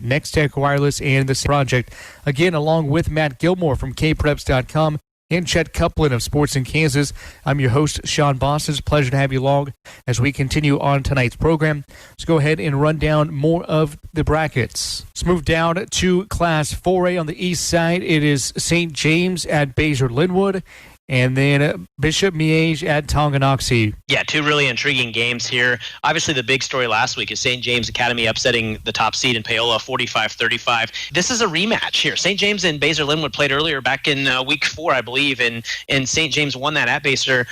Next Tech Wireless, and the project. Again, along with Matt Gilmore from kpreps.com and Chet Copeland of Sports in Kansas, I'm your host, Sean Boston. It's a pleasure to have you along as we continue on tonight's program. Let's go ahead and run down more of the brackets. Let's move down to Class 4A on the east side. It is St. James at Basehor-Linwood, and then Bishop Miege at Tonganoxie. Yeah, two really intriguing games here. Obviously, the big story last week is St. James Academy upsetting the top seed in Paola 45-35. This is a rematch here. St. James and Basehor-Linwood played earlier back in week 4, I believe, and St. James won that at Basehor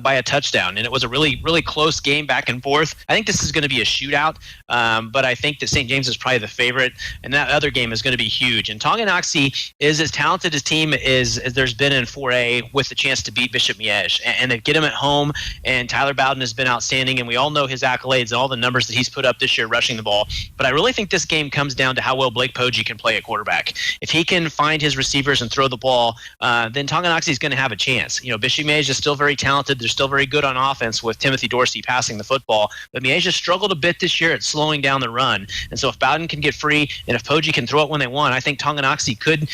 by a touchdown, and it was a really, really close game back and forth. I think this is going to be a shootout, but I think that St. James is probably the favorite, and that other game is going to be huge. And Tonganoxie is as talented a team as there's been in 4A, with the chance to beat Bishop Miege, and they get him at home, and Tyler Bowden has been outstanding, and we all know his accolades and all the numbers that he's put up this year rushing the ball. But I really think this game comes down to how well Blake Poggi can play at quarterback. If he can find his receivers and throw the ball, then Tonganoxie is going to have a chance. You know, Bishop Miege is still very talented. They're still very good on offense with Timothy Dorsey passing the football, but Miege has struggled a bit this year at slowing down the run. And so if Bowden can get free and if Poggi can throw it when they want, I think Tonganoxie could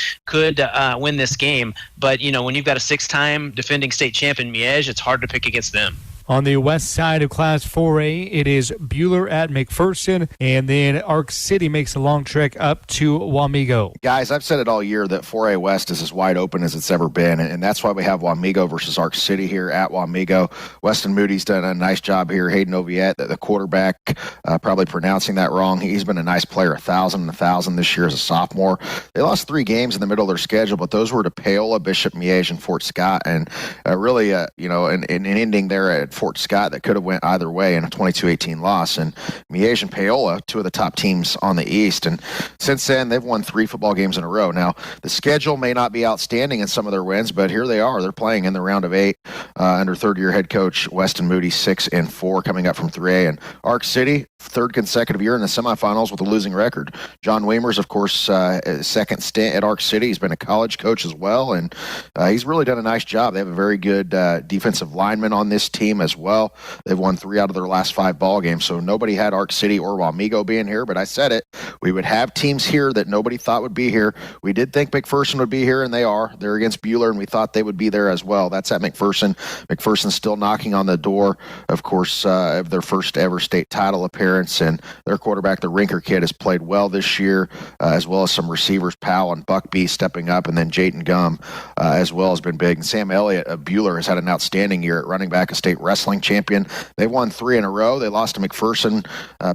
win this game. But, you know, when you've got a 6-time defending state champion Miege, it's hard to pick against them. On the west side of Class 4A, it is Buhler at McPherson, and then Arc City makes a long trek up to Wamego. Guys, I've said it all year that 4A West is as wide open as it's ever been, and that's why we have Wamego versus Arc City here at Wamego. Weston Moody's done a nice job here. Hayden Oviette, the quarterback, probably pronouncing that wrong. He's been a nice player, 1,000 this year as a sophomore. They lost 3 games in the middle of their schedule, but those were to Paola, Bishop Miege, and Fort Scott, and really, an ending there at Fort Scott that could have went either way in a 22-18 loss. And Miege and Paola, 2 of the top teams on the East. And since then, they've won 3 football games in a row. Now, the schedule may not be outstanding in some of their wins, but here they are. They're playing in the round of 8 under third-year head coach Weston Moody, 6-4, coming up from 3A. And Arc City, 3rd consecutive year in the semifinals with a losing record. John Weimers, of course, second stint at Arc City. He's been a college coach as well, and he's really done a nice job. They have a very good defensive lineman on this team as well. They've won 3 out of their last 5 ball games, so nobody had Arc City or Wamego being here, but I said it. We would have teams here that nobody thought would be here. We did think McPherson would be here, and they are. They're against Buhler, and we thought they would be there as well. That's at McPherson. McPherson's still knocking on the door, of course, of their first ever state title appearance, and their quarterback, the Rinker kid, has played well this year, as well as some receivers, Powell and Buckby stepping up, and then Jayden Gum as well has been big. And Sam Elliott of Buhler has had an outstanding year at running back, a state wrestling champion. They won 3 in a row. They lost to McPherson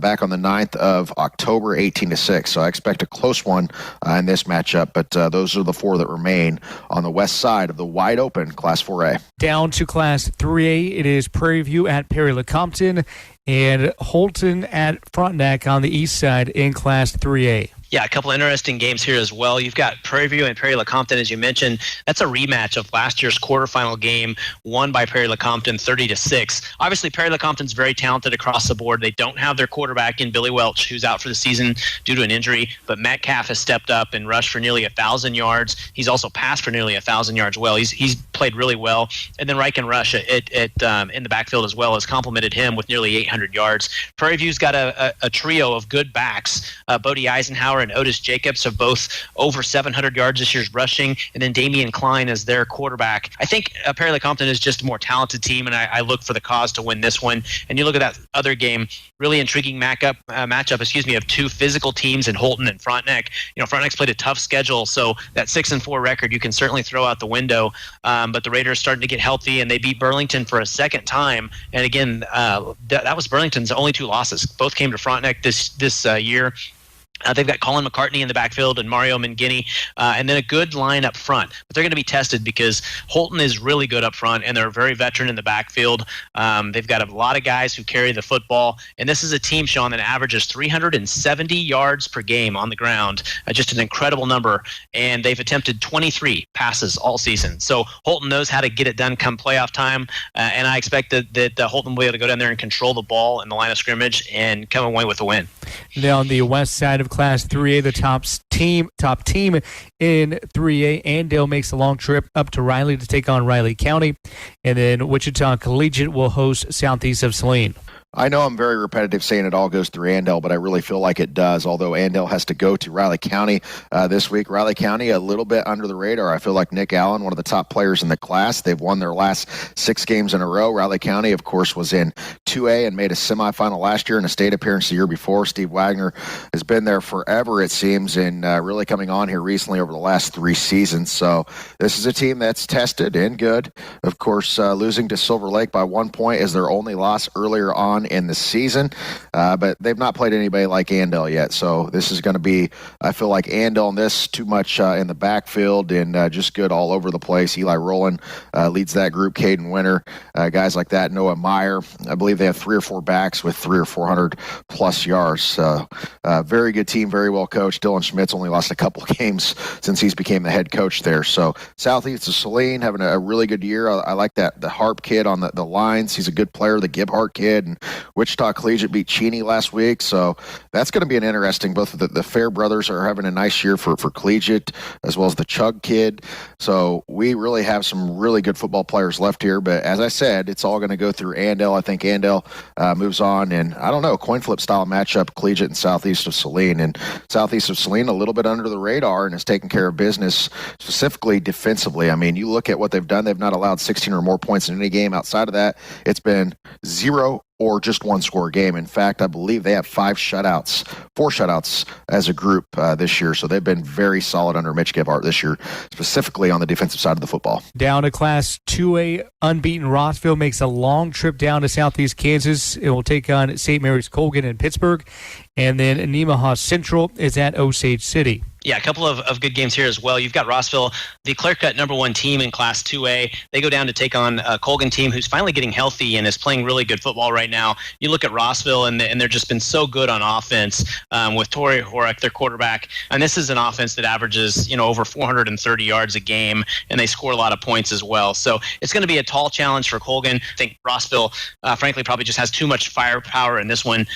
back on the 9th of October, 18-6. So I expect a close one in this matchup, but those are the 4 that remain on the west side of the wide open Class 4A. Down to Class 3A, it is Prairie View at Perry-LeCompton and Holton at Frontenac on the east side in Class 3A. Yeah, a couple interesting games here as well. You've got Prairie View and Perry-LeCompton, as you mentioned. That's a rematch of last year's quarterfinal game, won by Perry-LeCompton 30-6. Obviously, Perry-LeCompton's very talented across the board. They don't have their quarterback in Billy Welch, who's out for the season due to an injury, but Metcalf has stepped up and rushed for nearly 1,000 yards. He's also passed for nearly 1,000 yards well. He's played really well. And then Riken Rush in the backfield as well has complimented him with nearly 800 yards. Prairie View's got a trio of good backs. Bodie Eisenhower and Otis Jacobs have both over 700 yards this year's rushing, and then Damian Klein is their quarterback. I think Perry-LeCompton is just a more talented team, and I look for the cause to win this one. And you look at that other game, really intriguing matchup, of 2 physical teams in Holton and Frontenac. You know, Frontenac's played a tough schedule, so that 6-4 record you can certainly throw out the window. But the Raiders starting to get healthy, and they beat Burlington for a second time. And again, that was Burlington's only 2 losses. Both came to Frontenac this year. They've got Colin McCartney in the backfield and Mario Mangini, and then a good line up front. But they're going to be tested because Holton is really good up front, and they're very veteran in the backfield. They've got a lot of guys who carry the football, and this is a team, Sean, that averages 370 yards per game on the ground, just an incredible number, and they've attempted 23 passes all season. So Holton knows how to get it done come playoff time, and I expect that Holton will be able to go down there and control the ball in the line of scrimmage and come away with a win. Now on the west side of Class 3A, the top team in 3A, Andale makes a long trip up to Riley to take on Riley County, and then Wichita Collegiate will host Southeast of Saline. I know I'm very repetitive saying it all goes through Andale, but I really feel like it does, although Andale has to go to Riley County this week. Riley County, a little bit under the radar. I feel like Nick Allen, one of the top players in the class. They've won their last 6 games in a row. Riley County, of course, was in 2A and made a semifinal last year and a state appearance the year before. Steve Wagner has been there forever, it seems, and really coming on here recently over the last 3 seasons. So this is a team that's tested and good. Of course, losing to Silver Lake by 1 point is their only loss earlier on in the season, but they've not played anybody like Andale yet. So this is going to be, I feel like Andale in this, too much in the backfield and just good all over the place. Eli Rowland leads that group, Caden Winter, guys like that, Noah Meyer. I believe they have 3 or 4 backs with 300 or 400 plus yards. Very good team, very well coached. Dylan Schmidt's only lost a couple games since he's became the head coach there. So Southeast of Saline having a really good year. I like that, the Harp kid on the lines. He's a good player, the Gebhardt kid. And Wichita Collegiate beat Cheney last week. So that's going to be an interesting, both of the Fair brothers are having a nice year for Collegiate, as well as the Chug kid. So we really have some really good football players left here. But as I said, it's all going to go through Andale. I think Andale moves on. And I don't know, coin flip style matchup, Collegiate and Southeast of Saline. And Southeast of Saline, a little bit under the radar and is taking care of business, specifically defensively. I mean, you look at what they've done. They've not allowed 16 or more points in any game. Outside of that, it's been 0 or just 1-score game. In fact, I believe they have 4 shutouts as a group this year. So they've been very solid under Mitch Gebhardt this year, specifically on the defensive side of the football. Down to Class 2A, unbeaten Rossville makes a long trip down to Southeast Kansas. It will take on St. Mary's Colgan in Pittsburgh. And then Nemaha Central is at Osage City. Yeah, a couple of good games here as well. You've got Rossville, the clear-cut number 1 team in Class 2A. They go down to take on a Colgan team who's finally getting healthy and is playing really good football right now. You look at Rossville, and they're just been so good on offense with Torrey Horek, their quarterback. And this is an offense that averages, over 430 yards a game, and they score a lot of points as well. So it's going to be a tall challenge for Colgan. I think Rossville, frankly, probably just has too much firepower in this one.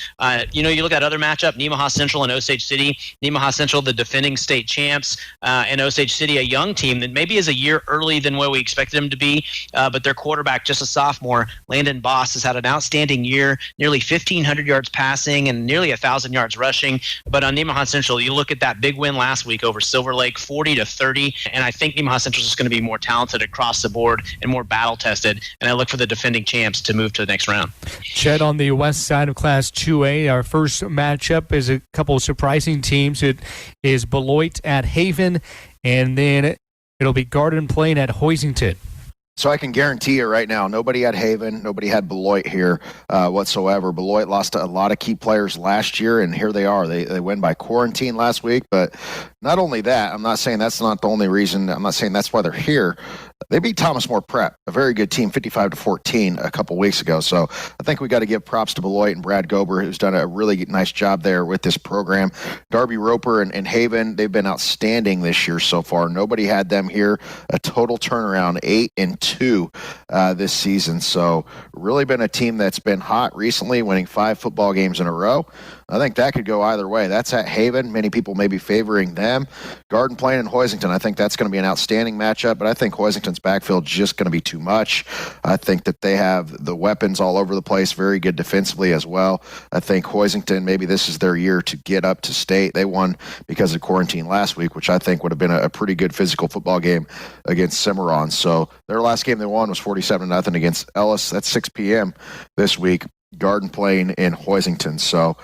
You look at other matchup, Nemaha Central and Osage City. Nemaha Central, the defending state champs, and Osage City, a young team that maybe is a year early than where we expected them to be, but their quarterback, just a sophomore, Landon Boss, has had an outstanding year, nearly 1,500 yards passing and nearly 1,000 yards rushing. But on Nemaha Central, you look at that big win last week over Silver Lake, 40-30, and I think Nemaha Central is just going to be more talented across the board and more battle-tested, and I look for the defending champs to move to the next round. Chet, on the west side of Class 2A, our first matchup is a couple of surprising teams. It is Beloit at Haven, and then it'll be Garden Plain at Hoisington. So I can guarantee you right now, nobody had Haven, nobody had Beloit here whatsoever. Beloit lost a lot of key players last year, and here they are. They win by quarantine last week, but not only that, I'm not saying that's not the only reason. I'm not saying that's why they're here. They beat Thomas More Prep, a very good team, 55-14 a couple weeks ago. So I think we got to give props to Beloit and Brad Gober, who's done a really nice job there with this program. Darby Roper and Haven, they've been outstanding this year so far. Nobody had them here. A total turnaround, 8-2 this season. So really been a team that's been hot recently, winning 5 football games in a row. I think that could go either way. That's at Haven. Many people may be favoring them. Garden Plain and Hoisington, I think that's going to be an outstanding matchup, but I think Hoisington's backfield is just going to be too much. I think that they have the weapons all over the place, very good defensively as well. I think Hoisington, maybe this is their year to get up to state. They won because of quarantine last week, which I think would have been a pretty good physical football game against Cimarron. So their last game they won was 47-0 against Ellis. That's 6 p.m. this week. Garden Plain and Hoisington. So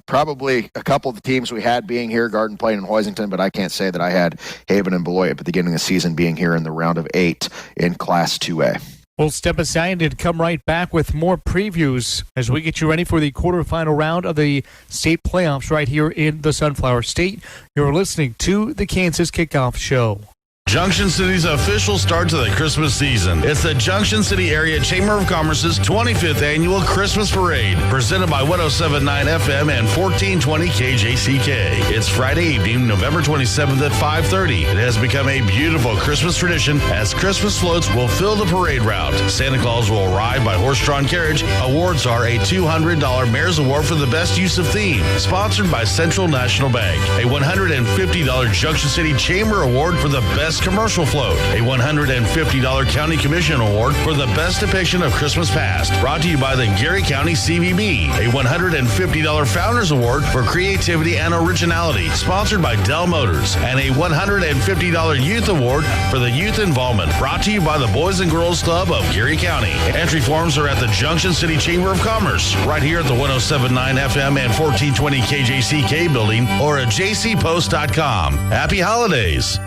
probably a couple of the teams we had being here, Garden Plain and Hoisington, but I can't say that I had Haven and Beloit at the beginning of the season being here in the round of 8 in Class 2A. We'll step aside and come right back with more previews as we get you ready for the quarterfinal round of the state playoffs right here in the Sunflower State. You're listening to the Kansas Kickoff Show. Junction City's official start to the Christmas season. It's the Junction City Area Chamber of Commerce's 25th Annual Christmas Parade, presented by 107.9 FM and 1420 KJCK. It's Friday evening, November 27th at 5:30. It has become a beautiful Christmas tradition as Christmas floats will fill the parade route. Santa Claus will arrive by horse-drawn carriage. Awards are a $200 Mayor's Award for the best use of theme, sponsored by Central National Bank. A $150 Junction City Chamber Award for the best Christmas Commercial Float, a $150 county commission award for the best depiction of Christmas past, brought to you by the Geary County CVB, a $150 Founders Award for creativity and originality, sponsored by Dell Motors, and a $150 Youth Award for the youth involvement, brought to you by the Boys and Girls Club of Geary County. Entry forms are at the Junction City Chamber of Commerce, right here at the 107.9 FM and 1420 KJCK building, or at jcpost.com. Happy holidays.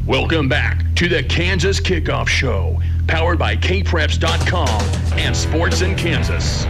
Welcome back to the Kansas Kickoff Show, powered by kpreps.com and Sports in Kansas.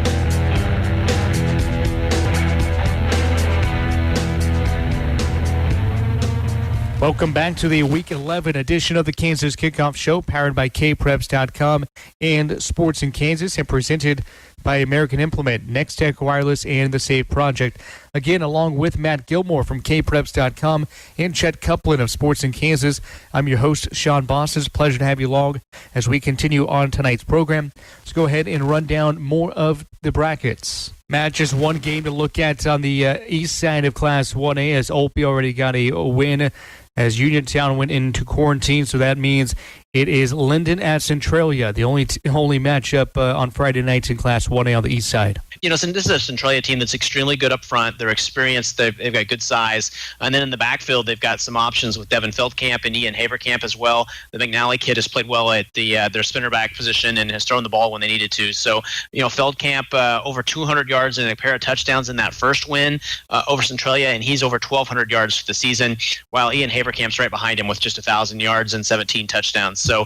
Welcome back to the Week 11 edition of the Kansas Kickoff Show, powered by kpreps.com and Sports in Kansas, and presented by American Implement, Next Tech Wireless, and the SAVE Project. Again, along with Matt Gilmore from kpreps.com and Chet Copeland of Sports in Kansas, I'm your host, Sean Bosses. Pleasure to have you along as we continue on tonight's program. Let's go ahead and run down more of the brackets. Matt, just one game to look at on the east side of Class 1A, as Olpe already got a win as Uniontown went into quarantine, so that means it is Linden at Centralia, the only matchup on Friday nights in Class 1A on the east side. You know, this is a Centralia team that's extremely good up front. They're experienced. They've got good size. And then in the backfield, they've got some options with Devin Feldkamp and Ian Haverkamp as well. The McNally kid has played well at their spinner back position and has thrown the ball when they needed to. So, you know, Feldkamp over 200 yards and a pair of touchdowns in that first win over Centralia, and he's over 1,200 yards for the season, while Ian Haverkamp's right behind him with just 1,000 yards and 17 touchdowns. So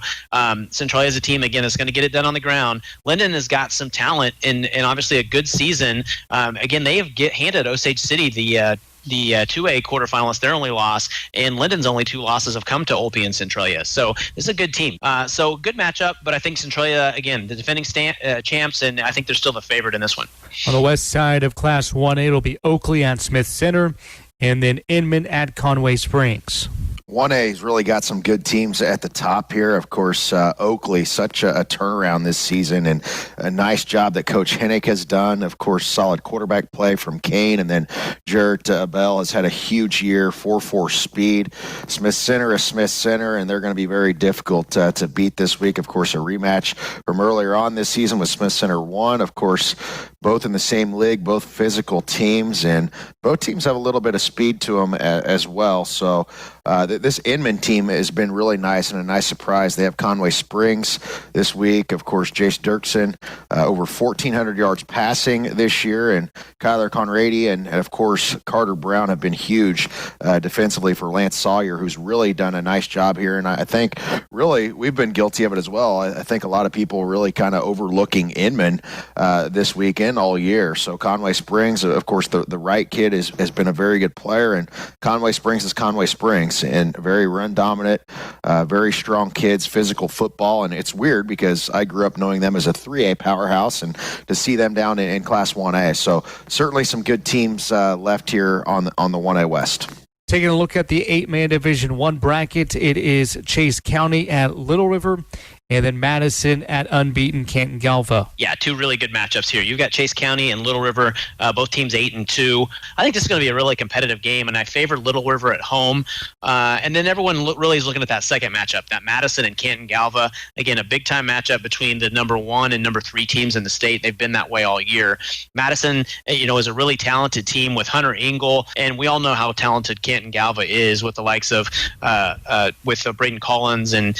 Centralia is a team, again, that's going to get it done on the ground. Linden has got some talent and obviously a good season. Again, they have handed Osage City the 2A quarterfinalists their only loss, and Linden's only two losses have come to Olpe and Centralia. So this is a good team. So good matchup, but I think Centralia, again, the defending champs, and I think they're still the favorite in this one. On the west side of Class 1A, it'll be Oakley at Smith Center, and then Inman at Conway Springs. 1A's really got some good teams at the top here. Of course, Oakley, such a turnaround this season, and a nice job that Coach Hennick has done. Of course, solid quarterback play from Kane, and then Jarrett Bell has had a huge year, 4.4 speed. Smith Center is Smith Center, and they're going to be very difficult to beat this week. Of course, a rematch from earlier on this season with Smith Center 1. Of course, both in the same league, both physical teams, and both teams have a little bit of speed to them as well. So this Inman team has been really nice and a nice surprise. They have Conway Springs this week. Of course, Jace Dirksen, over 1,400 yards passing this year, and Kyler Conrady and of course, Carter Brown have been huge defensively for Lance Sawyer, who's really done a nice job here. And I think really we've been guilty of it as well. I think a lot of people really kind of overlooking Inman this weekend all year. So Conway Springs, of course, the right kid has been a very good player, and Conway Springs is Conway Springs, and very run dominant, very strong kids, physical football. And it's weird because I grew up knowing them as a 3A powerhouse, and to see them down in Class 1A. So certainly some good teams left here on the 1A West. Taking a look at the 8-man Division I bracket, it is Chase County at Little River, and then Madison at unbeaten Canton Galva. Yeah, two really good matchups here. You've got Chase County and Little River, both teams 8-2. I think this is going to be a really competitive game, and I favor Little River at home. And then everyone really is looking at that second matchup, that Madison and Canton Galva. Again, a big-time matchup between the number 1 and number 3 teams in the state. They've been that way all year. Madison, is a really talented team with Hunter Engel, and we all know how talented Canton Galva is with the likes of Braden Collins and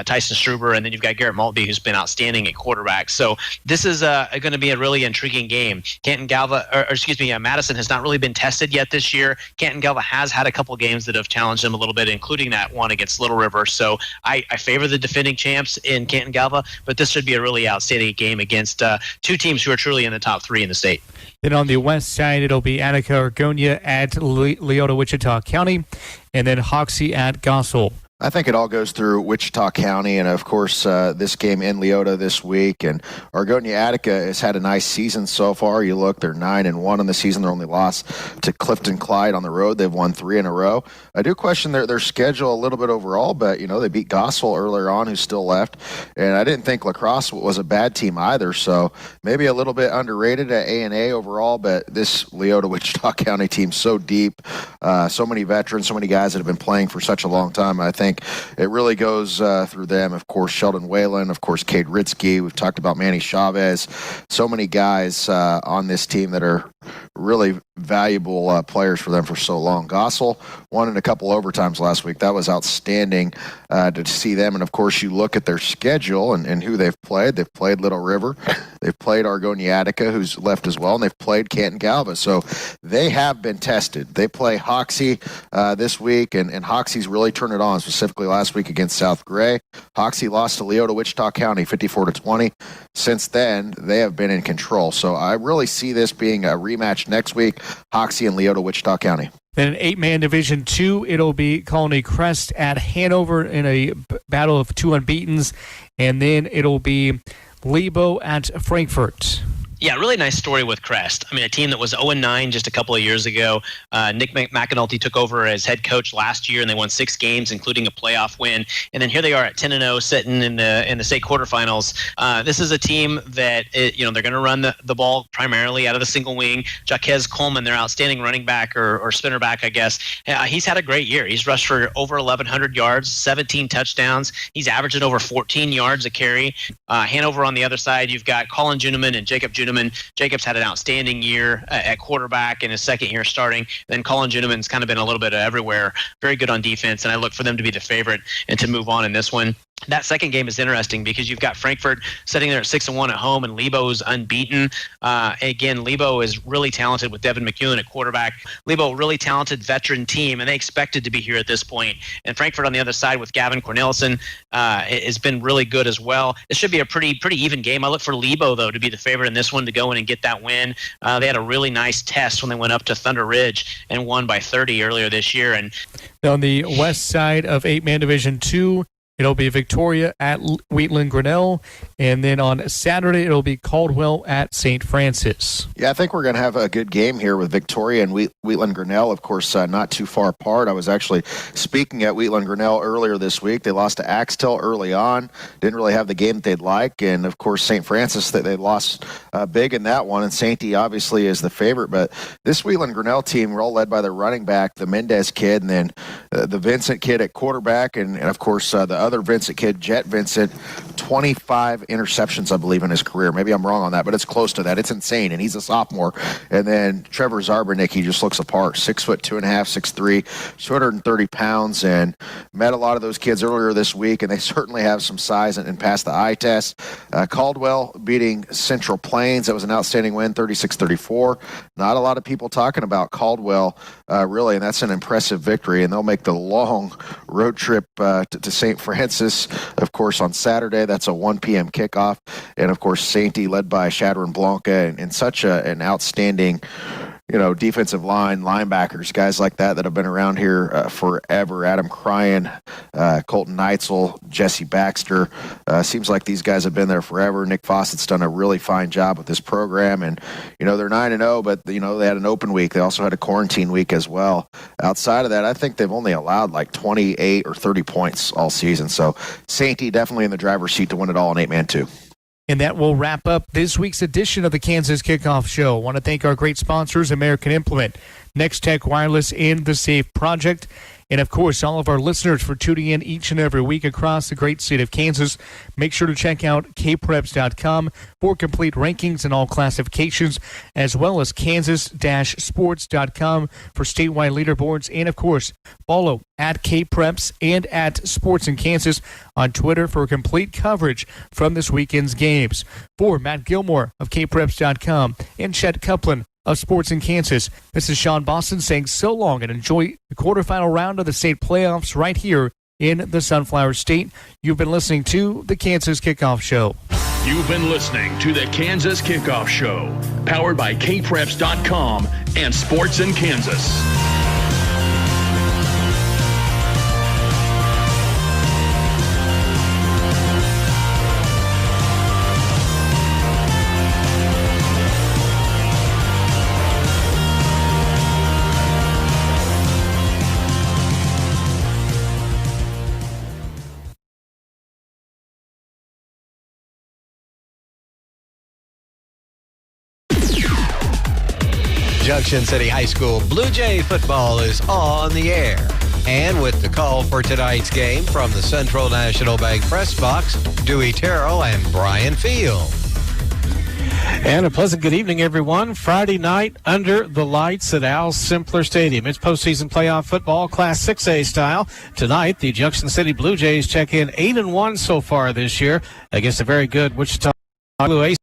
Tyson Struber. And then you've got Garrett Maltby, who's been outstanding at quarterback. So this is going to be a really intriguing game. Madison has not really been tested yet this year. Canton Galva has had a couple games that have challenged them a little bit, including that one against Little River. So I favor the defending champs in Canton Galva, but this should be a really outstanding game against two teams who are truly in the top 3 in the state. Then on the west side, it'll be Attica Argonia at Leota Wichita County, and then Hoxie at Gossel. I think it all goes through Wichita County, and of course this game in Leota this week. And Argonia Attica has had a nice season so far. You look, they're 9-1 in the season. Their only loss to Clifton Clyde on the road. They've won 3 in a row. I do question their schedule a little bit overall, but they beat Gospel earlier on, who's still left. And I didn't think La Crosse was a bad team either. So maybe a little bit underrated at A&A overall, but this Leota Wichita County team's so deep, so many veterans, so many guys that have been playing for such a long time. I think it really goes through them. Of course, Sheldon Whalen, of course, Cade Ritzke. We've talked about Manny Chavez. So many guys on this team that are really valuable players for them for so long. Gossel won in a couple overtimes last week. That was outstanding to see them. And, of course, you look at their schedule and who they've played. They've played Little River. They've played Argonia Attica, who's left as well, and they've played Canton Galva. So they have been tested. They play Hoxie this week, and Hoxie's really turned it on, specifically last week against South Gray. Hoxie lost to Leota Wichita County 54-20. Since then, they have been in control. So I really see this being a rematch next week, Hoxie and Leota Wichita County. Then in 8-man Division 2, it'll be Colony Crest at Hanover in a battle of 2 unbeatens. And then it'll be Lebo at Frankfurt. Yeah, really nice story with Crest. I mean, a team that was 0-9 just a couple of years ago. Nick McAnulty took over as head coach last year, and they won 6 games, including a playoff win. And then here they are at 10-0, sitting in the state quarterfinals. This is a team that they're going to run the ball primarily out of the single wing. Jchs Coleman, their outstanding running back or spinner back, I guess. He's had a great year. He's rushed for over 1,100 yards, 17 touchdowns. He's averaging over 14 yards a carry. Hanover on the other side, you've got Colin Juneman and Jacob Juneman. Jacob's had an outstanding year at quarterback in his second year starting. Then Colin Juneman's kind of been a little bit everywhere. Very good on defense, and I look for them to be the favorite and to move on in this one. That second game is interesting because you've got Frankfurt sitting there at 6-1 at home, and Lebo's unbeaten. Again, Lebo is really talented with Devin McEwen at quarterback. Lebo, really talented veteran team, and they expected to be here at this point. And Frankfurt on the other side with Gavin Cornelison has been really good as well. It should be a pretty even game. I look for Lebo, though, to be the favorite in this one to go in and get that win. They had a really nice test when they went up to Thunder Ridge and won by 30 earlier this year. And on the west side of 8-man Division 2, it'll be Victoria at Wheatland Grinnell, and then on Saturday it'll be Caldwell at St. Francis. Yeah, I think we're going to have a good game here with Victoria and Wheatland Grinnell, of course, not too far apart. I was actually speaking at Wheatland Grinnell earlier this week. They lost to Axtell early on, didn't really have the game that they'd like, and of course St. Francis, they lost big in that one, and Sainty obviously is the favorite. But this Wheatland Grinnell team, we're all led by their running back, the Mendez kid, and then the Vincent kid at quarterback, and of course the other Vincent kid, Jet Vincent, 25 interceptions, I believe, in his career. Maybe I'm wrong on that, but it's close to that. It's insane, and he's a sophomore. And then Trevor Zarbernick, he just looks apart. 6'2.5", 6'3", 230 pounds, and met a lot of those kids earlier this week, and they certainly have some size and passed the eye test. Caldwell beating Central Plains. That was an outstanding win, 36-34. Not a lot of people talking about Caldwell, really, and that's an impressive victory, and they'll make the long road trip to St. Francis, of course, on Saturday. That's a 1 p.m. kickoff. And, of course, Sainty led by Shadron Blanca and such an outstanding, defensive line, linebackers, guys like that have been around here forever. Adam Cryan, Colton Neitzel, Jesse Baxter. Seems like these guys have been there forever. Nick Fawcett's done a really fine job with this program. And, they're 9-0, but, they had an open week. They also had a quarantine week as well. Outside of that, I think they've only allowed like 28 or 30 points all season. So Sainty definitely in the driver's seat to win it all in 8-man 2. And that will wrap up this week's edition of the Kansas Kickoff Show. I want to thank our great sponsors, American Implement, Next Tech Wireless, and The Safe Project. And, of course, all of our listeners for tuning in each and every week across the great state of Kansas. Make sure to check out kpreps.com for complete rankings and all classifications, as well as kansas-sports.com for statewide leaderboards. And, of course, follow at kpreps and at Sports in Kansas on Twitter for complete coverage from this weekend's games. For Matt Gilmore of kpreps.com and Chet Copeland of Sports in Kansas, this is Sean Boston saying so long and enjoy the quarterfinal round of the state playoffs right here in the Sunflower State. You've been listening to the Kansas Kickoff Show. You've been listening to the Kansas Kickoff Show, powered by kpreps.com and Sports in Kansas. Junction City High School Blue Jay football is on the air. And with the call for tonight's game from the Central National Bank press box, Dewey Terrell and Brian Field. And a pleasant good evening, everyone. Friday night under the lights at Al Simpler Stadium. It's postseason playoff football, Class 6A style. Tonight, the Junction City Blue Jays check in 8-1 so far this year against a very good Wichita Blue Ace.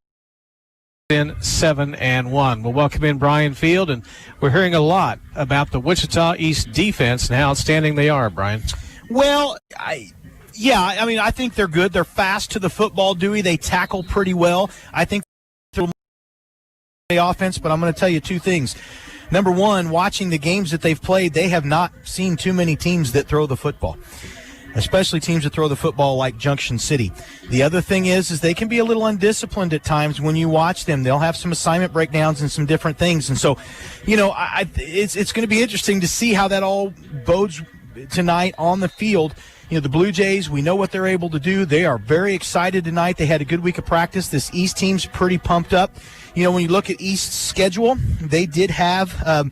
In 7-1. We'll welcome in Brian Field, and we're hearing a lot about the Wichita East defense and how outstanding they are, Brian. Well, I think they're good. They're fast to the football, Dewey. They tackle pretty well. I think they're the offense, but I'm going to tell you two things. Number one, watching the games that they've played, they have not seen too many teams that throw the football, especially teams that throw the football like Junction City. The other thing is they can be a little undisciplined at times when you watch them. They'll have some assignment breakdowns and some different things. And so, it's going to be interesting to see how that all bodes tonight on the field. The Blue Jays, we know what they're able to do. They are very excited tonight. They had a good week of practice. This East team's pretty pumped up. When you look at East's schedule, they did have, a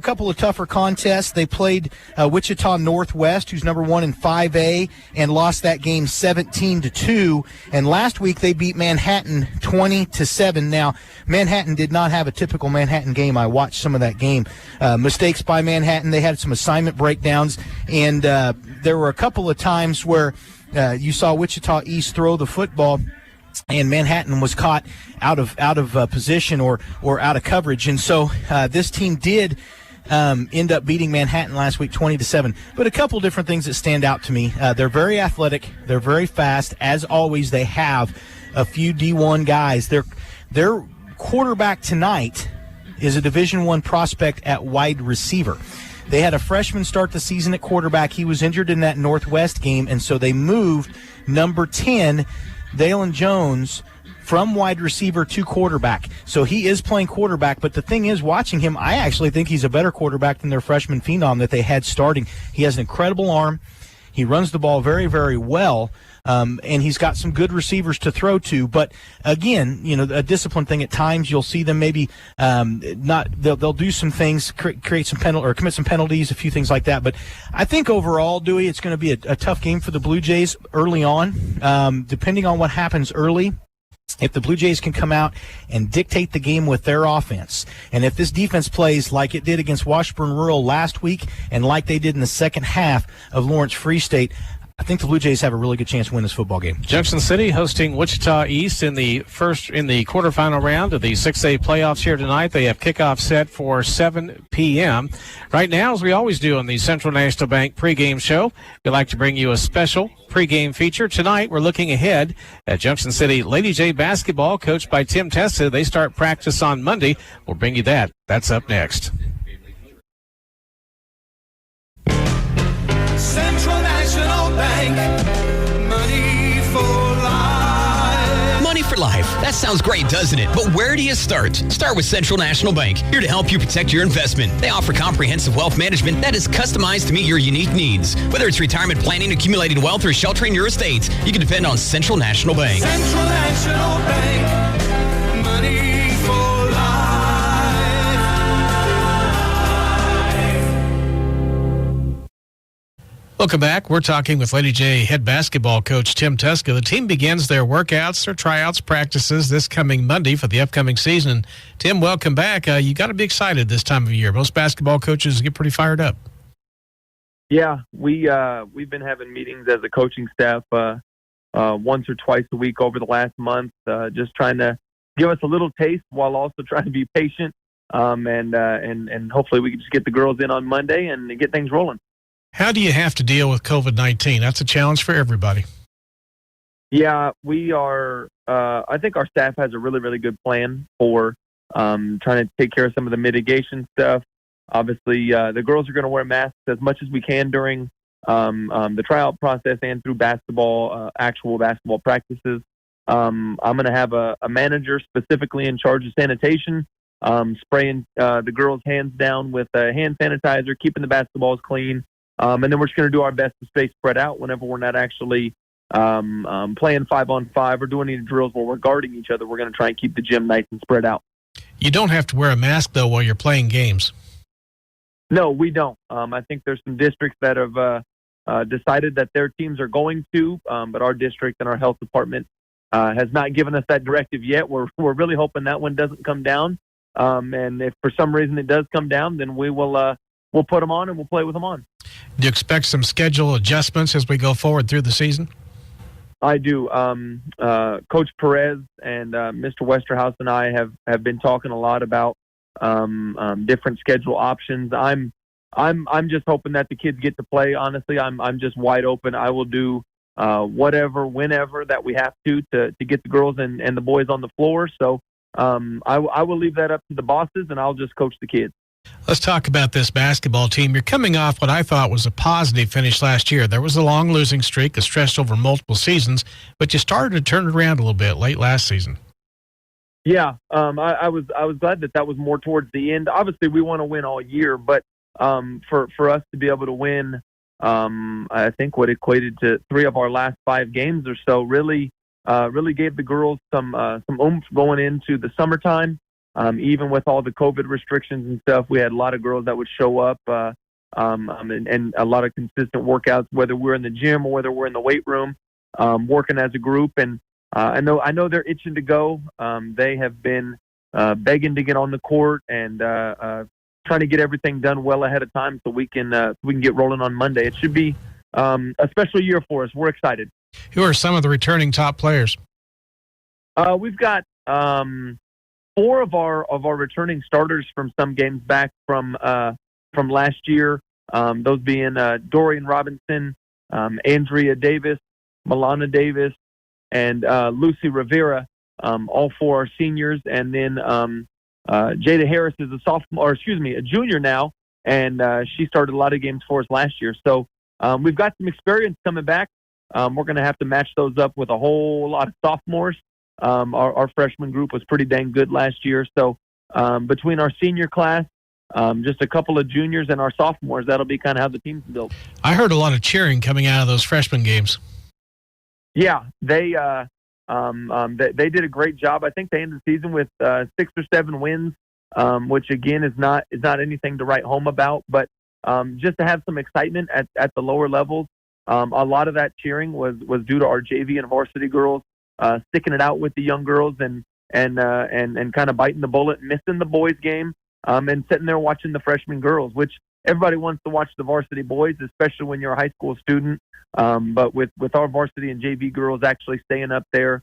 couple of tougher contests. They played Wichita Northwest, who's number 1 in 5A, and lost that game 17-2. And last week they beat Manhattan 20-7. Now, Manhattan did not have a typical Manhattan game. I watched some of that game. Mistakes by Manhattan. They had some assignment breakdowns, and there were a couple of times where you saw Wichita East throw the football, and Manhattan was caught out of position or out of coverage. And so this team did end up beating Manhattan last week 20-7. But a couple different things that stand out to me. They're very athletic. They're very fast. As always, they have a few D1 guys. Their quarterback tonight is a Division I prospect at wide receiver. They had a freshman start the season at quarterback. He was injured in that Northwest game, and so they moved number 10, Dalen Jones, from wide receiver to quarterback. So he is playing quarterback, but the thing is, watching him, I actually think he's a better quarterback than their freshman phenom that they had starting. He has an incredible arm. He runs the ball very, very well, and he's got some good receivers to throw to. But again, a discipline thing at times, you'll see them maybe they'll do some things, create some penalty or commit some penalties, a few things like that. But I think overall, Dewey, it's going to be a tough game for the Blue Jays early on, depending on what happens early. If the Blue Jays can come out and dictate the game with their offense, and if this defense plays like it did against Washburn Rural last week and like they did in the second half of Lawrence Free State, I think the Blue Jays have a really good chance to win this football game. Junction City hosting Wichita East in the quarterfinal round of the 6A playoffs here tonight. They have kickoff set for 7 p.m. Right now, as we always do on the Central National Bank pregame show, we'd like to bring you a special pregame feature. Tonight, we're looking ahead at Junction City Lady J basketball, coached by Tim Testa. They start practice on Monday. We'll bring you that. That's up next. Central National Bank, money for life. Money for life. That sounds great, doesn't it? But where do you start? Start with Central National Bank, here to help you protect your investment. They offer comprehensive wealth management that is customized to meet your unique needs. Whether it's retirement planning, accumulating wealth, or sheltering your estate, you can depend on Central National Bank. Central National Bank, money for life. Welcome back. We're talking with Lady J head basketball coach Tim Testa. The team begins their workouts, their tryouts, practices this coming Monday for the upcoming season. Tim, welcome back. You got to be excited this time of year. Most basketball coaches get pretty fired up. Yeah, we've been having meetings as a coaching staff once or twice a week over the last month, just trying to give us a little taste while also trying to be patient, and hopefully we can just get the girls in on Monday and get things rolling. How do you have to deal with COVID-19? That's a challenge for everybody. Yeah, we are. I think our staff has a really, really good plan for trying to take care of some of the mitigation stuff. Obviously, the girls are going to wear masks as much as we can during the tryout process and through actual basketball practices. I'm going to have a manager specifically in charge of sanitation, spraying the girls' hands down with hand sanitizer, keeping the basketballs clean. And then we're just going to do our best to stay spread out whenever we're not actually playing 5-on-5 or doing any drills where we're guarding each other. We're going to try and keep the gym nice and spread out. You don't have to wear a mask, though, while you're playing games. No, we don't. I think there's some districts that have decided that their teams are going to, but our district and our health department has not given us that directive yet. We're really hoping that one doesn't come down. And if for some reason it does come down, then we'll put them on and we'll play with them on. Do you expect some schedule adjustments as we go forward through the season? I do. Coach Perez and Mr. Westerhouse and I have been talking a lot about different schedule options. I'm just hoping that the kids get to play. Honestly, I'm just wide open. I will do whatever, whenever that we have to get the girls and the boys on the floor. So I will leave that up to the bosses, and I'll just coach the kids. Let's talk about this basketball team. You're coming off what I thought was a positive finish last year. There was a long losing streak that stretched over multiple seasons, but you started to turn it around a little bit late last season. Yeah, I was glad that was more towards the end. Obviously, we want to win all year, but for us to be able to win, I think what equated to 3 of our last 5 games or so really gave the girls some oomph going into the summertime. Even with all the COVID restrictions and stuff, we had a lot of girls that would show up and a lot of consistent workouts, whether we're in the gym or whether we're in the weight room, working as a group. And I know they're itching to go. They have been begging to get on the court and trying to get everything done well ahead of time so we can get rolling on Monday. It should be a special year for us. We're excited. Who are some of the returning top players? We've got 4 of our returning starters from some games back from last year. Those being Dorian Robinson, Andrea Davis, Milana Davis, and Lucy Rivera. All 4 are seniors, and then Jada Harris is a junior now, and she started a lot of games for us last year. So we've got some experience coming back. We're going to have to match those up with a whole lot of sophomores. Our freshman group was pretty dang good last year. So between our senior class, just a couple of juniors and our sophomores, that'll be kind of how the team's built. I heard a lot of cheering coming out of those freshman games. Yeah, they did a great job. I think they ended the season with 6 or 7 wins, which again is not anything to write home about. But just to have some excitement at the lower levels, a lot of that cheering was due to our JV and varsity girls. Sticking it out with the young girls and kind of biting the bullet, missing the boys game, and sitting there watching the freshman girls, which everybody wants to watch the varsity boys, especially when you're a high school student. But with our varsity and JV girls actually staying up there,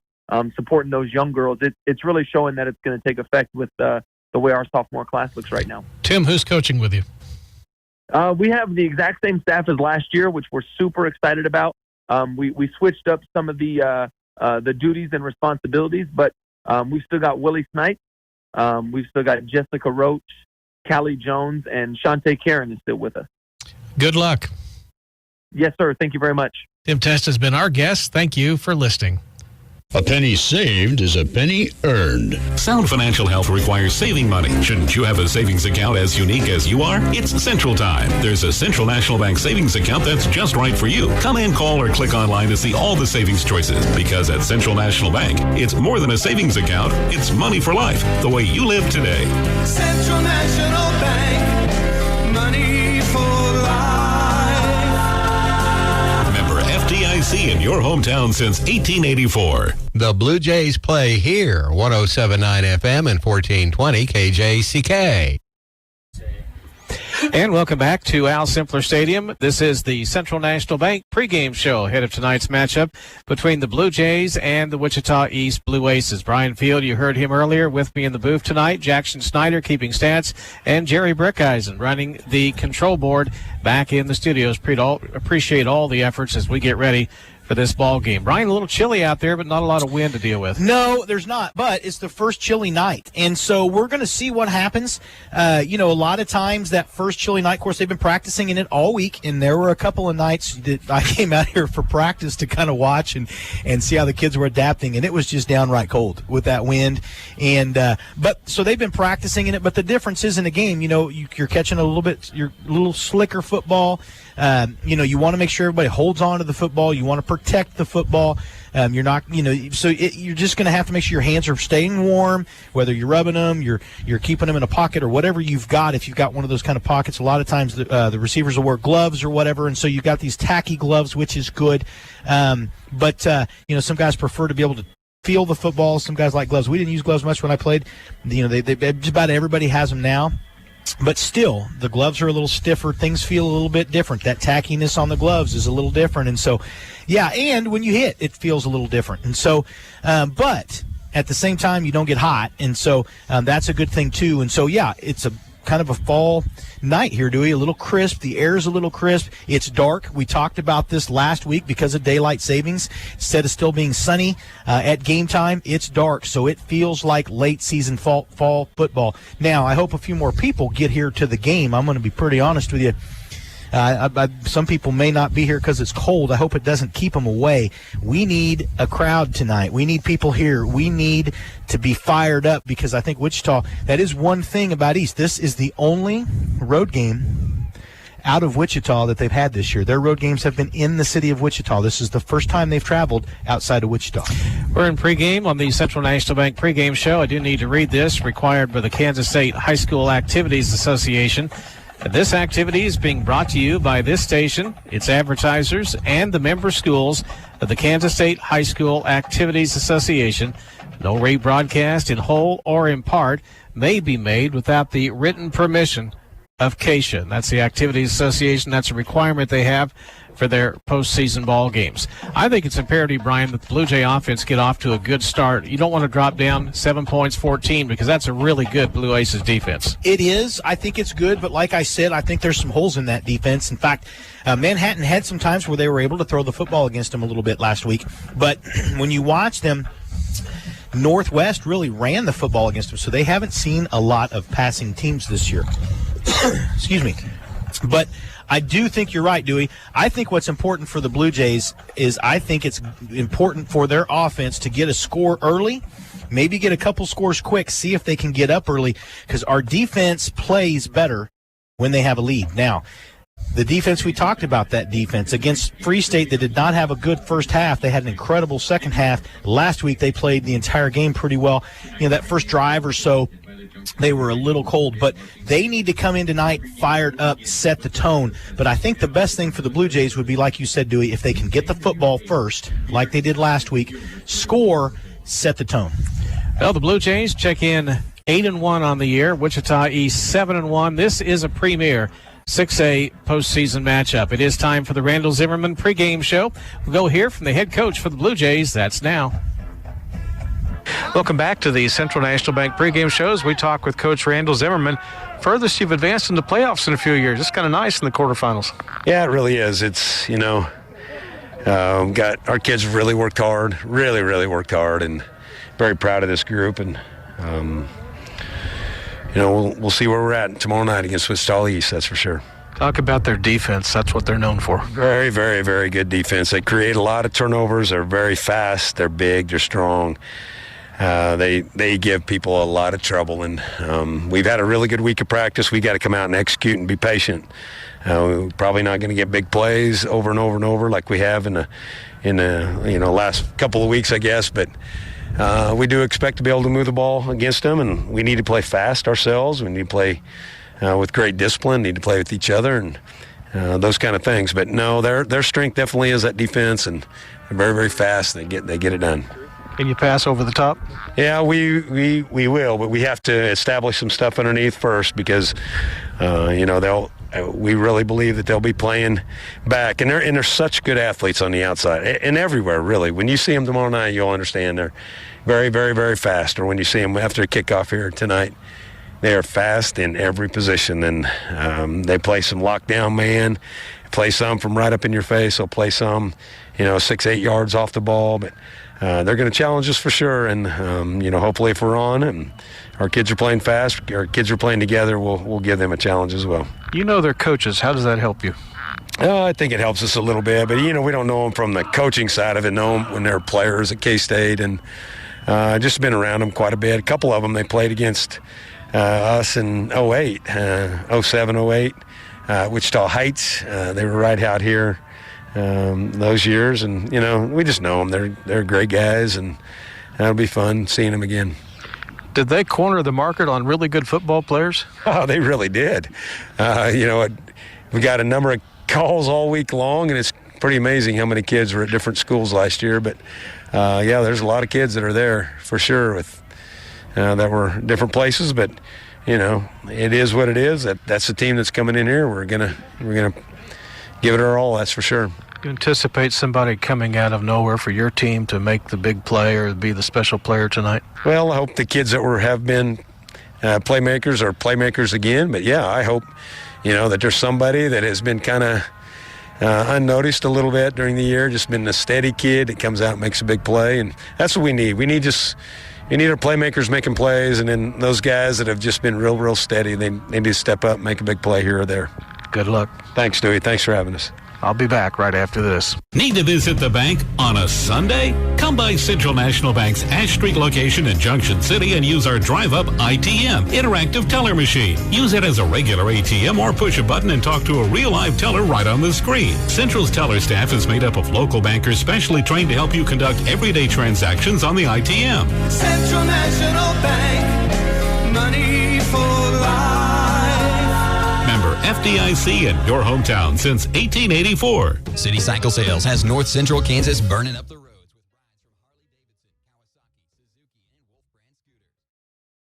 supporting those young girls, it's really showing that it's going to take effect with the way our sophomore class looks right now. Tim, who's coaching with you? We have the exact same staff as last year, which we're super excited about. We switched up some of the duties and responsibilities, but we've still got Willie Snipes, we've still got Jessica Roach, Callie Jones, and Shantae Karen is still with us. Good luck. Yes, sir. Thank you very much. Tim Test has been our guest. Thank you for listening. A penny saved is a penny earned. Sound financial health requires saving money. Shouldn't you have a savings account as unique as you are? It's Central Time. There's a Central National Bank savings account that's just right for you. Come in, call, or click online to see all the savings choices. Because at Central National Bank, it's more than a savings account. It's money for life, the way you live today. Central National Bank, money for life. Member FDIC in your hometown since 1884. The Blue Jays play here, 107.9 FM and 1420 KJCK. And welcome back to Al Simpler Stadium. This is the Central National Bank pregame show ahead of tonight's matchup between the Blue Jays and the Wichita East Blue Aces. Brian Field, you heard him earlier with me in the booth tonight. Jackson Snyder keeping stats, and Jerry Brickeisen running the control board back in the studios. Appreciate all the efforts as we get ready for this ball game. Brian, a little chilly out there, but not a lot of wind to deal with. No, there's not, but it's the first chilly night, and so we're going to see what happens. A lot of times that first chilly night, of course, they've been practicing in it all week, and there were a couple of nights that I came out here for practice to kind of watch and see how the kids were adapting, and it was just downright cold with that wind. And but so they've been practicing in it, but the difference is in the game, you're catching a little slicker football. You want to make sure everybody holds on to the football. You want to protect the football. You're not, so you're just going to have to make sure your hands are staying warm, whether you're rubbing them, you're keeping them in a pocket or whatever you've got. If you've got one of those kind of pockets, a lot of times the receivers will wear gloves or whatever, and so you've got these tacky gloves, which is good. But some guys prefer to be able to feel the football. Some guys like gloves. We didn't use gloves much when I played. They just about everybody has them now. But still, the gloves are a little stiffer. Things feel a little bit different. That tackiness on the gloves is a little different. And so, and when you hit, it feels a little different. And so, but at the same time, you don't get hot. And so that's a good thing, too. And so, it's a kind of a fall night here, Dewey. A little crisp. The air is a little crisp. It's dark. We talked about this last week because of daylight savings. Instead of still being sunny at game time, it's dark. So it feels like late season fall football. Now, I hope a few more people get here to the game. I'm going to be pretty honest with you. Some people may not be here because it's cold. I hope it doesn't keep them away. We need a crowd tonight. We need people here. We need to be fired up because I think Wichita, that is one thing about East. This is the only road game out of Wichita that they've had this year. Their road games have been in the city of Wichita. This is the first time they've traveled outside of Wichita. We're in pregame on the Central National Bank pregame show. I do need to read this, required by the Kansas State High School Activities Association. This activity is being brought to you by this station, its advertisers, and the member schools of the Kansas State High School Activities Association. No rebroadcast in whole or in part may be made without the written permission of KSHA. That's the Activities Association. That's a requirement they have for their postseason ball games. I think it's imperative, Brian, that the Blue Jay offense get off to a good start. You don't want to drop down 7 points, 14, because that's a really good Blue Aces defense. It is. I think it's good, but like I said, I think there's some holes in that defense. In fact, Manhattan had some times where they were able to throw the football against them a little bit last week, but when you watch them, Northwest really ran the football against them, so they haven't seen a lot of passing teams this year. Excuse me. But I do think you're right, Dewey. I think what's important for the Blue Jays is I think it's important for their offense to get a score early, maybe get a couple scores quick, see if they can get up early, because our defense plays better when they have a lead. Now, the defense, we talked about that defense. Against Free State, they did not have a good first half. They had an incredible second half. Last week, they played the entire game pretty well. That first drive or so, they were a little cold, but they need to come in tonight fired up, set the tone. But I think the best thing for the Blue Jays would be, like you said, Dewey, if they can get the football first, like they did last week, score, set the tone. Well, the Blue Jays check in 8-1 on the year. Wichita East 7-1. This is a premier 6A postseason matchup. It is time for the Randall Zimmerman pregame show. We'll go hear from the head coach for the Blue Jays. That's now. Welcome back to the Central National Bank pregame shows. We talk with Coach Randall Zimmerman. Furthest you've advanced in the playoffs in a few years. It's kind of nice in the quarterfinals. Yeah, it really is. It's, got our kids really worked hard, really worked hard, and very proud of this group. And, we'll see where we're at tomorrow night against Wichita East, that's for sure. Talk about their defense. That's what they're known for. Very, very, very good defense. They create a lot of turnovers. They're very fast. They're big. They're strong. They give people a lot of trouble, and we've had a really good week of practice. We got to come out and execute and be patient. We're probably not going to get big plays over and over and over like we have in the last couple of weeks, I guess. But we do expect to be able to move the ball against them, and we need to play fast ourselves. We need to play with great discipline. Need to play with each other and those kind of things. But no, their strength definitely is that defense, and they're very, very fast. They get it done. Can you pass over the top? Yeah, we will, but we have to establish some stuff underneath first because, we really believe that they'll be playing back, and they're such good athletes on the outside and everywhere, really. When you see them tomorrow night, you'll understand they're very, very, very fast. Or when you see them after a kickoff here tonight, they are fast in every position, and they play some lockdown man, play some from right up in your face. They'll play some, 6-8 yards off the ball, but. They're going to challenge us for sure, and hopefully if we're on and our kids are playing fast, our kids are playing together, we'll give them a challenge as well. You know their coaches. How does that help you? I think it helps us a little bit, but we don't know them from the coaching side of it. Know them when they're players at K-State, and just been around them quite a bit. A couple of them they played against us in 07, 08, Wichita Heights. They were right out here. those years, and we just know them. They're great guys, and it'll be fun seeing them again. Did they corner the market on really good football players? Oh, they really did. We got a number of calls all week long, and it's pretty amazing how many kids were at different schools last year. But there's a lot of kids that are there for sure with that were different places. But it is what it is. That's the team that's coming in here. We're gonna give it our all. That's for sure. You anticipate somebody coming out of nowhere for your team to make the big play or be the special player tonight? Well, I hope the kids that have been playmakers are playmakers again. But yeah, I hope that there's somebody that has been kind of unnoticed a little bit during the year, just been a steady kid that comes out and makes a big play, and that's what we need. We need our playmakers making plays, and then those guys that have just been real steady, they need to step up and make a big play here or there. Good luck. Thanks, Dewey. Thanks for having us. I'll be back right after this. Need to visit the bank on a Sunday? Come by Central National Bank's Ash Street location in Junction City and use our drive-up ITM, interactive teller machine. Use it as a regular ATM or push a button and talk to a real live teller right on the screen. Central's teller staff is made up of local bankers specially trained to help you conduct everyday transactions on the ITM. Central National Bank, money for life. FDIC in your hometown since 1884. City Cycle Sales has North Central Kansas burning up the roads with rides from Harley-Davidson, Kawasaki, Suzuki, and Wolf brand scooters.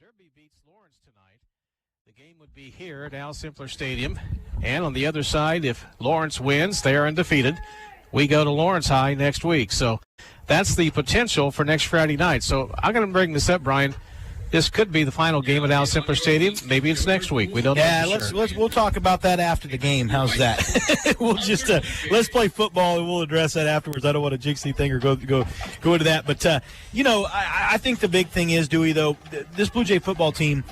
Derby beats Lawrence tonight, the game would be here at Al Simpler Stadium. And on the other side, if Lawrence wins, they are undefeated. We go to Lawrence High next week. So that's the potential for next Friday night. So I'm going to bring this up, Brian. This could be the final game at Al Simpler Stadium. Maybe it's next week. We don't know. Yeah, we'll talk about that after the game. How's that? We'll just let's play football and we'll address that afterwards. I don't want a jinxie thing or go into that. But I think the big thing is, Dewey, though, this Blue Jay football team,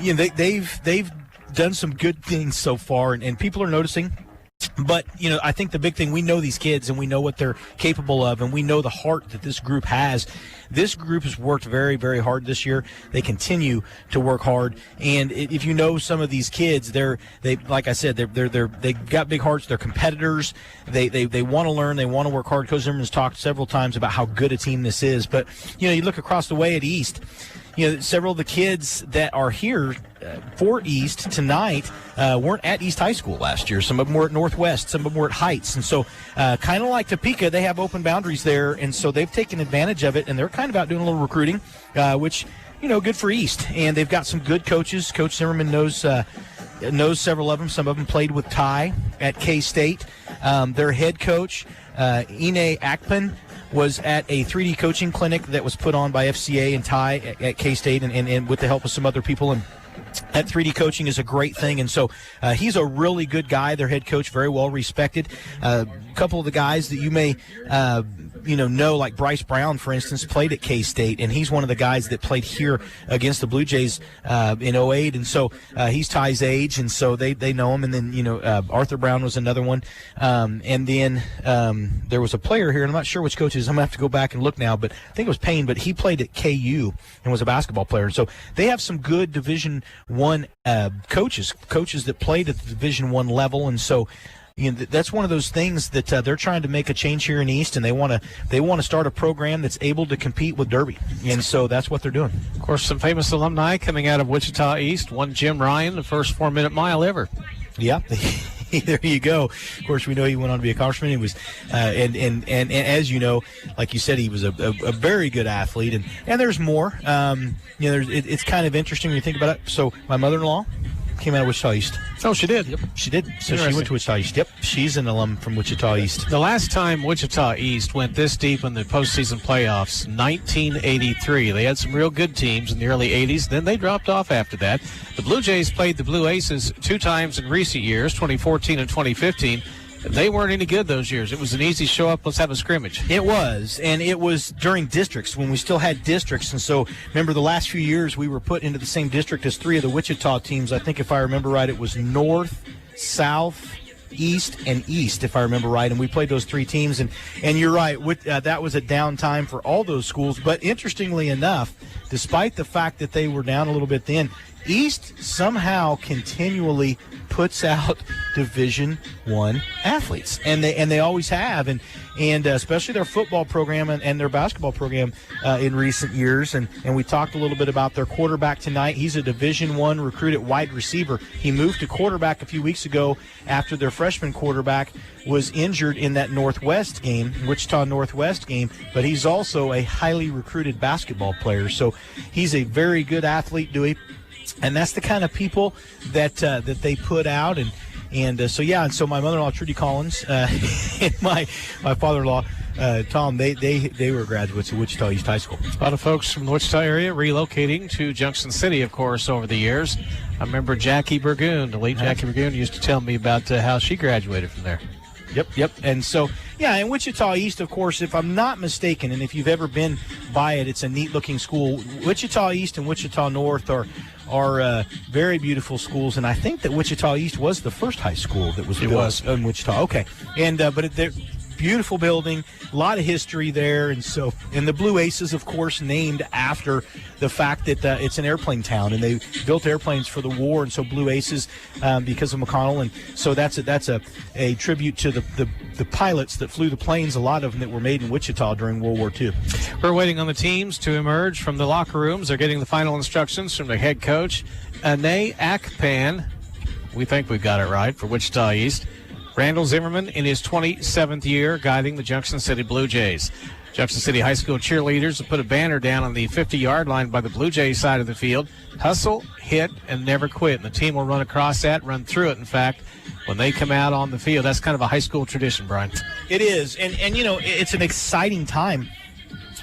they've done some good things so far, and people are noticing. But, I think the big thing, we know these kids and we know what they're capable of, and we know the heart that this group has. This group has worked very, very hard this year. They continue to work hard. And if you know some of these kids, they like I said, they got big hearts. They're competitors. They want to learn. They want to work hard. Coach Zimmerman's talked several times about how good a team this is. But, you look across the way at East, several of the kids that are here for East tonight weren't at East High School last year. Some of them were at Northwest. Some of them were at Heights. And so kind of like Topeka, they have open boundaries there. And so they've taken advantage of it, and they're kind of out doing a little recruiting, which, good for East. And they've got some good coaches. Coach Zimmerman knows several of them. Some of them played with Ty at K-State. Their head coach, Ine Akpan, was at a 3D coaching clinic that was put on by FCA and Ty at K-State and with the help of some other people. And that 3D coaching is a great thing. And so he's a really good guy, their head coach, very well respected. A couple of the guys that you may know, like Bryce Brown, for instance, played at K-State, and he's one of the guys that played here against the Blue Jays in 08. And so he's Ty's age, and so they know him. And then, Arthur Brown was another one. And then there was a player here, and I'm not sure which coach it is. I'm going to have to go back and look now, but I think it was Payne, but he played at KU and was a basketball player. So they have some good Division I coaches that played at the Division I level. And so that's one of those things that they're trying to make a change here in East, and they want to start a program that's able to compete with Derby, and so that's what they're doing. Of course, some famous alumni coming out of Wichita East. One Jim Ryan, the first 4-minute mile ever. Yeah, There you go. Of course, we know he went on to be a congressman. He was, and as you know, like you said, he was a very good athlete. And there's more. It's kind of interesting when you think about it. So my mother-in-law came out of Wichita East. Oh, she did? Yep, she did. So she went to Wichita East. Yep, she's an alum from Wichita East. The last time Wichita East went this deep in the postseason playoffs, 1983. They had some real good teams in the early 80s. Then they dropped off after that. The Blue Jays played the Blue Aces 2 times in recent years, 2014 and 2015. They weren't any good those years. It was an easy show up, let's have a scrimmage. It was, and it was during districts when we still had districts. And so, remember, the last few years we were put into the same district as 3 of the Wichita teams. I think if I remember right, it was North, South, East, and East, if I remember right. And we played those 3 teams. And you're right, that was a down time for all those schools. But interestingly enough, despite the fact that they were down a little bit then, East somehow continually puts out Division I athletes, and they always have, and especially their football program and their basketball program in recent years. And we talked a little bit about their quarterback tonight. He's a Division I recruit at wide receiver. He moved to quarterback a few weeks ago after their freshman quarterback was injured in that Northwest game, Wichita Northwest game. But he's also a highly recruited basketball player, so he's a very good athlete, Dewey. And that's the kind of people that they put out, and so my mother-in-law Trudy Collins and my father-in-law Tom, they were graduates of Wichita East High School. A lot of folks from the Wichita area relocating to Junction City, of course, over the years. I remember Jackie Burgoon, the late Jackie Burgoon, used to tell me about how she graduated from there. Yep. And so, yeah, and Wichita East, of course, if I'm not mistaken, and if you've ever been by it, it's a neat-looking school. Wichita East and Wichita North are very beautiful schools, and I think that Wichita East was the first high school that was built in Wichita. Okay, and but they're beautiful building, a lot of history there, and the Blue Aces, of course, named after the fact that it's an airplane town, and they built airplanes for the war, and so Blue Aces because of McConnell, and so that's a tribute to the pilots that flew the planes, a lot of them that were made in Wichita during World War II. We're waiting on the teams to emerge from the locker rooms. They're getting the final instructions from the head coach, Ane Akpan. We think we've got it right for Wichita East. Randall Zimmerman in his 27th year guiding the Junction City Blue Jays. Junction City High School cheerleaders have put a banner down on the 50-yard line by the Blue Jays side of the field. Hustle, hit, and never quit. And the team will run across that, run through it, in fact, when they come out on the field. That's kind of a high school tradition, Brian. It is. And it's an exciting time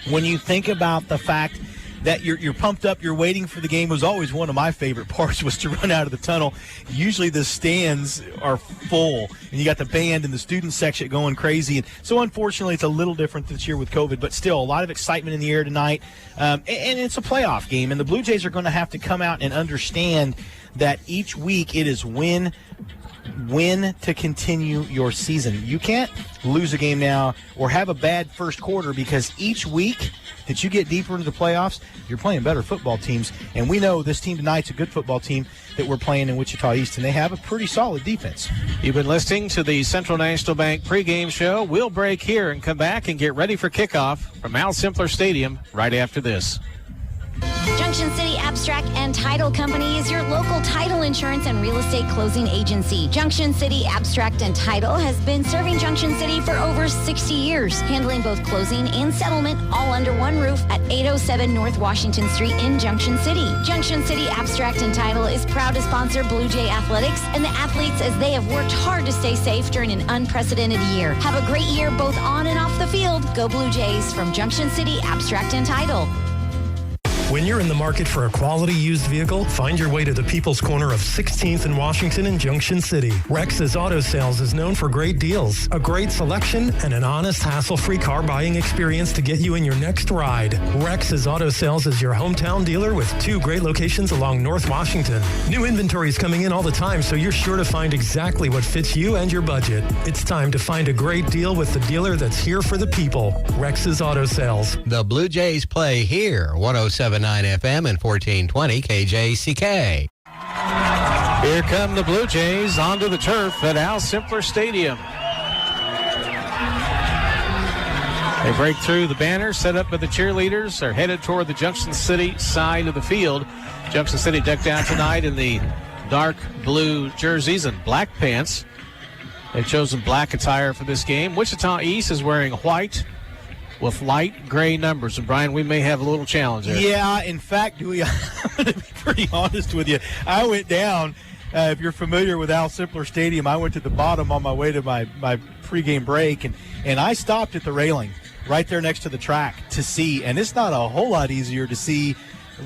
when you think about the fact that you're pumped up, you're waiting for the game. Was always one of my favorite parts, was to run out of the tunnel. Usually the stands are full, and you got the band and the student section going crazy. And so unfortunately it's a little different this year with COVID, but still a lot of excitement in the air tonight. And it's a playoff game, and the Blue Jays are going to have to come out and understand that each week it is win to continue your season. You can't lose a game now or have a bad first quarter, because each week that you get deeper into the playoffs, you're playing better football teams. And we know this team tonight's a good football team that we're playing in Wichita East, and they have a pretty solid defense. You've been listening to the Central National Bank pregame show. We'll break here and come back and get ready for kickoff from Al Simpler Stadium right after this. Junction City Abstract and Title Company is your local title insurance and real estate closing agency. Junction City Abstract and Title has been serving Junction City for over 60 years, handling both closing and settlement all under one roof at 807 North Washington Street in Junction City. Junction City Abstract and Title is proud to sponsor Blue Jay Athletics and the athletes as they have worked hard to stay safe during an unprecedented year. Have a great year both on and off the field. Go Blue Jays from Junction City Abstract and Title. When you're in the market for a quality used vehicle, find your way to the People's Corner of 16th and Washington in Junction City. Rex's Auto Sales is known for great deals, a great selection, and an honest, hassle-free car buying experience to get you in your next ride. Rex's Auto Sales is your hometown dealer with 2 great locations along North Washington. New inventory is coming in all the time, so you're sure to find exactly what fits you and your budget. It's time to find a great deal with the dealer that's here for the people. Rex's Auto Sales. The Blue Jays play here, 107.9 FM and 1420 KJCK. Here come the Blue Jays onto the turf at Al Simpler Stadium. They break through the banner set up by the cheerleaders. They're headed toward the Junction City side of the field. Junction City decked out tonight in the dark blue jerseys and black pants. They've chosen black attire for this game. Wichita East is wearing white with light gray numbers. And, Brian, we may have a little challenge there. Yeah, in fact, Dewey, I'm going to be pretty honest with you. I went down, if you're familiar with Al Simpler Stadium, I went to the bottom on my way to my pregame break, and I stopped at the railing right there next to the track to see. And it's not a whole lot easier to see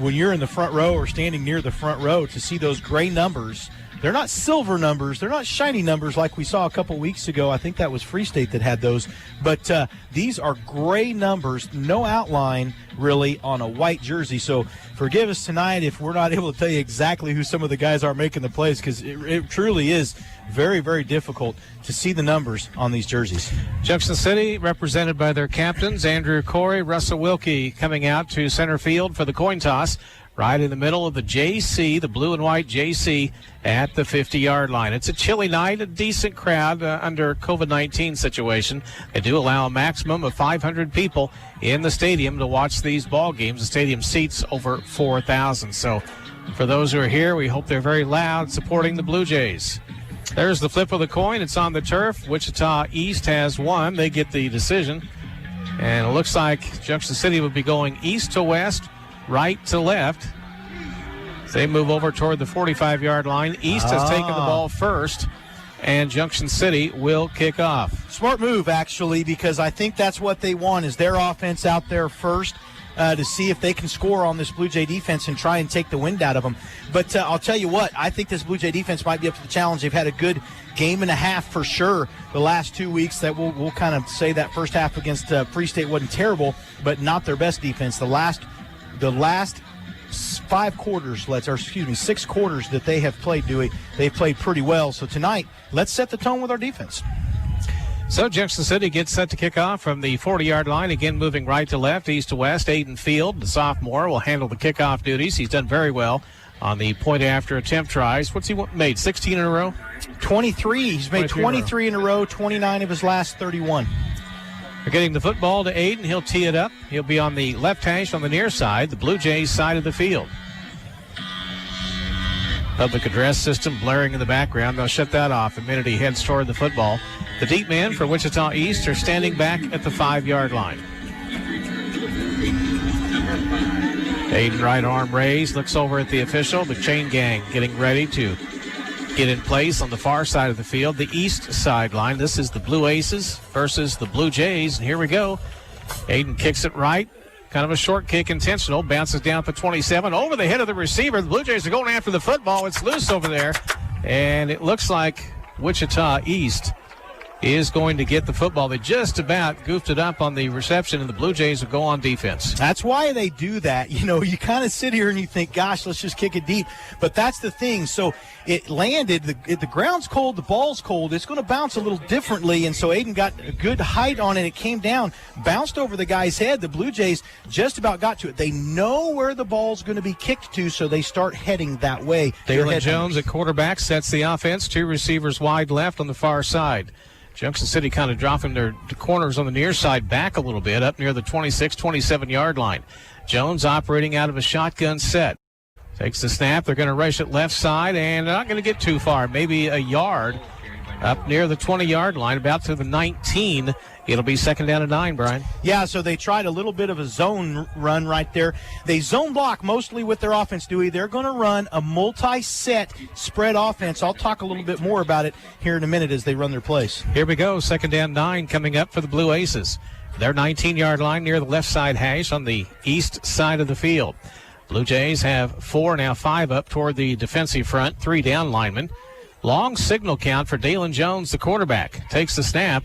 when you're in the front row or standing near the front row to see those gray numbers. They're not silver numbers. They're not shiny numbers like we saw a couple weeks ago. I think that was Free State that had those. But these are gray numbers, no outline really on a white jersey. So forgive us tonight if we're not able to tell you exactly who some of the guys are making the plays, because it truly is very, very difficult to see the numbers on these jerseys. Junction City, represented by their captains, Andrew Corey, Russell Wilkie, coming out to center field for the coin toss. Right in the middle of the JC, the blue and white JC at the 50-yard line. It's a chilly night, a decent crowd under COVID-19 situation. They do allow a maximum of 500 people in the stadium to watch these ball games. The stadium seats over 4,000. So for those who are here, we hope they're very loud supporting the Blue Jays. There's the flip of the coin. It's on the turf. Wichita East has won. They get the decision. And it looks like Junction City would be going east to west, right to left. They move over toward the 45-yard line. East has taken the ball first, and Junction City will kick off. Smart move, actually, because I think that's what they want, is their offense out there first to see if they can score on this Blue Jay defense and try and take the wind out of them. But I'll tell you what, I think this Blue Jay defense might be up to the challenge. They've had a good game and a half for sure the last 2 weeks. That we'll kind of say that first half against Free State wasn't terrible, but not their best defense. The last 6 quarters that they have played, Dewey, they've played pretty well. So tonight, let's set the tone with our defense. So Junction City gets set to kick off from the 40-yard line, again moving right to left, east to west. Aiden Field, the sophomore, will handle the kickoff duties. He's done very well on the point after attempt tries. What's he made, 16 in a row? 23. He's made 23 in a row, 29 of his last 31. They're getting the football to Aiden. He'll tee it up. He'll be on the left hash on the near side, the Blue Jays side of the field. Public address system blaring in the background. They'll shut that off the minute he heads toward the football. The deep men for Wichita East are standing back at the 5-yard line. Aiden, right arm raised, looks over at the official. The chain gang getting ready to get in place on the far side of the field, the east sideline. This is the Blue Aces versus the Blue Jays, and here we go. Aiden kicks it right. Kind of a short kick, intentional. Bounces down at the 27, over the head of the receiver. The Blue Jays are going after the football. It's loose over there, and it looks like Wichita East is going to get the football. They just about goofed it up on the reception, and the Blue Jays will go on defense. That's why they do that. You know, you kind of sit here and you think, gosh, let's just kick it deep. But that's the thing. So it landed. The ground's cold. The ball's cold. It's going to bounce a little differently, and so Aiden got a good height on it. It came down, bounced over the guy's head. The Blue Jays just about got to it. They know where the ball's going to be kicked to, so they start heading that way. Dalen Jones at quarterback sets the offense. 2 receivers wide left on the far side. Junction City kind of dropping their corners on the near side back a little bit, up near the 26, 27-yard line. Jones operating out of a shotgun set. Takes the snap. They're going to rush it left side, and they're not going to get too far, maybe a yard up near the 20-yard line, about to the 19. It'll be 2nd down and 9, Brian. Yeah, so they tried a little bit of a zone run right there. They zone block mostly with their offense, Dewey. They're going to run a multi-set spread offense. I'll talk a little bit more about it here in a minute as they run their plays. Here we go, 2nd down 9 coming up for the Blue Aces. Their 19-yard line near the left side hash on the east side of the field. Blue Jays have 4, now 5 up toward the defensive front, 3 down linemen. Long signal count for Dalen Jones, the quarterback. Takes the snap.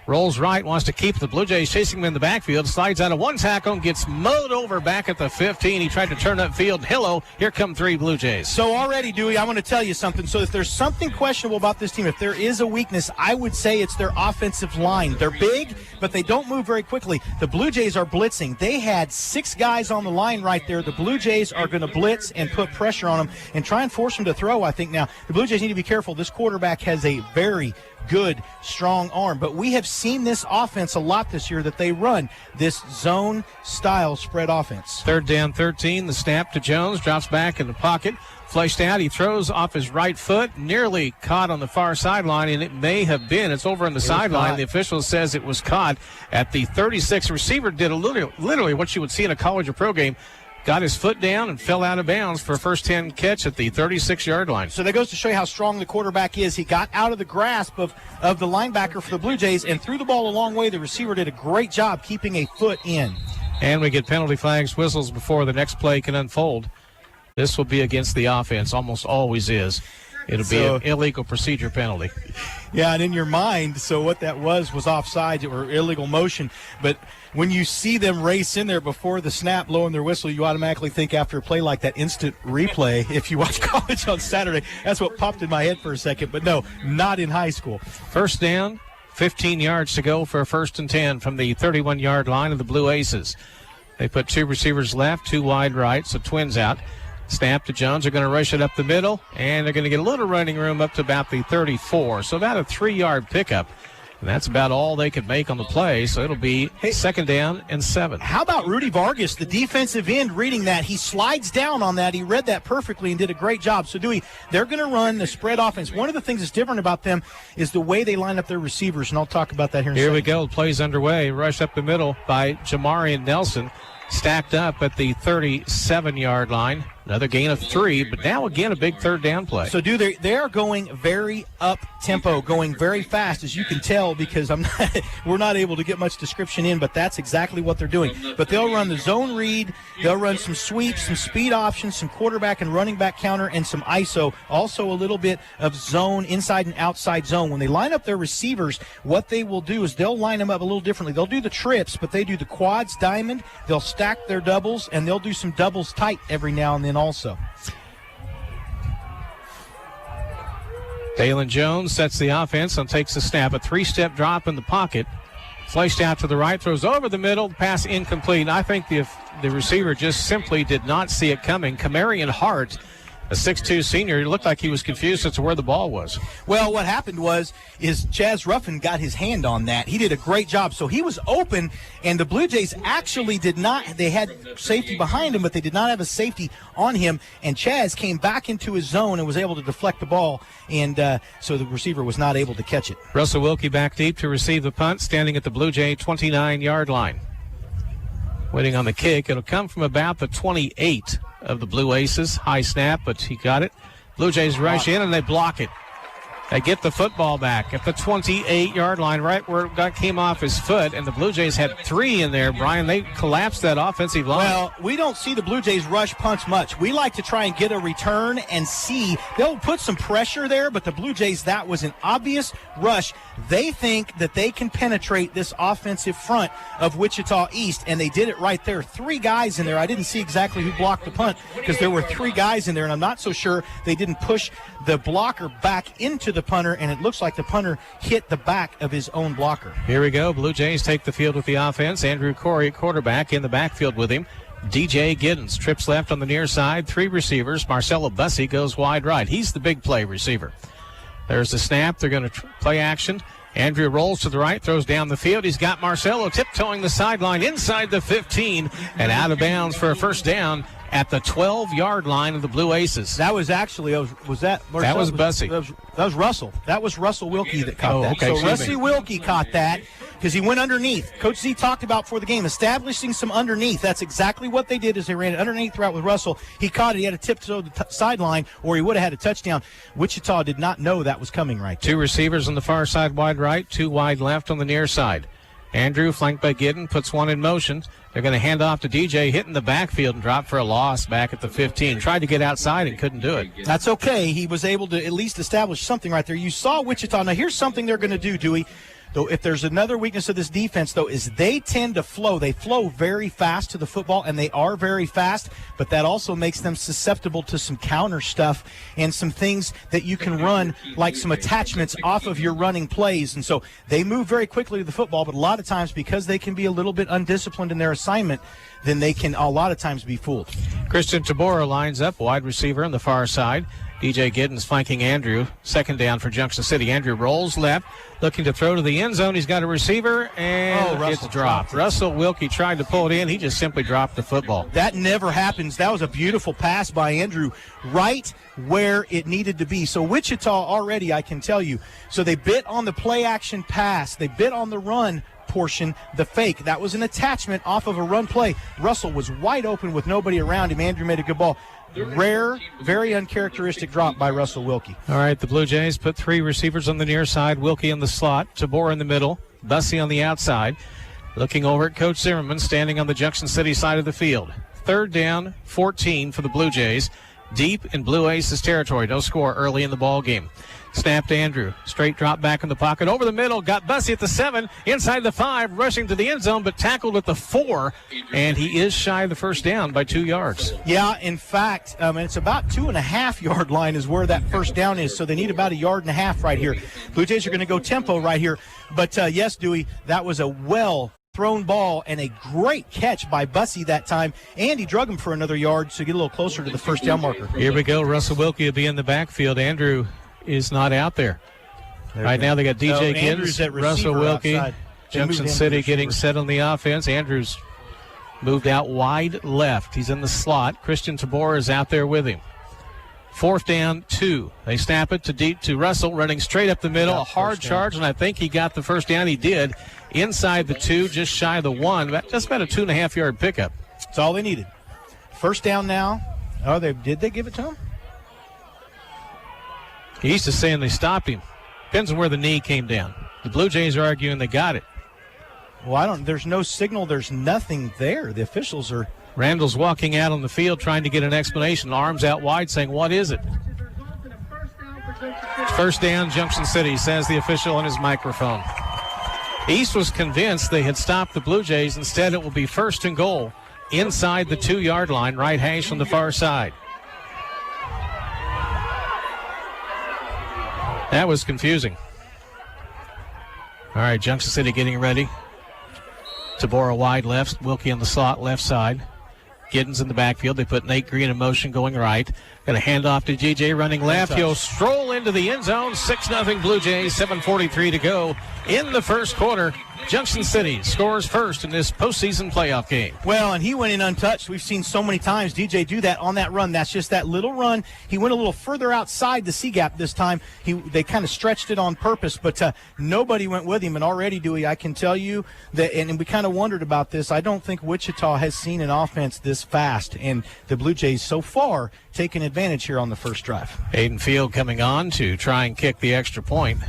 Rolls right, wants to keep the Blue Jays chasing him in the backfield. Slides out of one tackle and gets mowed over back at the 15. He tried to turn upfield. Hello, here come 3 Blue Jays. So already, Dewey, I want to tell you something. So if there's something questionable about this team, if there is a weakness, I would say it's their offensive line. They're big, but they don't move very quickly. The Blue Jays are blitzing. They had 6 guys on the line right there. The Blue Jays are going to blitz and put pressure on them and try and force them to throw, I think. Now, the Blue Jays need to be careful. This quarterback has a very good, strong arm. But we have seen this offense a lot this year, that they run this zone-style spread offense. 3rd down 13, the snap to Jones, drops back in the pocket, Flushed out. He throws off his right foot, nearly caught on the far sideline, and it may have been. It's over on the sideline. The official says it was caught at the 36. Receiver did literally what you would see in a college or pro game. Got his foot down and fell out of bounds for a first 10 catch at the 36-yard line. So that goes to show you how strong the quarterback is. He got out of the grasp of the linebacker for the Blue Jays and threw the ball a long way. The receiver did a great job keeping a foot in. And we get penalty flags, whistles before the next play can unfold. This will be against the offense, almost always is. It'll be an illegal procedure penalty. Yeah, and in your mind, so what that was offside or illegal motion. But when you see them race in there before the snap, blowing their whistle, you automatically think after a play like that, instant replay. If you watch college on Saturday, that's what popped in my head for a second. But no, not in high school. First down, 15 yards to go for a 1st and 10 from the 31-yard line of the Blue Aces. They put 2 receivers left, 2 wide right, so twins out. Snap to Jones. They're going to rush it up the middle, and they're going to get a little running room up to about the 34. So about a 3-yard pickup. And that's about all they could make on the play, so it'll be 2nd down and 7. How about Rudy Vargas, the defensive end, reading that? He slides down on that. He read that perfectly and did a great job. So, Dewey, they're going to run the spread offense. One of the things that's different about them is the way they line up their receivers, and I'll talk about that here in a second. Here we go. Plays underway. Rush up the middle by Jamarian Nelson. Stacked up at the 37-yard line. Another gain of 3, but now again a big 3rd down play. So they are going very up-tempo, going very fast, as you can tell, because we're not able to get much description in, but that's exactly what they're doing. But they'll run the zone read, they'll run some sweeps, some speed options, some quarterback and running back counter, and some ISO. Also a little bit of zone, inside and outside zone. When they line up their receivers, what they will do is they'll line them up a little differently. They'll do the trips, but they do the quads, diamond, they'll stack their doubles, and they'll do some doubles tight every now and then also. Dalen Jones sets the offense and takes the snap. A 3-step drop in the pocket. Flashed out to the right, throws over the middle, pass incomplete. I think the receiver just simply did not see it coming. Camarion Hart, a 6'2 senior, it looked like he was confused as to where the ball was. Well, what happened is Chaz Ruffin got his hand on that. He did a great job. So he was open, and the Blue Jays actually did not. They had safety behind him, but they did not have a safety on him. And Chaz came back into his zone and was able to deflect the ball, and so the receiver was not able to catch it. Russell Wilkie back deep to receive the punt, standing at the Blue Jay 29-yard line. Waiting on the kick. It'll come from about the 28 of the Blue Aces. High snap, but he got it. Blue Jays rush in, and they block it. They get the football back at the 28-yard line, right where it came off his foot, and the Blue Jays had 3 in there, Brian. They collapsed that offensive line. Well, we don't see the Blue Jays rush punts much. We like to try and get a return and see. They'll put some pressure there, but the Blue Jays, that was an obvious rush. They think that they can penetrate this offensive front of Wichita East, and they did it right there. 3 guys in there. I didn't see exactly who blocked the punt because there were 3 guys in there, and I'm not so sure they didn't push the blocker back into the punter, and it looks like the punter hit the back of his own blocker. Here we go. Blue Jays take the field with the offense. Andrew Corey at quarterback, in the backfield with him. DJ Giddens trips left on the near side. 3 receivers. Marcelo Bussey goes wide right. He's the big play receiver. There's the snap. They're going to play action. Andrew rolls to the right, throws down the field. He's got Marcelo tiptoeing the sideline inside the 15 and out of bounds for a first down at the 12-yard line of the Blue Aces. That was actually, was that Marcelo? That was Bussey. That was Russell. That was Russell Wilkie that caught that. Okay, so Russell Wilkie caught that because he went underneath. Coach Z talked about for the game, establishing some underneath. That's exactly what they did, is they ran an underneath route with Russell. He caught it. He had to tiptoe the sideline, or he would have had a touchdown. Wichita did not know that was coming right there. 2 receivers on the far side wide right, 2 wide left on the near side. Andrew, flanked by Giddens, puts 1 in motion. They're going to hand off to DJ, hitting the backfield and drop for a loss back at the 15. Tried to get outside and couldn't do it. That's okay. He was able to at least establish something right there. You saw Wichita. Now, here's something they're going to do, Dewey. Though, if there's another weakness of this defense, though, is they tend to flow. They flow very fast to the football, and they are very fast, but that also makes them susceptible to some counter stuff and some things that you can run, like some attachments off of your running plays. And so they move very quickly to the football, but a lot of times, because they can be a little bit undisciplined in their assignment, then they can a lot of times be fooled. Christian Tabora lines up, wide receiver on the far side. DJ Giddens flanking Andrew. Second down for Junction City. Andrew rolls left, looking to throw to the end zone. He's got a receiver, and it's dropped. Russell Wilkie tried to pull it in. He just simply dropped the football. That never happens. That was a beautiful pass by Andrew, right where it needed to be. So Wichita already, I can tell you, so they bit on the play-action pass. They bit on the run portion, the fake. That was an attachment off of a run play. Russell was wide open with nobody around him. Andrew made a good ball. Rare, very uncharacteristic drop by Russell Wilkie. All right, the Blue Jays put 3 receivers on the near side. Wilkie in the slot, Tabor in the middle, Bussey on the outside. Looking over at Coach Zimmerman, standing on the Junction City side of the field. 3rd down, 14 for the Blue Jays. Deep in Blue Aces territory. No score early in the ball game. Snap to Andrew. Straight drop back in the pocket. Over the middle. Got Bussey at the 7. Inside the 5. Rushing to the end zone, but tackled at the 4. And he is shy of the first down by 2 yards. Yeah, in fact, it's about 2.5-yard line is where that first down is. So they need about 1.5 yards right here. Blue Jays are going to go tempo right here. But, yes, Dewey, that was a thrown ball and a great catch by Bussey that time, and he drug him for another yard to get a little closer to the first down marker. Here we go. Russell Wilkie will be in the backfield. Andrew is not out there. Right now they got DJ Giddens, Russell Wilkie, Junction City getting set on the offense. Andrews moved out wide left. He's in the slot. Christian Tabor is out there with him. 4th down, 2. They snap it to deep to Russell, running straight up the middle. A hard charge, and I think he got the first down. He did. Inside the 2, just shy of the 1. Just about a 2.5-yard pickup. That's all they needed. First down now. Oh, did they give it to him? He's just saying they stopped him. Depends on where the knee came down. The Blue Jays are arguing they got it. Well, there's no signal. There's nothing there. The officials are. Randall's walking out on the field trying to get an explanation. Arms out wide saying, what is it? First down, Junction City, says the official on his microphone. East was convinced they had stopped the Blue Jays. Instead, it will be 1st and goal inside the 2-yard line, right hash on the far side. That was confusing. All right, Junction City getting ready. Tabora wide left, Wilkie on the slot, left side. Giddens in the backfield. They put Nate Green in motion going right. Got a handoff to GJ running left. He'll stroll into the end zone. 6-0 Blue Jays, 7:43 to go in the first quarter. Junction City scores first in this postseason playoff game. Well, and he went in untouched. We've seen so many times DJ do that on that run. That's just that little run. He went a little further outside the C-gap this time. They kind of stretched it on purpose, but nobody went with him. And already, Dewey, I can tell you that, and we kind of wondered about this, I don't think Wichita has seen an offense this fast. And the Blue Jays so far taking advantage here on the first drive. Aiden Field coming on to try and kick the extra point.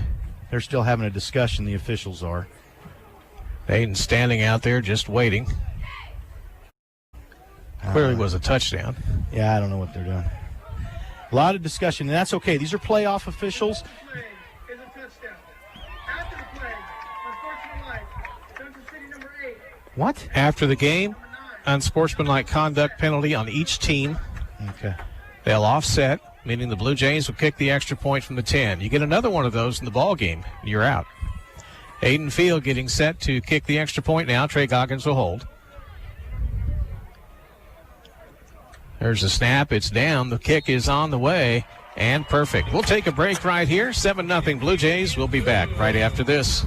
They're still having a discussion, the officials are. Aiden standing out there just waiting. Clearly was a touchdown. Yeah, I don't know what they're doing. A lot of discussion, and that's okay. These are playoff officials. What? After the game, unsportsmanlike conduct penalty on each team. Okay. They'll offset, meaning the Blue Jays will kick the extra point from the 10. You get another one of those in the ball game, you're out. Aiden Field getting set to kick the extra point now. Trey Goggins will hold. There's a snap. It's down. The kick is on the way. And perfect. We'll take a break right here. 7-0 Blue Jays. We'll be back right after this.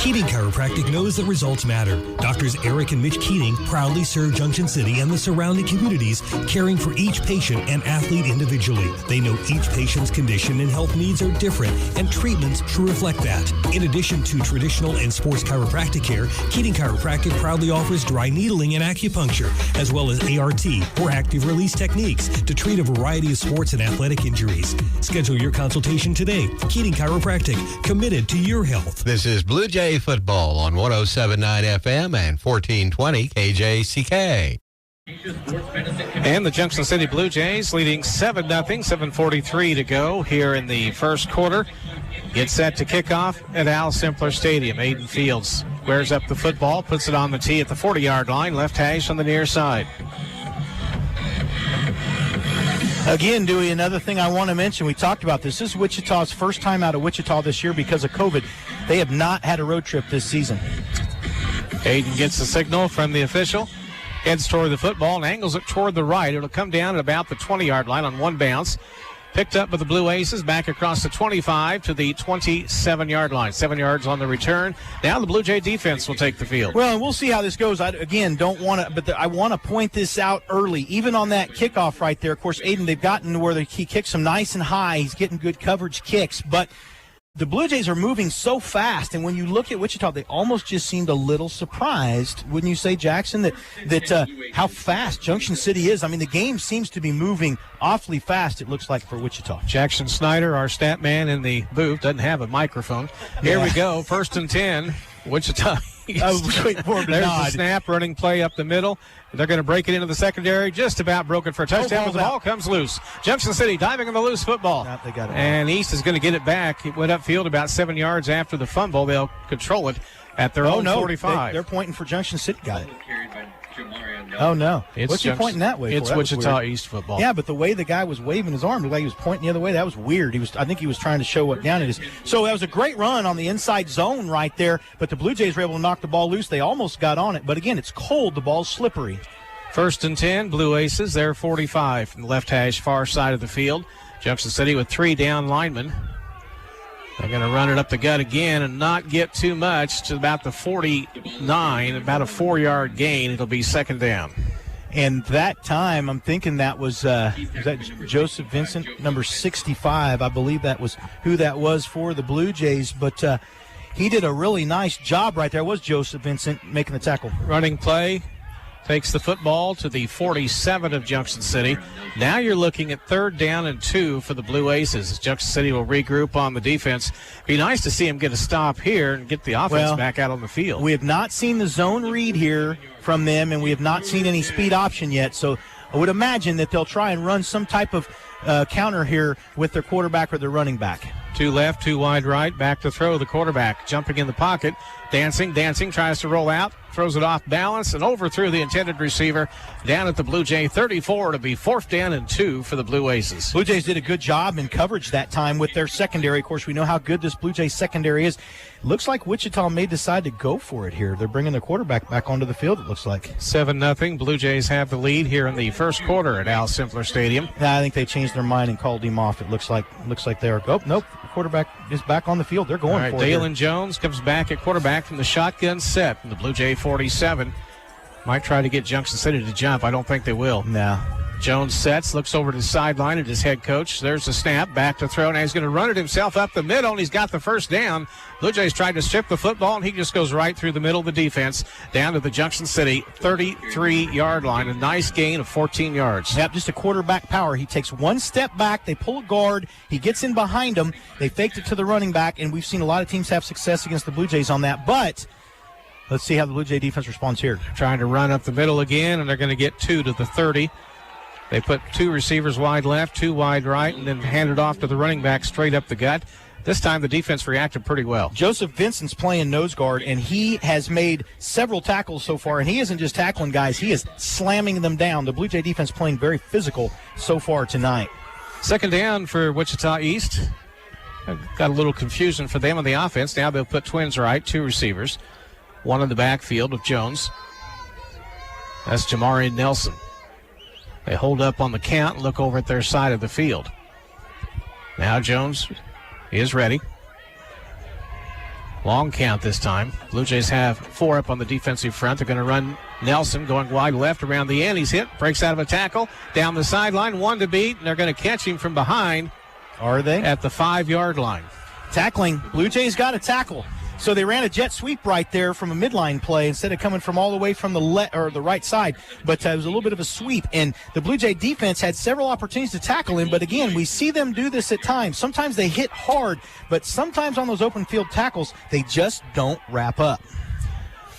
Keating Chiropractic knows that results matter. Doctors Eric and Mitch Keating proudly serve Junction City and the surrounding communities, caring for each patient and athlete individually. They know each patient's condition and health needs are different, and treatments should reflect that. In addition to traditional and sports chiropractic care, Keating Chiropractic proudly offers dry needling and acupuncture, as well as ART, or active release techniques, to treat a variety of sports and athletic injuries. Schedule your consultation today. Keating Chiropractic, committed to your health. This is Blue Jay football on 107.9 FM and 1420 KJCK. And the Junction City Blue Jays leading 7-0, 7:43 to go here in the first quarter. Get set to kick off at Al Simpler Stadium. Aiden Fields squares up the football, puts it on the tee at the 40-yard line, left hash on the near side. Again, Dewey, another thing I want to mention, we talked about this. This is Wichita's first time out of Wichita this year because of COVID. They have not had a road trip this season. Aiden gets the signal from the official. Heads toward the football and angles it toward the right. It'll come down at about the 20-yard line on one bounce. Picked up by the Blue Aces, back across the 25 to the 27-yard line. 7 yards on the return. Now the Blue Jay defense will take the field. Well, and we'll see how this goes. I want to point this out early. Even on that kickoff right there, of course, Aiden, they've gotten to where he kicks them nice and high. He's getting good coverage kicks, but the Blue Jays are moving so fast, and when you look at Wichita, they almost just seemed a little surprised, wouldn't you say, Jackson, that how fast Junction City is? I mean, the game seems to be moving awfully fast, it looks like, for Wichita. Jackson Snyder, our stat man in the booth, doesn't have a microphone. Here we go, 1st and 10, Wichita. I was waiting for him to There's nod. the snap, running play up the middle. They're going to break it into the secondary. Just about broke it for a touchdown, but the ball comes loose. Junction City diving on the loose football. They got it. And East is going to get it back. It went upfield about 7 yards after the fumble. They'll control it at their own 45. They're pointing for Junction City. Got it. Oh, no. What's he pointing that way for? It's Wichita East football. Yeah, but the way the guy was waving his arm, the way he was pointing the other way, that was weird. I think he was trying to show what down it is. So that was a great run on the inside zone right there, but the Blue Jays were able to knock the ball loose. They almost got on it, but again, it's cold. The ball's slippery. 1st and 10, Blue Aces. They're 45 from the left hash, far side of the field. Junction City with 3 down linemen. They're going to run it up the gut again and not get too much to about the 49, about a 4-yard gain. It'll be 2nd down. And that time, I'm thinking that was that Joseph Vincent, number 65. I believe that was who that was for the Blue Jays. But he did a really nice job right there. It was Joseph Vincent making the tackle. Running play. Takes the football to the 47 of Junction City. Now you're looking at 3rd down and 2 for the Blue Aces. Junction City will regroup on the defense. Be nice to see him get a stop here and get the offense back out on the field. We have not seen the zone read here from them, and we have not seen any speed option yet. So I would imagine that they'll try and run some type of counter here with their quarterback or their running back. 2 left, 2 wide right, back to throw. The quarterback jumping in the pocket, dancing, tries to roll out, throws it off balance and overthrew the intended receiver down at the Blue Jay 34 to be 4th down and 2 for the Blue Aces. Blue Jays did a good job in coverage that time with their secondary. Of course, we know how good this Blue Jays secondary is. Looks like Wichita may decide to go for it here. They're bringing their quarterback back onto the field, it looks like. 7-0. Blue Jays have the lead here in the first quarter at Al Simpler Stadium. I think they changed their mind and called him off. It looks like they are. Oh, nope. The quarterback is back on the field. They're going for it. Dalen Jones comes back at quarterback from the shotgun set from the Blue Jay 47. Might try to get Junction City to jump. I don't think they will. No. Jones sets, looks over to the sideline at his head coach. There's the snap, back to throw. Now he's going to run it himself up the middle, and he's got the 1st down. Blue Jays tried to strip the football, and he just goes right through the middle of the defense down to the Junction City 33-yard line. A nice gain of 14 yards. Yep, just a quarterback power. He takes 1 step back. They pull a guard. He gets in behind him. They faked it to the running back, and we've seen a lot of teams have success against the Blue Jays on that. But let's see how the Blue Jay defense responds here. Trying to run up the middle again, and they're going to get 2 to the 30. They put 2 receivers wide left, 2 wide right, and then hand it off to the running back straight up the gut. This time the defense reacted pretty well. Joseph Vincent's playing nose guard, and he has made several tackles so far, and he isn't just tackling guys, he is slamming them down. The Blue Jay defense playing very physical so far tonight. 2nd down for Wichita East. Got a little confusion for them on the offense. Now they'll put twins right, 2 receivers. 1 in the backfield of Jones. That's Jamari Nelson. They hold up on the count and look over at their side of the field. Now Jones is ready. Long count this time. Blue Jays have 4 up on the defensive front. They're going to run Nelson going wide left around the end. He's hit, breaks out of a tackle, down the sideline, 1 to beat, and they're going to catch him from behind. Are they? At the 5-yard line. Tackling. Blue Jays got a tackle. So they ran a jet sweep right there from a midline play instead of coming from all the way from the right side. But it was a little bit of a sweep. And the Blue Jay defense had several opportunities to tackle him. But again, we see them do this at times. Sometimes they hit hard, but sometimes on those open field tackles, they just don't wrap up.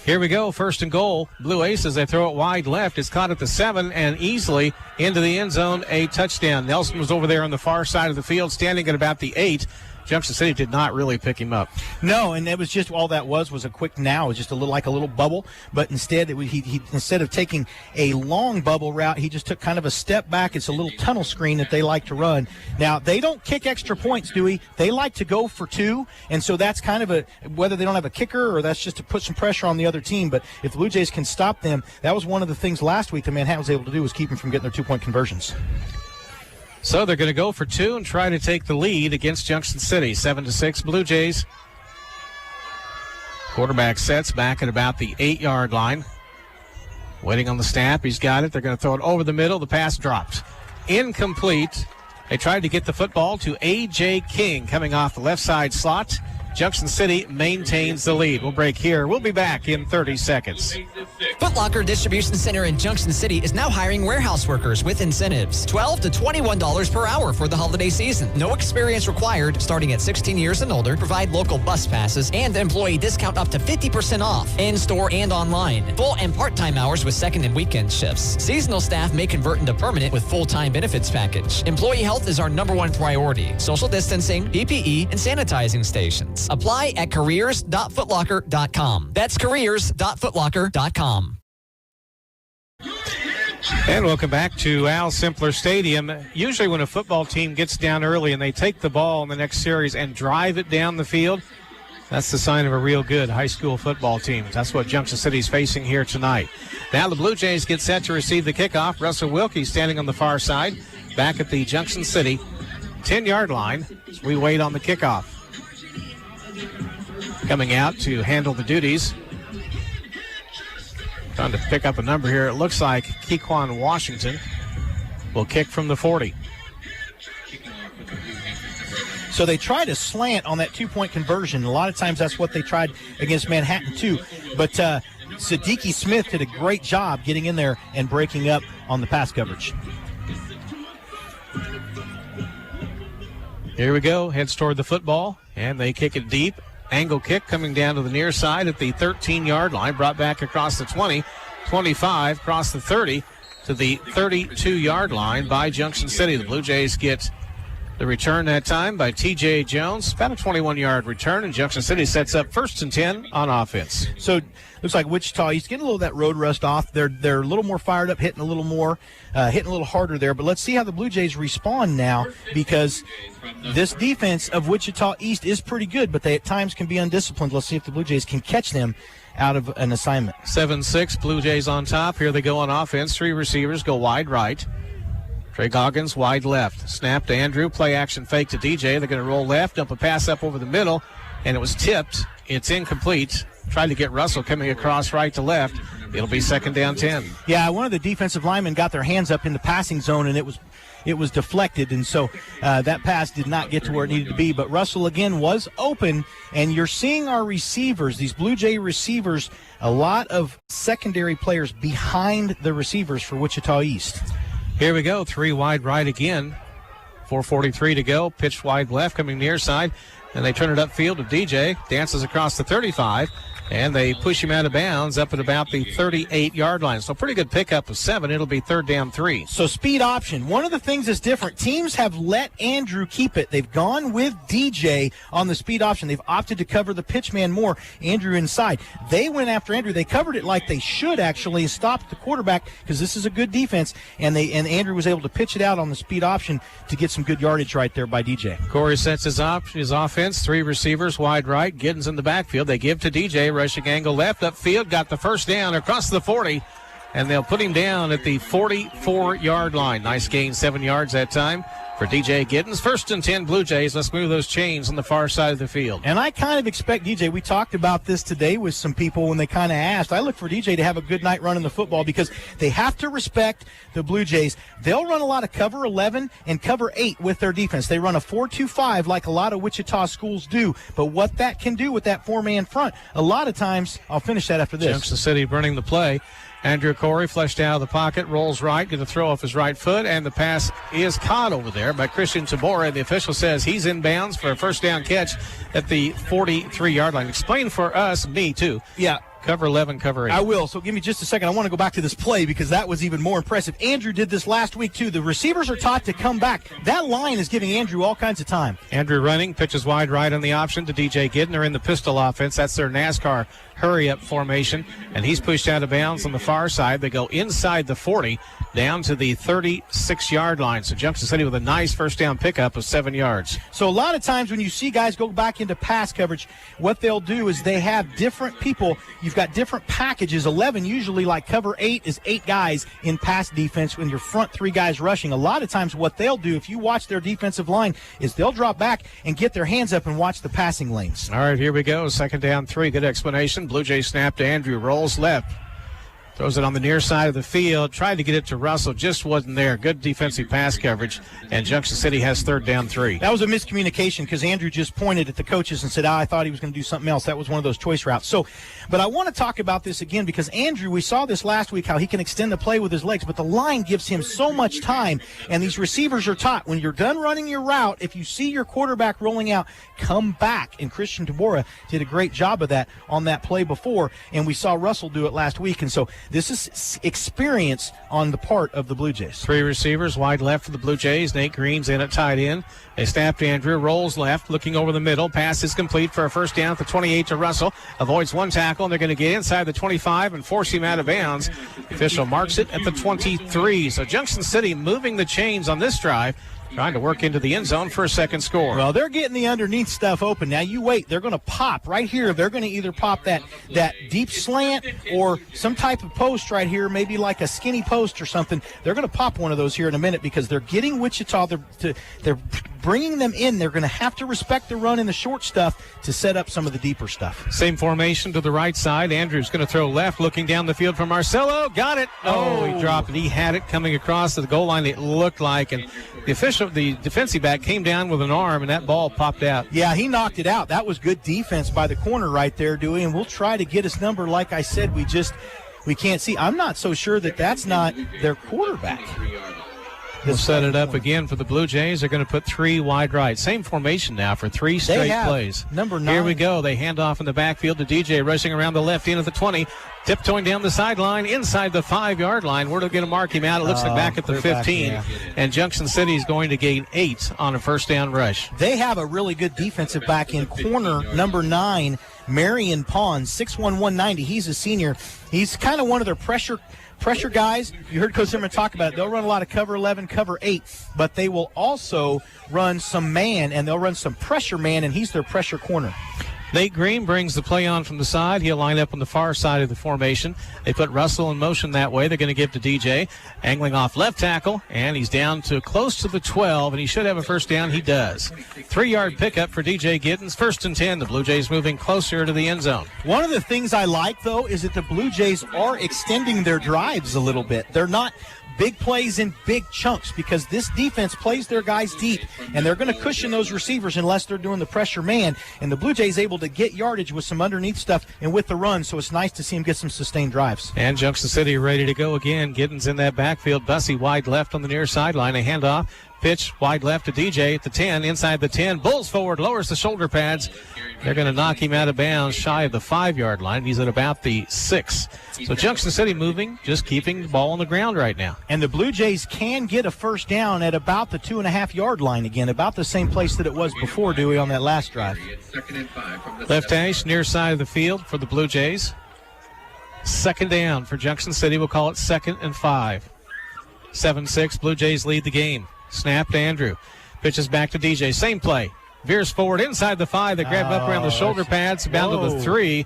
Here we go, 1st and goal. Blue Aces, they throw it wide left. It's caught at the 7 and easily into the end zone, a touchdown. Nelson was over there on the far side of the field, standing at about the 8. Junction City did not really pick him up. No, and it was just all that was a quick now. It was just a little bubble. But instead, he instead of taking a long bubble route, he just took kind of a step back. It's a little tunnel screen that they like to run. Now, they don't kick extra points, Dewey. They like to go for 2, and so that's kind of whether they don't have a kicker or that's just to put some pressure on the other team. But if the Blue Jays can stop them, that was one of the things last week that Manhattan was able to do was keep them from getting their 2-point conversions. So they're going to go for 2 and try to take the lead against Junction City. 7-6 Blue Jays. Quarterback sets back at about the 8-yard line. Waiting on the snap. He's got it. They're going to throw it over the middle. The pass dropped. Incomplete. They tried to get the football to A.J. King coming off the left side slot. Junction City maintains the lead. We'll break here. We'll be back in 30 seconds. Foot Locker Distribution Center in Junction City is now hiring warehouse workers with incentives. $12 to $21 per hour for the holiday season. No experience required, starting at 16 years and older. Provide local bus passes and employee discount up to 50% off in-store and online. Full and part-time hours with second and weekend shifts. Seasonal staff may convert into permanent with full-time benefits package. Employee health is our #1 priority. Social distancing, PPE, and sanitizing stations. Apply at careers.footlocker.com. That's careers.footlocker.com. And welcome back to Al Simpler Stadium. Usually when a football team gets down early and they take the ball in the next series and drive it down the field, that's the sign of a real good high school football team. That's what Junction City's facing here tonight. Now the Blue Jays get set to receive the kickoff. Russell Wilkie standing on the far side, back at the Junction City 10-yard line as we wait on the kickoff. Coming out to handle the duties. Trying to pick up a number here. It looks like Kequan Washington will kick from the 40. So they tried a slant on that 2-point conversion. A lot of times that's what they tried against Manhattan too. But Siddiqui Smith did a great job getting in there and breaking up on the pass coverage. Here we go. Heads toward the football, and they kick it deep. Angle kick coming down to the near side at the 13-yard line. Brought back across the 20, 25, across the 30 to the 32-yard line by Junction City. The Blue Jays get the return that time by T.J. Jones. About a 21-yard return, and Junction City sets up 1st and 10 on offense. So looks like Wichita, he's getting a little of that road rust off. They're a little more fired up, hitting a little harder there. But let's see how the Blue Jays respond now, because this defense of Wichita East is pretty good, but they at times can be undisciplined. Let's see if the Blue Jays can catch them out of an assignment. 7-6, Blue Jays on top. Here they go on offense. 3 receivers go wide right. Trey Goggins wide left. Snap to Andrew. Play action fake to DJ. They're going to roll left. Dump a pass up over the middle, and it was tipped. It's incomplete. Tried to get Russell coming across right to left. It'll be 2nd down 10. Yeah, one of the defensive linemen got their hands up in the passing zone, and it was deflected, and so that pass did not get to where it needed to be. But Russell, again, was open, and you're seeing our receivers, these Blue Jay receivers, a lot of secondary players behind the receivers for Wichita East. Here we go, 3 wide right again. 4:43 to go, pitched wide left, coming near side, and they turn it upfield to DJ, dances across the 35, and they push him out of bounds up at about the 38-yard line. So pretty good pickup of 7. It'll be 3rd down 3. So speed option. One of the things that's different, teams have let Andrew keep it. They've gone with DJ on the speed option. They've opted to cover the pitch man more, Andrew inside. They went after Andrew. They covered it like they should actually, stopped the quarterback because this is a good defense, and Andrew was able to pitch it out on the speed option to get some good yardage right there by DJ. Corey sets his offense. 3 receivers wide right. Giddens in the backfield. They give to DJ. Rushing angle left upfield, got the 1st down across the 40, and they'll put him down at the 44-yard line. Nice gain, 7 yards that time for DJ Giddens. 1st and 10 Blue Jays. Let's move those chains on the far side of the field. And I kind of expect DJ, we talked about this today with some people when they kind of asked, I look for DJ to have a good night running the football because they have to respect the Blue Jays. They'll run a lot of cover 11 and cover 8 with their defense. They run a 4-2-5 like a lot of Wichita schools do. But what that can do with that 4-man front, a lot of times, I'll finish that after this. Junction City running the play. Andrew Corey fleshed out of the pocket, rolls right, going to throw off his right foot, and the pass is caught over there by Christian Tabora. The official says he's in bounds for a 1st down catch at the 43-yard line. Explain for us, me too. Yeah. Cover 11, cover 8. I will. So give me just a second. I want to go back to this play because that was even more impressive. Andrew did this last week, too. The receivers are taught to come back. That line is giving Andrew all kinds of time. Andrew running, pitches wide right on the option to DJ Gidden. They're in the pistol offense. That's their NASCAR hurry-up formation, and he's pushed out of bounds on the far side. They go inside the 40 down to the 36-yard line. So Junction City with a nice first down pickup of 7 yards. So a lot of times when you see guys go back into pass coverage, what they'll do is they have different people. You've got different packages. 11 usually, like cover 8 is 8 guys in pass defense when your front 3 guys rushing. A lot of times what they'll do, if you watch their defensive line, is they'll drop back and get their hands up and watch the passing lanes. All right, here we go. Second down 3. Good explanation. Blue Jays snap to Andrew. Rolls left. Throws it on the near side of the field. Tried to get it to Russell. Just wasn't there. Good defensive pass coverage. And Junction City has third down 3. That was a miscommunication because Andrew just pointed at the coaches and said, I thought he was going to do something else. That was one of those choice routes. So, but I want to talk about this again because Andrew, we saw this last week, how he can extend the play with his legs, but the line gives him so much time. And these receivers are taught, when you're done running your route, if you see your quarterback rolling out, come back. And Christian Tabora did a great job of that on that play before. And we saw Russell do it last week. And so this is experience on the part of the Blue Jays. 3 receivers wide left for the Blue Jays. Nate Green's in at tight end. They snap to Andrew. Rolls left, looking over the middle. Pass is complete for a first down at the 28 to Russell. Avoids 1 tackle, and they're going to get inside the 25 and force him out of bounds. The official marks it at the 23. So Junction City moving the chains on this drive, trying to work into the end zone for a second score. Well, they're getting the underneath stuff open. Now, you wait. They're going to pop right here. They're going to either pop that deep slant or some type of post right here, maybe like a skinny post or something. They're going to pop one of those here in a minute because they're getting Wichita. They're bringing them in. They're going to have to respect the run and the short stuff to set up some of the deeper stuff. Same formation to the right side. Andrew's going to throw left, looking down the field for Marcelo. Got it. Oh, he dropped it. He had it coming across to the goal line, it looked like, and the defensive back came down with an arm, and that ball popped out. Yeah, he knocked it out. That was good defense by the corner right there, Dewey, and we'll try to get his number. Like I said, we can't see. I'm not so sure that's not their quarterback. We'll set it up again for the Blue Jays. They're going to put 3 wide right. Same formation now for 3 straight plays. Number 9. Here we go. They hand off in the backfield to DJ, rushing around the left end of the 20, tiptoeing down the sideline, inside the 5-yard line. We're going to mark him out. It looks like back at the 15. And Junction City is going to gain 8 on a first down rush. They have a really good defensive back in corner, number 9, Marion Pons, 6'1", 190. He's a senior. He's kind of one of their pressure guys. You heard Coach Zimmerman talk about it. They'll run a lot of cover 11, cover 8, but they will also run some man, and they'll run some pressure man, and he's their pressure corner. Nate Green brings the play on from the side. He'll line up on the far side of the formation. They put Russell in motion that way. They're going to give to DJ. Angling off left tackle, and he's down to close to the 12, and he should have a first down. He does. 3-yard pickup for DJ Giddens. 1st and 10. The Blue Jays moving closer to the end zone. One of the things I like, though, is that the Blue Jays are extending their drives a little bit. They're not big plays in big chunks because this defense plays their guys deep, and they're going to cushion those receivers unless they're doing the pressure man. And the Blue Jays able to get yardage with some underneath stuff and with the run, so it's nice to see him get some sustained drives. And Junction City ready to go again. Giddens in that backfield. Bussey wide left on the near sideline. A handoff. Pitch wide left to DJ at the 10, inside the 10. Bulls forward, lowers the shoulder pads. They're going to knock him out of bounds shy of the 5-yard line. He's at about the 6. So Junction City moving, just keeping the ball on the ground right now. And the Blue Jays can get a first down at about the 2.5-yard line again, about the same place that it was before, Dewey, on that last drive. Left hash, near side of the field for the Blue Jays. 2nd down for Junction City. We'll call it 2nd and 5. 7-6, Blue Jays lead the game. Snap to Andrew. Pitches back to DJ. Same play. Veers forward inside the 5. They grab him up around the shoulder pads, down to the 3.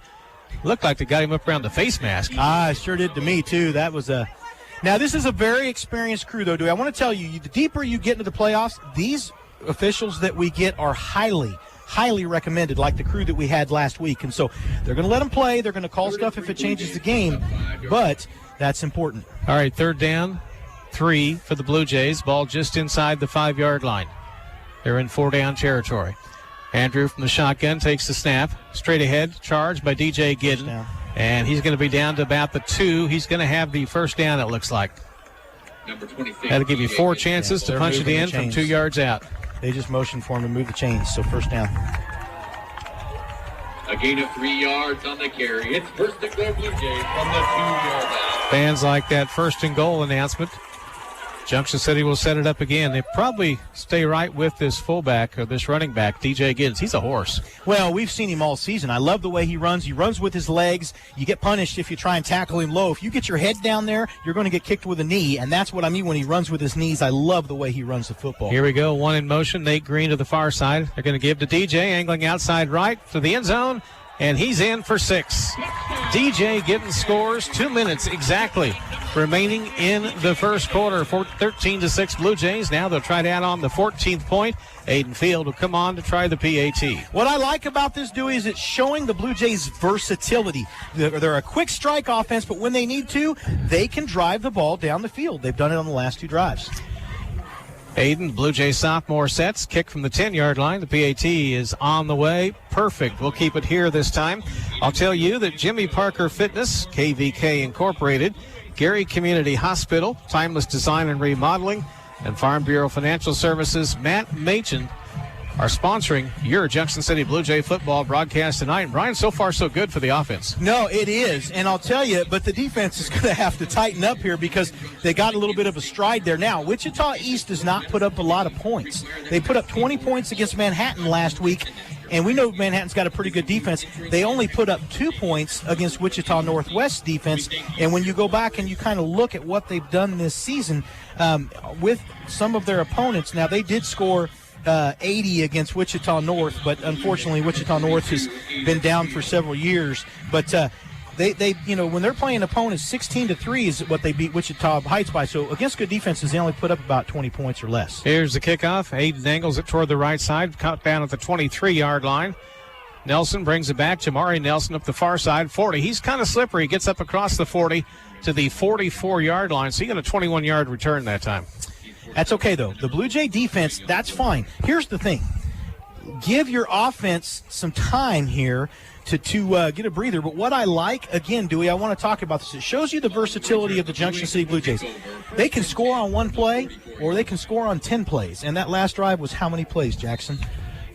Looked like they got him up around the face mask. It sure did to me, too. That was a... Now, this is a very experienced crew, though, Dewey. I want to tell you, the deeper you get into the playoffs, these officials that we get are highly recommended, like the crew that we had last week. And so they're going to let them play. They're going to call stuff if it changes the game. But that's important. All right, 3rd down. 3 for the Blue Jays. Ball just inside the 5-yard line. They're in 4-down territory. Andrew from the shotgun takes the snap. Straight ahead, charged by DJ Giddens. And he's going to be down to about the 2. He's going to have the first down, it looks like. That'll give you 4 chances to punch it in from 2 yards out. They just motioned for him to move the chains, so first down. A gain of 3 yards on the carry. It's first and goal Blue Jays from the 2-yard line. Fans like that first and goal announcement. Junction City will set it up again. They probably stay right with this fullback or this running back, DJ Giddens. He's a horse. Well, we've seen him all season. I love the way he runs. He runs with his legs. You get punished if you try and tackle him low. If you get your head down there, you're going to get kicked with a knee, and that's what I mean when he runs with his knees. I love the way he runs the football. Here we go. One in motion. Nate Green to the far side. They're going to give to DJ, angling outside right to the end zone, and he's in for 6. DJ Giddens scores. 2 minutes exactly remaining in the first quarter. 13-6 Blue Jays. Now they'll try to add on the 14th point. Aiden Field will come on to try the PAT. What I like about this, Dewey, is it's showing the Blue Jays' versatility. They're a quick strike offense, but when they need to, they can drive the ball down the field. They've done it on the last 2 drives. Aiden, Blue Jays sophomore sets, kick from the 10-yard line. The PAT is on the way. Perfect. We'll keep it here this time. I'll tell you that Jimmy Parker Fitness, KVK Incorporated, Gary Community Hospital, Timeless Design and Remodeling, and Farm Bureau Financial Services, Matt Machen, are sponsoring your Junction City Blue Jay football broadcast tonight. And Brian, so far so good for the offense. No, it is, and I'll tell you, but the defense is going to have to tighten up here because they got a little bit of a stride there. Now, Wichita East does not put up a lot of points. They put up 20 points against Manhattan last week, and we know Manhattan's got a pretty good defense. They only put up 2 points against Wichita Northwest defense, and when you go back and you kind of look at what they've done this season with some of their opponents, now they did score 80 against Wichita North, but unfortunately Wichita North has been down for several years. But they when they're playing opponents, 16-3 is what they beat Wichita Heights by. So against good defenses, they only put up about 20 points or less. Here's the kickoff. Aiden angles it toward the right side, cut down at the 23-yard line. Nelson brings it back. Jamari Nelson up the far side, 40. He's kind of slippery. He gets up across the 40 to the 44-yard line. So he got a 21-yard return that time. That's okay, though. The Blue Jay defense, that's fine. Here's the thing. Give your offense some time here to get a breather. But what I like, again, Dewey, I want to talk about this. It shows you the versatility of the Junction City Blue Jays. They can score on 1 play or they can score on 10 plays. And that last drive was how many plays, Jackson?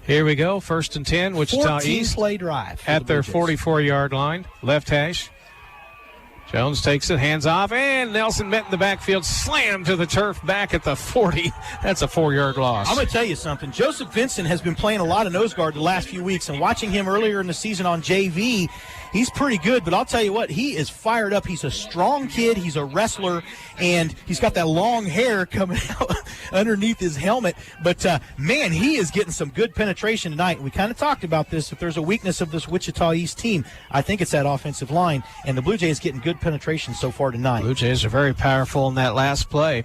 Here we go. 1st and 10, Wichita East. 14-play drive. At their 44-yard line. Left hash. Jones takes it, hands off, and Nelson met in the backfield, slammed to the turf back at the 40. That's a 4-yard loss. I'm going to tell you something. Joseph Vincent has been playing a lot of nose guard the last few weeks, and watching him earlier in the season on JV, he's pretty good, but I'll tell you what, he is fired up. He's a strong kid. He's a wrestler, and he's got that long hair coming out underneath his helmet. But, man, he is getting some good penetration tonight. We kind of talked about this. If there's a weakness of this Wichita East team, I think it's that offensive line, and the Blue Jays getting good penetration so far tonight. Blue Jays are very powerful in that last play.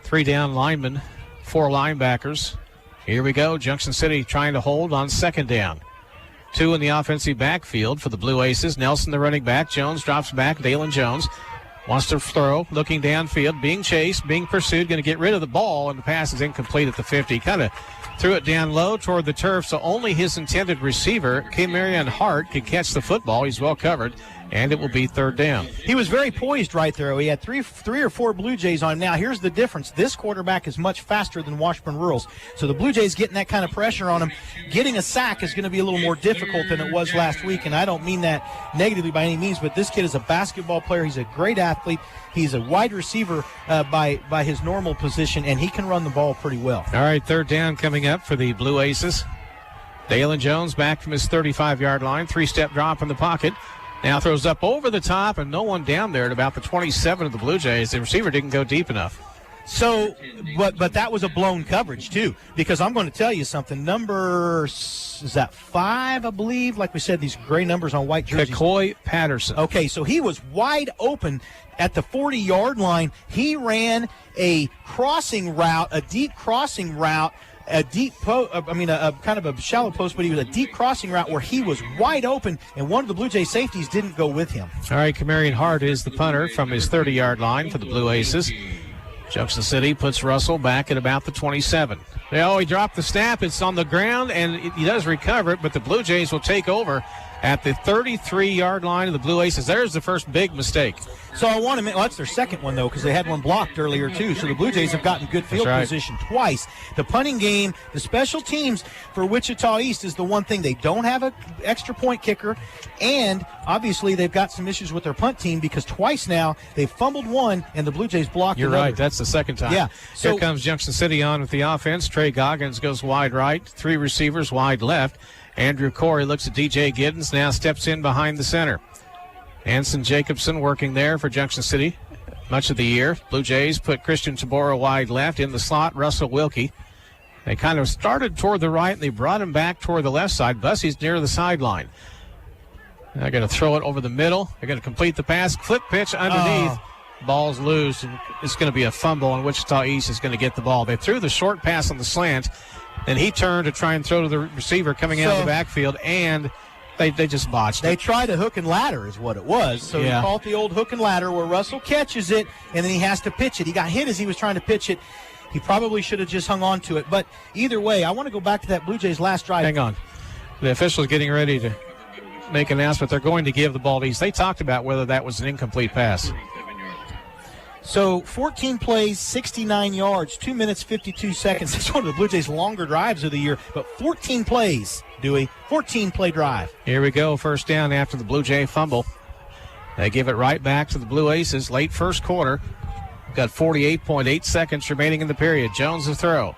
3 down linemen, 4 linebackers. Here we go. Junction City trying to hold on 2nd down. 2 in the offensive backfield for the Blue Aces. Nelson, the running back. Jones drops back. Dalen Jones wants to throw, looking downfield, being chased, being pursued, going to get rid of the ball, and the pass is incomplete at the 50. Kind of threw it down low toward the turf, so only his intended receiver, Kamarion Hart, could catch the football. He's well covered, and it will be 3rd down. He was very poised right there. He had three or four Blue Jays on him. Now, here's the difference. This quarterback is much faster than Washburn Rural's, so the Blue Jays getting that kind of pressure on him. Getting a sack is going to be a little more difficult than it was last week, and I don't mean that negatively by any means, but this kid is a basketball player. He's a great athlete. He's a wide receiver by his normal position, and he can run the ball pretty well. All right, 3rd down coming up for the Blue Aces. Dalen Jones back from his 35-yard line. 3-step drop in the pocket. Now throws up over the top, and no one down there at about the 27 of the Blue Jays. The receiver didn't go deep enough. So, but that was a blown coverage, too, because I'm going to tell you something. Number, is that 5, I believe? Like we said, these gray numbers on white jerseys. McCoy Patterson. Okay, so he was wide open at the 40-yard line. He ran a crossing route, a deep crossing route, a kind of a shallow post, but he was a deep crossing route where he was wide open, and one of the Blue Jay safeties didn't go with him. All right, Kamarion Hart is the punter from his 30-yard line for the Blue Aces. Junction City puts Russell back at about the 27. He dropped the snap. It's on the ground, and he does recover it, but the Blue Jays will take over at the 33-yard line of the Blue Aces. There's the first big mistake. So I want to well, that's their second one, though, because they had one blocked earlier, too. So the Blue Jays have gotten good field position twice. The punting game, the special teams for Wichita East is the one thing. They don't have an extra point kicker, and obviously they've got some issues with their punt team because twice now they've fumbled one and the Blue Jays blocked You're another. right. That's the second time. Yeah. So, here comes Junction City on with the offense. Trey Goggins goes wide right. 3 receivers wide left. Andrew Corey looks at DJ Giddens, now steps in behind the center. Anson Jacobson working there for Junction City much of the year. Blue Jays put Christian Tabora wide left. In the slot, Russell Wilkie. They kind of started toward the right, and they brought him back toward the left side. Bussey's near the sideline. They're going to throw it over the middle. They're going to complete the pass. Flip pitch underneath. Ball's loose, and it's going to be a fumble, and Wichita East is going to get the ball. They threw the short pass on the slant, and he turned to try and throw to the receiver coming out of the backfield, and they just botched it. They tried a hook and ladder is what it was. So they called the old hook and ladder where Russell catches it, and then he has to pitch it. He got hit as he was trying to pitch it. He probably should have just hung on to it. But either way, I want to go back to that Blue Jays last drive. Hang on. The official is getting ready to make an announcement. They're going to give the ball to East. They talked about whether that was an incomplete pass. So 14 plays, 69 yards, 2 minutes, 52 seconds. It's one of the Blue Jays' longer drives of the year, but 14 plays, Dewey. 14-play drive. Here we go. First down after the Blue Jay fumble. They give it right back to the Blue Aces. Late first quarter. Got 48.8 seconds remaining in the period. Jones the throw.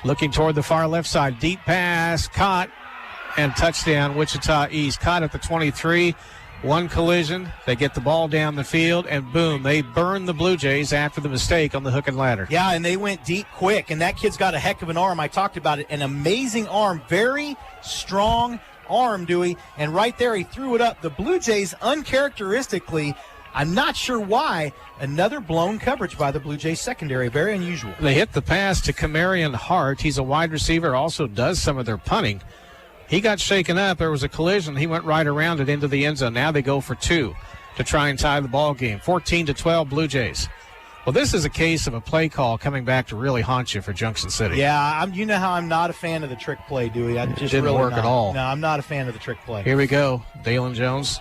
Looking toward the far left side. Deep pass. Caught. And touchdown, Wichita East. Caught at the 23. One collision. They get the ball down the field, and boom, they burn the Blue Jays after the mistake on the hook and ladder. Yeah, and they went deep quick, and that kid's got a heck of an arm. I talked about it. An amazing arm. Very strong arm, Dewey. And right there, he threw it up. The Blue Jays, uncharacteristically, I'm not sure why, another blown coverage by the Blue Jays secondary. Very unusual. They hit the pass to Camarion Hart. He's a wide receiver, also does some of their punting. He got shaken up. There was a collision. He went right around it into the end zone. Now they go for 2 to try and tie the ball game. 14-12 Blue Jays. Well, this is a case of a play call coming back to really haunt you for Junction City. Yeah, you know how I'm not a fan of the trick play, Dewey. It didn't work at all. No, I'm not a fan of the trick play. Here we go. Dalen Jones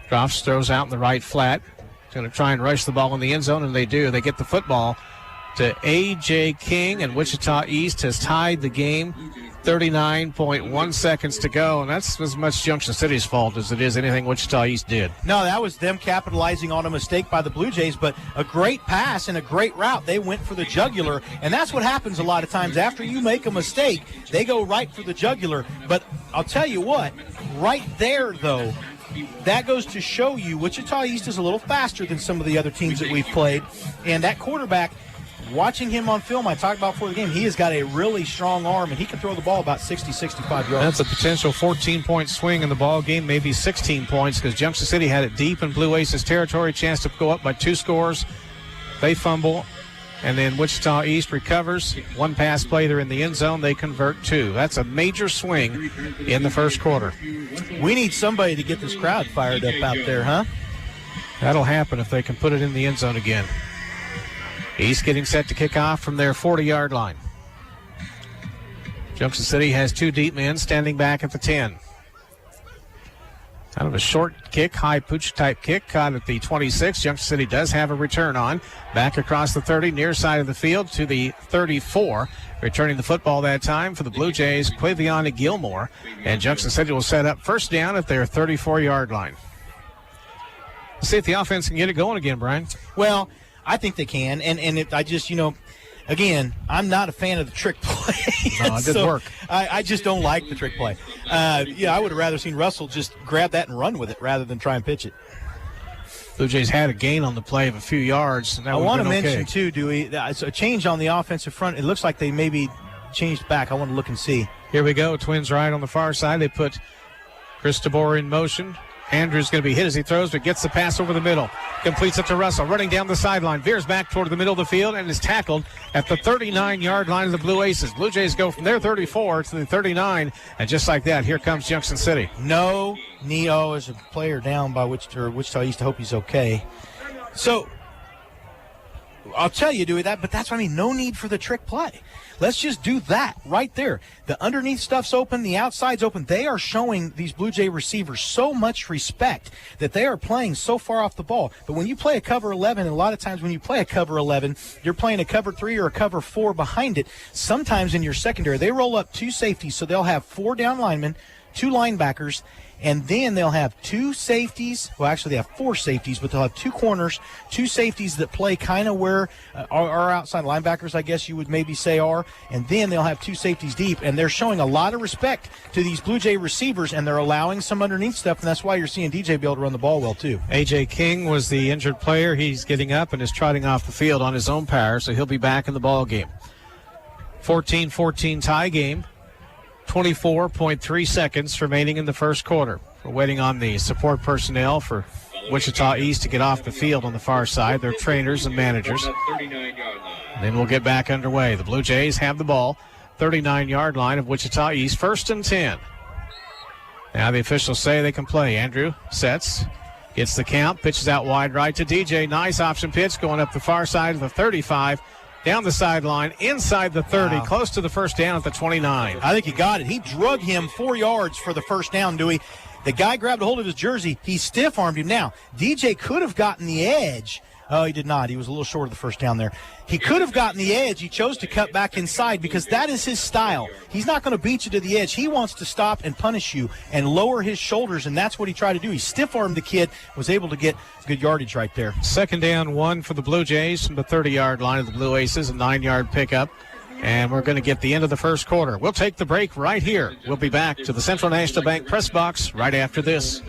drops, throws out in the right flat. He's going to try and rush the ball in the end zone, and they do. They get the football to A.J. King, and Wichita East has tied the game. 39.1 seconds to go, and that's as much Junction City's fault as it is anything Wichita East did. No, that was them capitalizing on a mistake by the Blue Jays, but a great pass and a great route. They went for the jugular, and that's what happens a lot of times. After you make a mistake, they go right for the jugular. But I'll tell you what, right there, though, that goes to show you Wichita East is a little faster than some of the other teams that we've played, and that quarterback, watching him on film, I talked about before the game, he has got a really strong arm, and he can throw the ball about 60, 65 yards. That's a potential 14-point swing in the ball game, maybe 16 points, because Junction City had it deep in Blue Aces territory, chance to go up by 2 scores. They fumble, and then Wichita East recovers. One pass play, they're in the end zone. They convert 2. That's a major swing in the first quarter. We need somebody to get this crowd fired up out there, huh? That'll happen if they can put it in the end zone again. East getting set to kick off from their 40-yard line. Junction City has 2 deep men standing back at the 10. Kind of a short kick, high pooch type kick, caught at the 26. Junction City does have a return on. Back across the 30, near side of the field to the 34. Returning the football that time for the Blue Jays, Quaviana Gilmore. And Junction City will set up first down at their 34-yard line. Let's see if the offense can get it going again, Brian. Well, I think they can, and I just, again, I'm not a fan of the trick play. No, it didn't work. I just don't like the trick play. I would have rather seen Russell just grab that and run with it rather than try and pitch it. Blue Jays had a gain on the play of a few yards. And that I want to okay. mention, too, Dewey, it's a change on the offensive front. It looks like they maybe changed back. I want to look and see. Here we go. Twins right on the far side. They put Chris DeBoer in motion. Andrews going to be hit as he throws, but gets the pass over the middle. Completes it to Russell, running down the sideline. Veers back toward the middle of the field and is tackled at the 39-yard line of the Blue Aces. Blue Jays go from their 34 to the 39, and just like that, here comes Junction City. No, Neo is a player down by Wichita East. I hope he's okay. So, I'll tell you, Dewey, but that's what I mean. No need for the trick play. Let's just do that right there. The underneath stuff's open, the outside's open. They are showing these Blue Jay receivers so much respect that they are playing so far off the ball. But when you play a cover 11, and a lot of times when you play a cover 11, you're playing a cover 3 or a cover 4 behind it. Sometimes in your secondary, they roll up 2 safeties, so they'll have 4 down linemen, 2 linebackers, and then they'll have 2 safeties. Well, actually, they have 4 safeties, but they'll have 2 corners, 2 safeties that play kind of where our outside linebackers, I guess you would maybe say, are. And then they'll have 2 safeties deep. And they're showing a lot of respect to these Blue Jay receivers, and they're allowing some underneath stuff, and that's why you're seeing DJ be able to run the ball well, too. A.J. King was the injured player. He's getting up and is trotting off the field on his own power, so he'll be back in the ball game. 14-14 tie game. 24.3 seconds remaining in the first quarter. We're waiting on the support personnel for Wichita East to get off the field on the far side. They're trainers and managers. Then we'll get back underway. The Blue Jays have the ball. 39-yard line of Wichita East. 1st and 10. Now the officials say they can play. Andrew sets. Gets the count. Pitches out wide right to DJ. Nice option pitch going up the far side of the 35. Down the sideline, inside the 30, close to the first down at the 29. I think he got it. He drug him 4 yards for the first down, Dewey. The guy grabbed a hold of his jersey. He stiff-armed him. Now, DJ could have gotten the edge. Oh, he did not. He was a little short of the first down there. He could have gotten the edge. He chose to cut back inside because that is his style. He's not going to beat you to the edge. He wants to stop and punish you and lower his shoulders, and that's what he tried to do. He stiff-armed the kid, was able to get good yardage right there. 2nd down 1 for the Blue Jays from the 30-yard line of the Blue Aces, a 9-yard pickup. And we're going to get the end of the first quarter. We'll take the break right here. We'll be back to the Central National Bank press box right after this.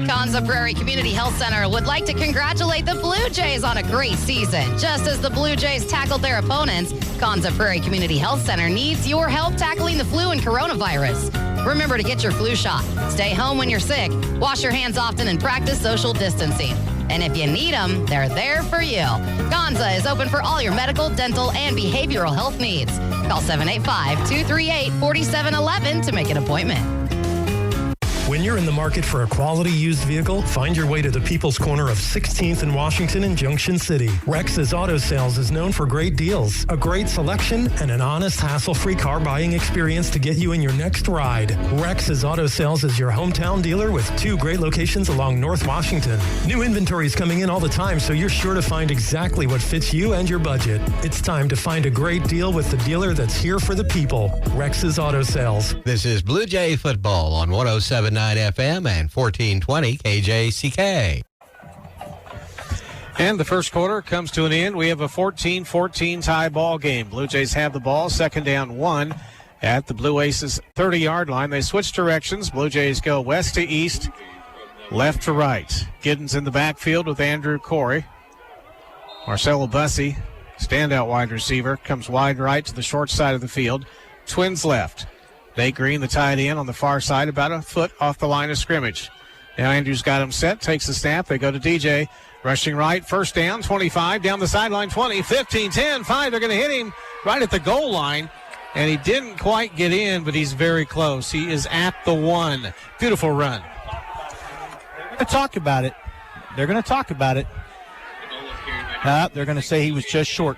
Konza Prairie Community Health Center would like to congratulate the Blue Jays on a great season. Just as the Blue Jays tackled their opponents, Konza Prairie Community Health Center needs your help tackling the flu and coronavirus. Remember to get your flu shot, stay home when you're sick, wash your hands often, and practice social distancing. And if you need them, they're there for you. Konza is open for all your medical, dental, and behavioral health needs. Call 785-238-4711 to make an appointment. When you're in the market for a quality used vehicle, find your way to the People's Corner of 16th and Washington in Junction City. Rex's Auto Sales is known for great deals, a great selection, and an honest, hassle-free car buying experience to get you in your next ride. Rex's Auto Sales is your hometown dealer with 2 great locations along North Washington. New inventory is coming in all the time, so you're sure to find exactly what fits you and your budget. It's time to find a great deal with the dealer that's here for the people. Rex's Auto Sales. This is Blue Jay football on 107.9 FM and 1420 KJCK. And the first quarter comes to an end. We have a 14-14 tie ball game. Blue Jays have the ball, 2nd down 1 at the Blue Aces 30-yard line. They switch directions. Blue Jays go west to east, left to right. Giddens in the backfield with Andrew Corey. Marcelo Bussey, standout wide receiver, comes wide right to the short side of the field. Twins left. Nate Green, the tight end, on the far side, about a foot off the line of scrimmage. Now Andrews got him set, takes the snap. They go to DJ. Rushing right, first down, 25, down the sideline, 20, 15, 10, 5. They're going to hit him right at the goal line. And he didn't quite get in, but he's very close. He is at the 1. Beautiful run. They're going to talk about it. They're going to say he was just short.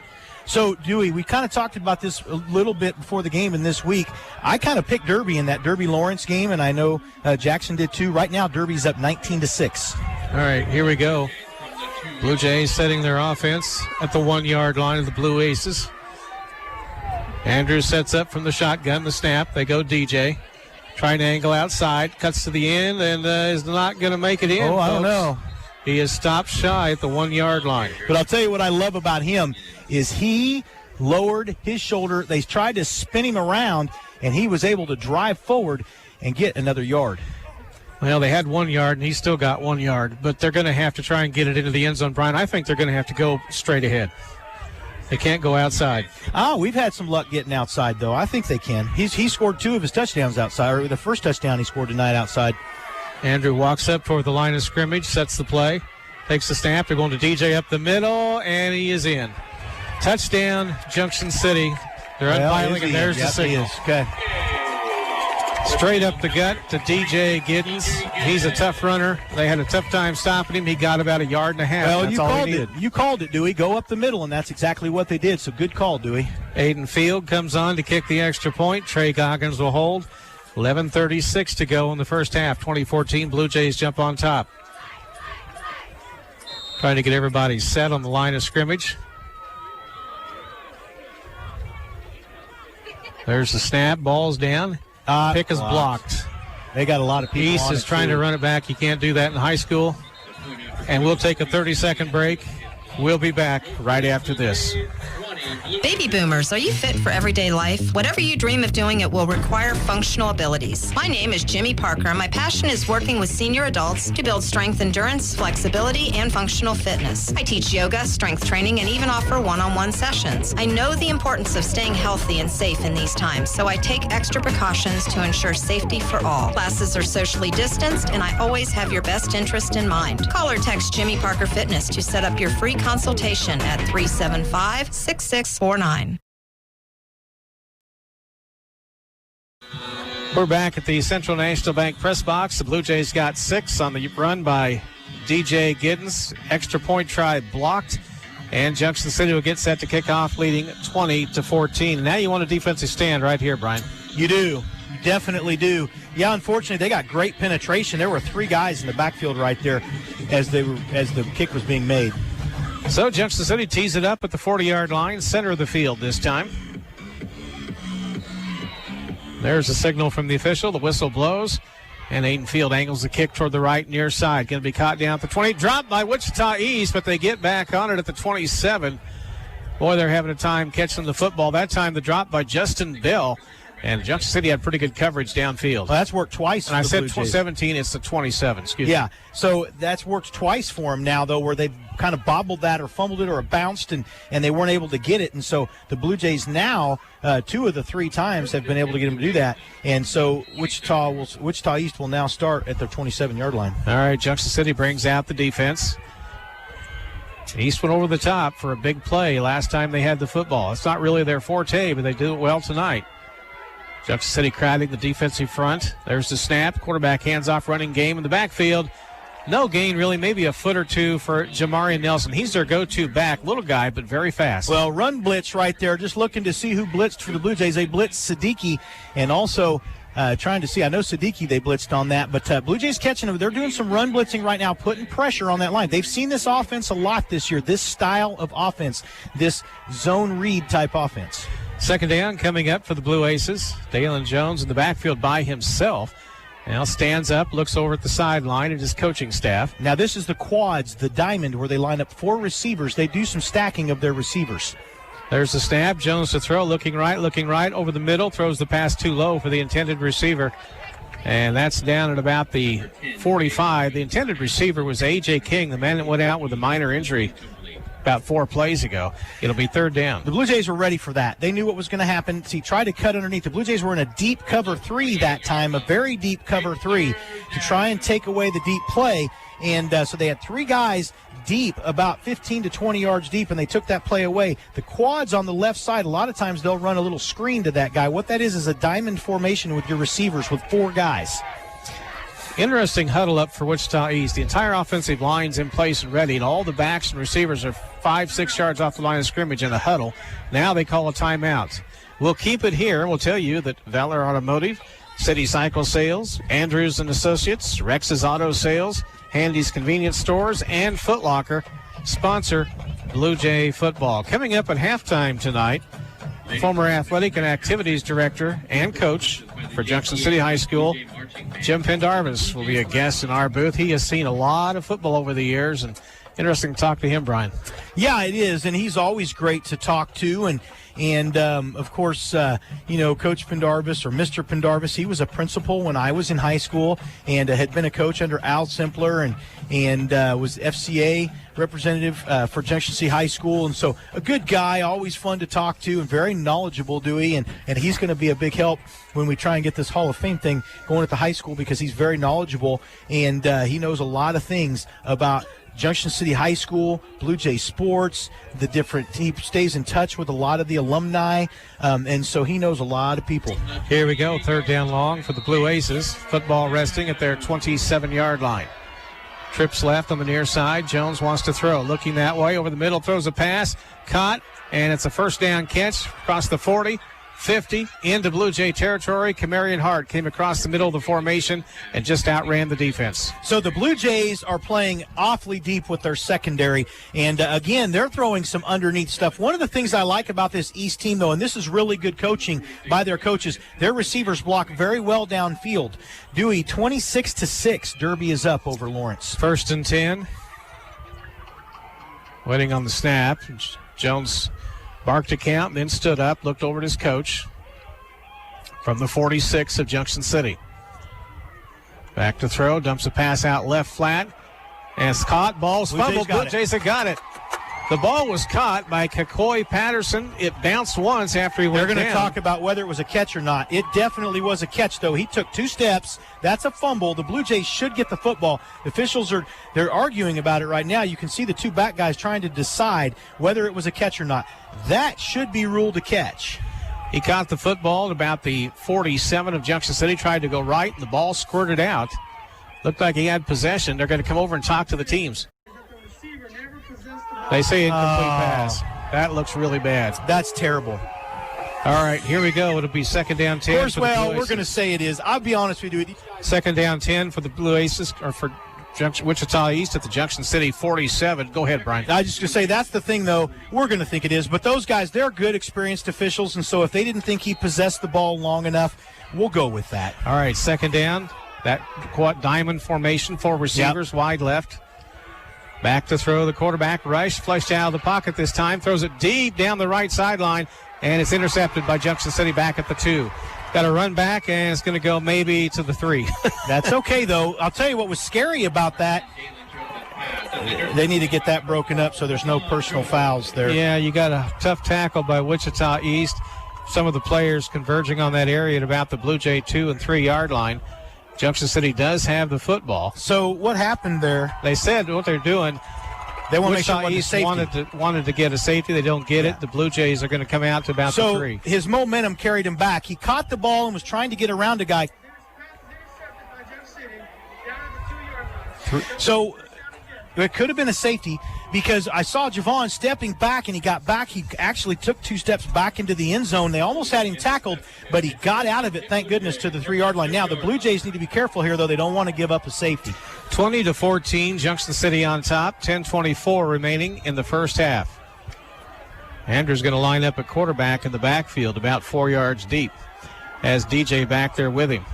So, Dewey, we kind of talked about this a little bit before the game and this week. I kind of picked Derby in that Derby-Lawrence game, and I know Jackson did too. Right now, Derby's up 19-6. All right, here we go. Blue Jays setting their offense at the 1-yard line of the Blue Aces. Andrews sets up from the shotgun, the snap. They go DJ. Trying to angle outside, cuts to the end, and is not going to make it in. Oh, I don't know. He is stopped shy at the 1-yard line. But I'll tell you what I love about him is he lowered his shoulder. They tried to spin him around, and he was able to drive forward and get another yard. Well, they had 1 yard, and he still got 1 yard. But they're going to have to try and get it into the end zone, Brian. I think they're going to have to go straight ahead. They can't go outside. We've had some luck getting outside, though. I think they can. He scored 2 of his touchdowns outside, or the first touchdown he scored tonight outside. Andrew walks up toward the line of scrimmage, sets the play, takes the snap. They're going to DJ up the middle, and he is in. Touchdown, Junction City. They're unpiling, and there's the signal. Okay. Straight up the gut to DJ Giddens. He's a tough runner. They had a tough time stopping him. He got about 1.5 yards. Well, that's you all called he needed. it. You called it, Dewey. Go up the middle, and that's exactly what they did. So good call, Dewey. Aiden Field comes on to kick the extra point. Trey Goggins will hold. 11:36 to go in the first half. 2014 Blue Jays jump on top. Trying to get everybody set on the line of scrimmage. There's the snap. Ball's down. Pick is blocked. They got a lot of people. East is trying to run it back. You can't do that in high school. And we'll take a 30-second break. We'll be back right after this. Baby boomers, are you fit for everyday life? Whatever you dream of doing, it will require functional abilities. My name is Jimmy Parker, and my passion is working with senior adults to build strength, endurance, flexibility, and functional fitness. I teach yoga, strength training, and even offer one-on-one sessions. I know the importance of staying healthy and safe in these times, so I take extra precautions to ensure safety for all. Classes are socially distanced, and I always have your best interest in mind. Call or text Jimmy Parker Fitness to set up your free consultation at 375-6649. We're back at the Central National Bank press box. The Blue Jays got 6 on the run by DJ Giddens. Extra point try blocked. And Junction City will get set to kick off, leading 20-14. Now you want a defensive stand right here, Brian. You do. You definitely do. Yeah, unfortunately, they got great penetration. There were 3 guys in the backfield right there as the kick was being made. So Junction City tees it up at the 40-yard line, center of the field this time. There's a signal from the official. The whistle blows, and Aiden Field angles the kick toward the right near side. Going to be caught down at the 20. Dropped by Wichita East, but they get back on it at the 27. Boy, they're having a time catching the football. That time the drop by Justin Bell. And Junction City had pretty good coverage downfield. Well, that's worked twice. And I said 17, it's the 27. Excuse me. Yeah, so that's worked twice for them now, though, where they've kind of bobbled that or fumbled it or bounced, and they weren't able to get it. And so the Blue Jays now, 2 of the 3 times, have been able to get them to do that. And so Wichita East will now start at their 27-yard line. All right, Junction City brings out the defense. East went over the top for a big play last time they had the football. It's not really their forte, but they do it well tonight. Junction City crowding the defensive front. There's the snap. Quarterback hands off running game in the backfield. No gain, really, maybe a foot or 2 for Jamarian Nelson. He's their go-to back. Little guy, but very fast. Well, run blitz right there. Just looking to see who blitzed for the Blue Jays. They blitzed Siddiqui, and also trying to see. I know Siddiqui they blitzed on that, but Blue Jays catching them. They're doing some run blitzing right now, putting pressure on that line. They've seen this offense a lot this year, this style of offense, this zone read type offense. Second down coming up for the Blue Aces. Dalen Jones in the backfield by himself. Now stands up, looks over at the sideline at his coaching staff. Now this is the quads, the diamond, where they line up 4 receivers. They do some stacking of their receivers. There's the snap. Jones to throw, looking right over the middle. Throws the pass too low for the intended receiver. And that's down at about the 45. The intended receiver was A.J. King, the man that went out with a minor injury about 4 plays ago. It'll be third down. The Blue Jays were ready for that. They knew what was going to happen. He tried to cut underneath. The Blue Jays were in a deep cover 3 that time, a very deep cover 3, to try and take away the deep play. And so they had 3 guys deep, about 15 to 20 yards deep, and they took that play away. The quads on the left side, a lot of times they'll run a little screen to that guy. What that is a diamond formation with your receivers with 4 guys. Interesting huddle up for Wichita East. The entire offensive line's in place and ready, and all the backs and receivers are 5-6 yards off the line of scrimmage in a huddle. Now they call a timeout. We'll keep it here, and we'll tell you that Valor Automotive, City Cycle Sales, Andrews & Associates, Rex's Auto Sales, Handy's Convenience Stores, and Foot Locker sponsor Blue Jay football. Coming up at halftime tonight, former athletic and activities director and coach for Junction City High School, Jim Pendarvis, will be a guest in our booth. He has seen a lot of football over the years, and interesting to talk to him, Brian. Yeah, it is, and he's always great to talk to, and of course, Coach Pendarvis, or Mr. Pendarvis, he was a principal when I was in high school, and had been a coach under Al Simpler, and was FCA representative for Junction City High School, and so a good guy, always fun to talk to, and very knowledgeable, Dewey, and he's going to be a big help when we try and get this Hall of Fame thing going at the high school, because he's very knowledgeable, and he knows a lot of things about Junction City High School, Blue Jay Sports, he stays in touch with a lot of the alumni, and so he knows a lot of people. Here we go, third down long for the Blue Aces. Football resting at their 27-yard line. Trips left on the near side. Jones wants to throw. Looking that way. Over the middle. Throws a pass. Caught. And it's a first down catch across the 40, 50, into Blue Jay territory. Camarion Hart came across the middle of the formation and just outran the defense. So the Blue Jays are playing awfully deep with their secondary. And, again, they're throwing some underneath stuff. One of the things I like about this East team, though, and this is really good coaching by their coaches, their receivers block very well downfield. Dewey, 26-6. Derby is up over Lawrence. First and 10. Waiting on the snap. Jones barked a count, then stood up, looked over at his coach from the 46 of Junction City. Back to throw, dumps a pass out left flat, and it's caught. Ball's fumbled. Blue Jays have got it. The ball was caught by Kikoi Patterson. It bounced once after he went down. They're going to talk about whether it was a catch or not. It definitely was a catch, though. He took 2 steps. That's a fumble. The Blue Jays should get the football. The officials they're arguing about it right now. You can see the 2 back guys trying to decide whether it was a catch or not. That should be ruled a catch. He caught the football at about the 47 of Junction City, tried to go right, and the ball squirted out. Looked like he had possession. They're going to come over and talk to the teams. They say incomplete pass. That looks really bad. That's terrible. All right, here we go. It'll be second down 10. Of course, we're going to say it is. I'll be honest with you. Second down 10 for the Blue Aces, or for Wichita East at the Junction City 47. Go ahead, Brian. I was just going to say, that's the thing, though. We're going to think it is. But those guys, they're good, experienced officials, and so if they didn't think he possessed the ball long enough, we'll go with that. All right, second down. That diamond formation, 4 receivers, wide left. Back to throw, the quarterback rush, flushed out of the pocket this time, throws it deep down the right sideline, and it's intercepted by Junction City back at the 2. Got to run back, and it's going to go maybe to the 3. That's okay, though. I'll tell you what was scary about that. They need to get that broken up so there's no personal fouls there. Yeah, you got a tough tackle by Wichita East. Some of the players converging on that area at about the Blue Jay 2 and 3 yard line. Junction City does have the football. So what happened there? They said what they're doing. They want to make sure East wanted to get a safety. They don't get it. The Blue Jays are going to come out to about the 3. So his momentum carried him back. He caught the ball and was trying to get around a guy. So it could have been a safety because I saw Javon stepping back and he got back. He actually took 2 steps back into the end zone. They almost had him tackled, but he got out of it, thank goodness, to the 3 yard line. Now the Blue Jays need to be careful here, though. They don't want to give up a safety. 20-14, Junction City on top. 10:24 remaining in the first half. Andrew's going to line up a quarterback in the backfield about 4 yards deep. Has DJ back there with him.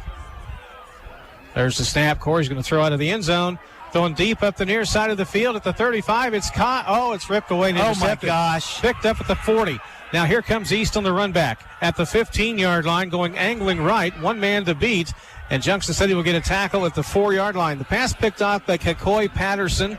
There's the snap. Corey's going to throw out of the end zone. Throwing deep up the near side of the field at the 35. It's caught. Oh, it's ripped away and intercepted. Oh, my gosh. Picked up at the 40. Now here comes East on the run back. At the 15-yard line, going angling right. 1 man to beat. And Junction City will get a tackle at the 4 yard line. The pass picked off by Kikoi Patterson.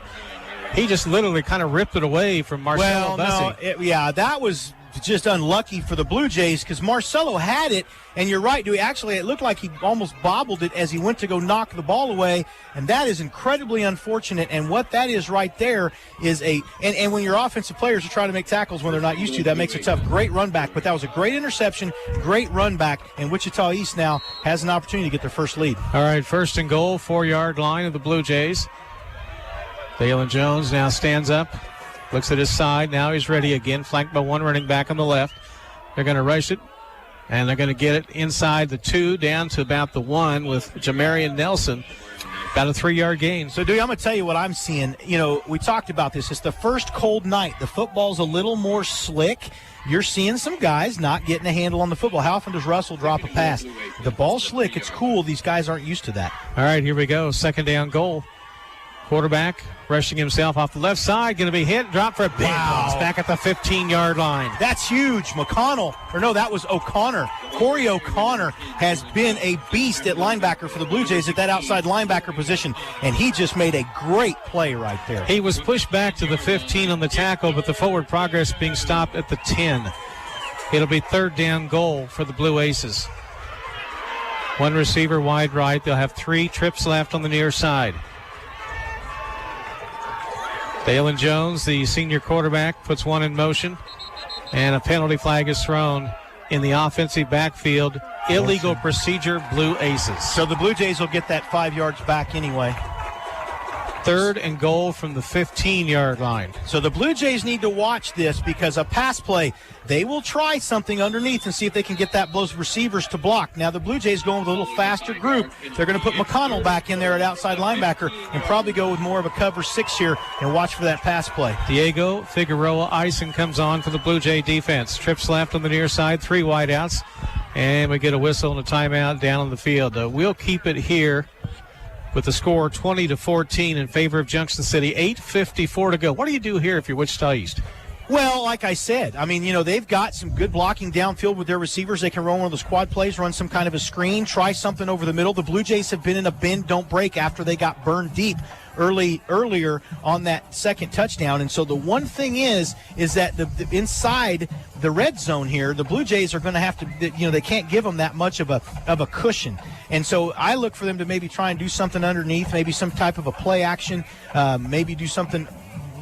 He just literally kind of ripped it away from Marcelo Bussey. No, that was just unlucky for the Blue Jays because Marcelo had it, and you're right, Dewey. Actually, it looked like he almost bobbled it as he went to go knock the ball away, and that is incredibly unfortunate. And what that is right there is and when your offensive players are trying to make tackles when they're not used to, that makes it tough. Great run back, but that was a great interception, great run back, and Wichita East now has an opportunity to get their first lead. All right, first and goal, 4 yard line of the Blue Jays. Dalen Jones now stands up. Looks at his side. Now he's ready again. Flanked by 1 running back on the left. They're going to rush it. And they're going to get it inside the 2 down to about the 1 with Jamarian Nelson. About a 3 yard gain. So, Dewey, I'm going to tell you what I'm seeing. You know, we talked about this. It's the first cold night. The football's a little more slick. You're seeing some guys not getting a handle on the football. How often does Russell drop a pass? The ball's slick. It's cool. These guys aren't used to that. All right, here we go. Second down goal. Quarterback rushing himself off the left side. Going to be hit. Drop for a big bounce back at the 15 yard line. That's huge. That was O'Connor. Corey O'Connor has been a beast at linebacker for the Blue Jays at that outside linebacker position, and he just made a great play right there. He was pushed back to the 15 on the tackle, but the forward progress being stopped at the 10. It'll be third down goal for the Blue Aces. 1 receiver wide right. They'll have 3 trips left on the near side. Dalen Jones, the senior quarterback, puts one in motion, and a penalty flag is thrown in the offensive backfield. Illegal procedure, Blue Aces. So the Blue Jays will get that 5 yards back anyway. 3rd and goal from the 15-yard line. So the Blue Jays need to watch this because a pass play, they will try something underneath and see if they can get those receivers to block. Now the Blue Jays going with a little faster group. They're going to put McConnell back in there at outside linebacker and probably go with more of a cover 6 here and watch for that pass play. Diego Figueroa Ison comes on for the Blue Jay defense. Trips left on the near side, 3 wideouts, and we get a whistle and a timeout down on the field. We'll keep it here with the score 20-14 in favor of Junction City. 8:54 to go. What do you do here if you're Wichita East? Well, like I said, I mean, they've got some good blocking downfield with their receivers. They can run one of those quad plays, run some kind of a screen, try something over the middle. The Blue Jays have been in a bend, don't break after they got burned deep earlier on that second touchdown. And so the one thing is that the inside the red zone here, the Blue Jays are going to have to, they can't give them that much of a cushion. And so I look for them to maybe try and do something underneath, maybe some type of a play action, maybe do something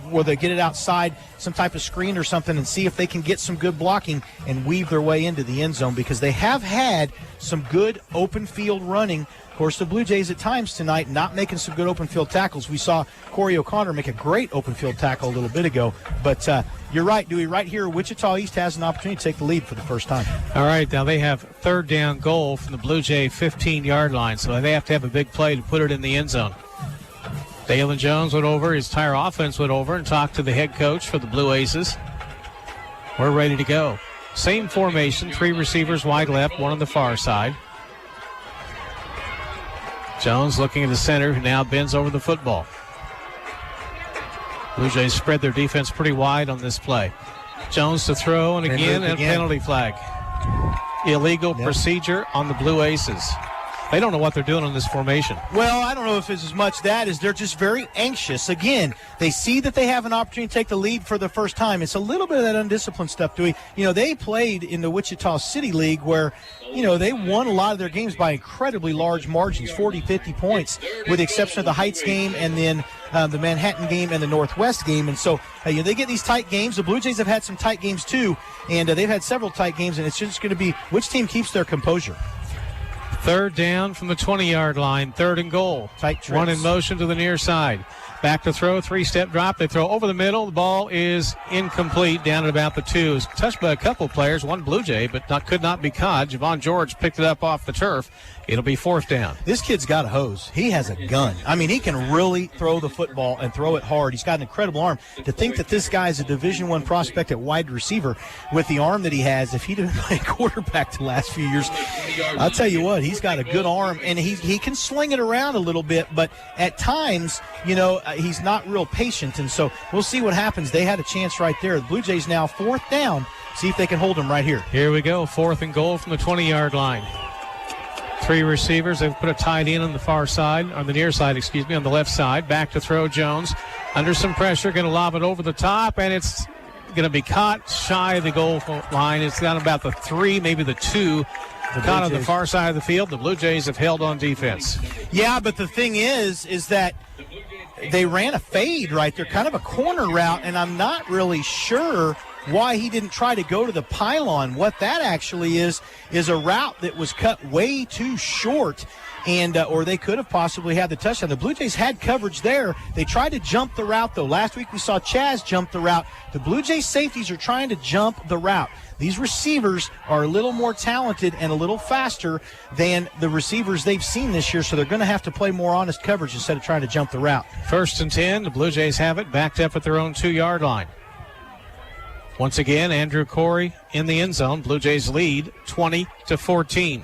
where they get it outside, some type of screen or something, and see if they can get some good blocking and weave their way into the end zone, because they have had some good open field running. Of course, the Blue Jays at times tonight not making some good open field tackles. We saw Corey O'Connor make a great open field tackle a little bit ago. But you're right, Dewey. Right here, Wichita East has an opportunity to take the lead for the first time. All right, now they have 3rd down goal from the Blue Jay 15-yard line, so they have to have a big play to put it in the end zone. Dalen Jones went over, his entire offense went over and talked to the head coach for the Blue Aces. We're ready to go. Same formation, 3 receivers wide left, 1 on the far side. Jones looking at the center, who now bends over the football. Blue Jays spread their defense pretty wide on this play. Jones to throw, and again, a penalty flag. Illegal procedure on the Blue Aces. They don't know what they're doing in this formation. Well, I don't know if it's as much that as they're just very anxious. Again, they see that they have an opportunity to take the lead for the first time. It's a little bit of that undisciplined stuff, Dewey. They played in the Wichita City League where, they won a lot of their games by incredibly large margins, 40, 50 points, with the exception of the Heights game and then the Manhattan game and the Northwest game. And so they get these tight games. The Blue Jays have had some tight games too, and they've had several tight games, and it's just going to be which team keeps their composure. 3rd down from the 20-yard line, 3rd and goal. Tight trips. 1 in motion to the near side. Back to throw, 3-step drop. They throw over the middle. The ball is incomplete down at about the 2. It's touched by a couple players, one Blue Jay, but could not be caught. Javon George picked it up off the turf. It'll be 4th down. This kid's got a hose. He has a gun. I mean, he can really throw the football and throw it hard. He's got an incredible arm. To think that this guy is a Division I prospect at wide receiver with the arm that he has, if he'd have been playing quarterback the last few years, I'll tell you what, he's got a good arm, and he can sling it around a little bit, but at times, he's not real patient, and so we'll see what happens. They had a chance right there. The Blue Jays now 4th down. See if they can hold him right here. Here we go, 4th and goal from the 20-yard line. 3 receivers. They've put a tight end on the far side, on the near side, on the left side. Back to throw, Jones. Under some pressure, going to lob it over the top, and it's going to be caught shy of the goal line. It's down about the 3, maybe the 2. Caught on the far side of the field. The Blue Jays have held on defense. Yeah, but the thing is that they ran a fade right there, kind of a corner route, and I'm not really sure why he didn't try to go to the pylon. What that actually is a route that was cut way too short, and or they could have possibly had the touchdown. The Blue Jays had coverage there. They tried to jump the route, though. Last week we saw Jchs jump the route. The Blue Jays safeties are trying to jump the route. These receivers are a little more talented and a little faster than the receivers they've seen this year, so they're going to have to play more honest coverage instead of trying to jump the route. 1st and 10. The Blue Jays have it backed up at their own 2-yard line. Once again, Andrew Corey in the end zone. Blue Jays lead 20-14.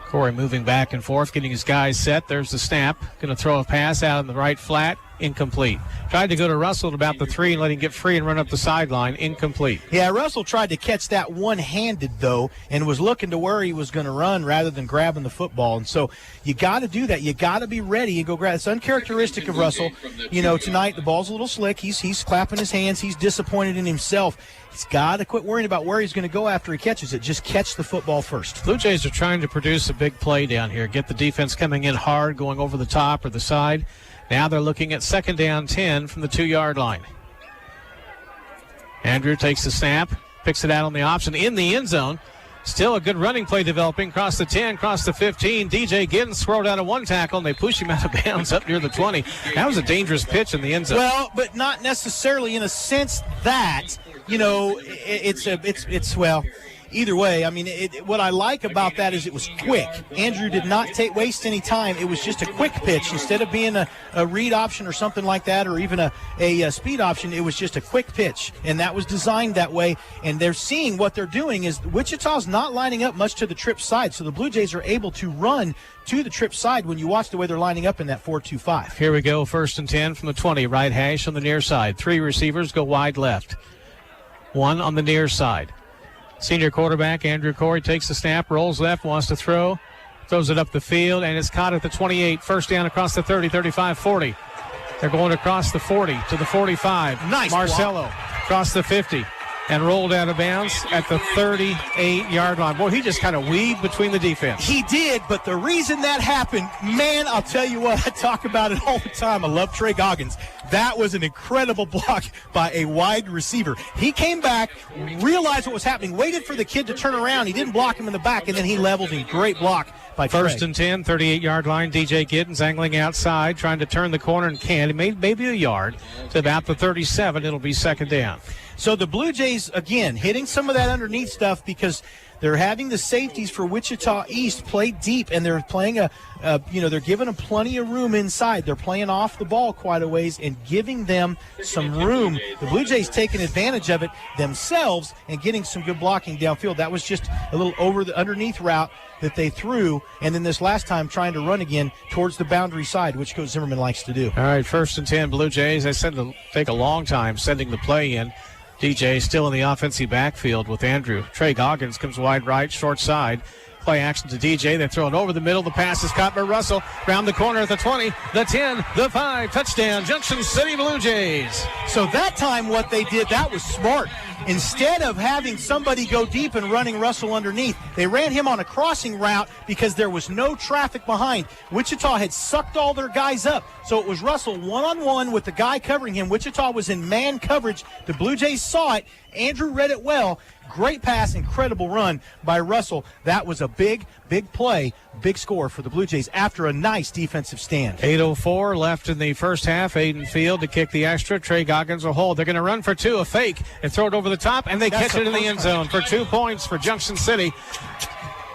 Corey moving back and forth, getting his guys set. There's the snap. Going to throw a pass out in the right flat. Incomplete. Tried to go to Russell at about the 3 and let him get free and run up the sideline. Incomplete. Yeah, Russell tried to catch that one-handed, though, and was looking to where he was going to run rather than grabbing the football. And so you got to do that. You got to be ready and go grab. It's uncharacteristic of Russell. Tonight the ball's a little slick. He's clapping his hands. He's disappointed in himself. He's got to quit worrying about where he's going to go after he catches it. Just catch the football first. Blue Jays are trying to produce a big play down here. Get the defense coming in hard, going over the top or the side. Now they're looking at 2nd down 10 from the 2-yard line. Andrew takes the snap, picks it out on the option in the end zone. Still a good running play developing. Across the 10, across the 15. DJ Giddens swirled out of one tackle, and they push him out of bounds up near the 20. That was a dangerous pitch in the end zone. Well, but not necessarily in a sense that, either way. I mean, what I like about that is it was quick. Andrew did not waste any time. It was just a quick pitch. Instead of being a read option or something like that, or even a speed option, it was just a quick pitch. And that was designed that way. And they're seeing what they're doing is Wichita's not lining up much to the trip side. So the Blue Jays are able to run to the trip side when you watch the way they're lining up in that 4-2-5. Here we go, 1st and 10 from the 20. Right hash on the near side. 3 receivers go wide left. 1 on the near side. Senior quarterback Andrew Corey takes the snap, rolls left, wants to throw, throws it up the field, and it's caught at the 28. 1st down across the 30, 35, 40. They're going across the 40 to the 45. Nice Marcelo block. Across the 50 and rolled out of bounds at the 38-yard line. Boy, he just kind of weaved between the defense. He did, but the reason that happened, man, I'll tell you what, I talk about it all the time. I love Trey Goggins. That was an incredible block by a wide receiver. He came back, realized what was happening, waited for the kid to turn around. He didn't block him in the back, and then he leveled him. Great block by Trey. 1st and 10, 38-yard line. DJ Giddens angling outside, trying to turn the corner and can't. He made maybe a yard to about the 37. It'll be 2nd down. So the Blue Jays, again, hitting some of that underneath stuff because they're having the safeties for Wichita East play deep, and they're playing they're giving them plenty of room inside. They're playing off the ball quite a ways and giving them some room. The Blue Jays taking advantage of it themselves and getting some good blocking downfield. That was just a little over the underneath route that they threw, and then this last time trying to run again towards the boundary side, which Coach Zimmerman likes to do. All right, 1st and 10, Blue Jays. They said it'll take a long time sending the play in. DJ still in the offensive backfield with Andrew. Trey Goggins comes wide right, short side. Play action to DJ. They throw it over the middle. The pass is caught by Russell. Round the corner at the 20, the 10, the 5. Touchdown, Junction City Blue Jays. So that time what they did, that was smart. Instead of having somebody go deep and running Russell underneath, they ran him on a crossing route because there was no traffic behind. Wichita had sucked all their guys up. So it was Russell one-on-one with the guy covering him. Wichita was in man coverage. The Blue Jays saw it. Andrew read it well. Great pass, incredible run by Russell. That was a big play, big score for the Blue Jays after a nice defensive stand. 8:04 left in the first half. Aiden Field to kick the extra. Trey Goggins will hold. They're going to run for 2, a fake, and throw it over the top, and they catch it in the end zone for 2 points for Junction City.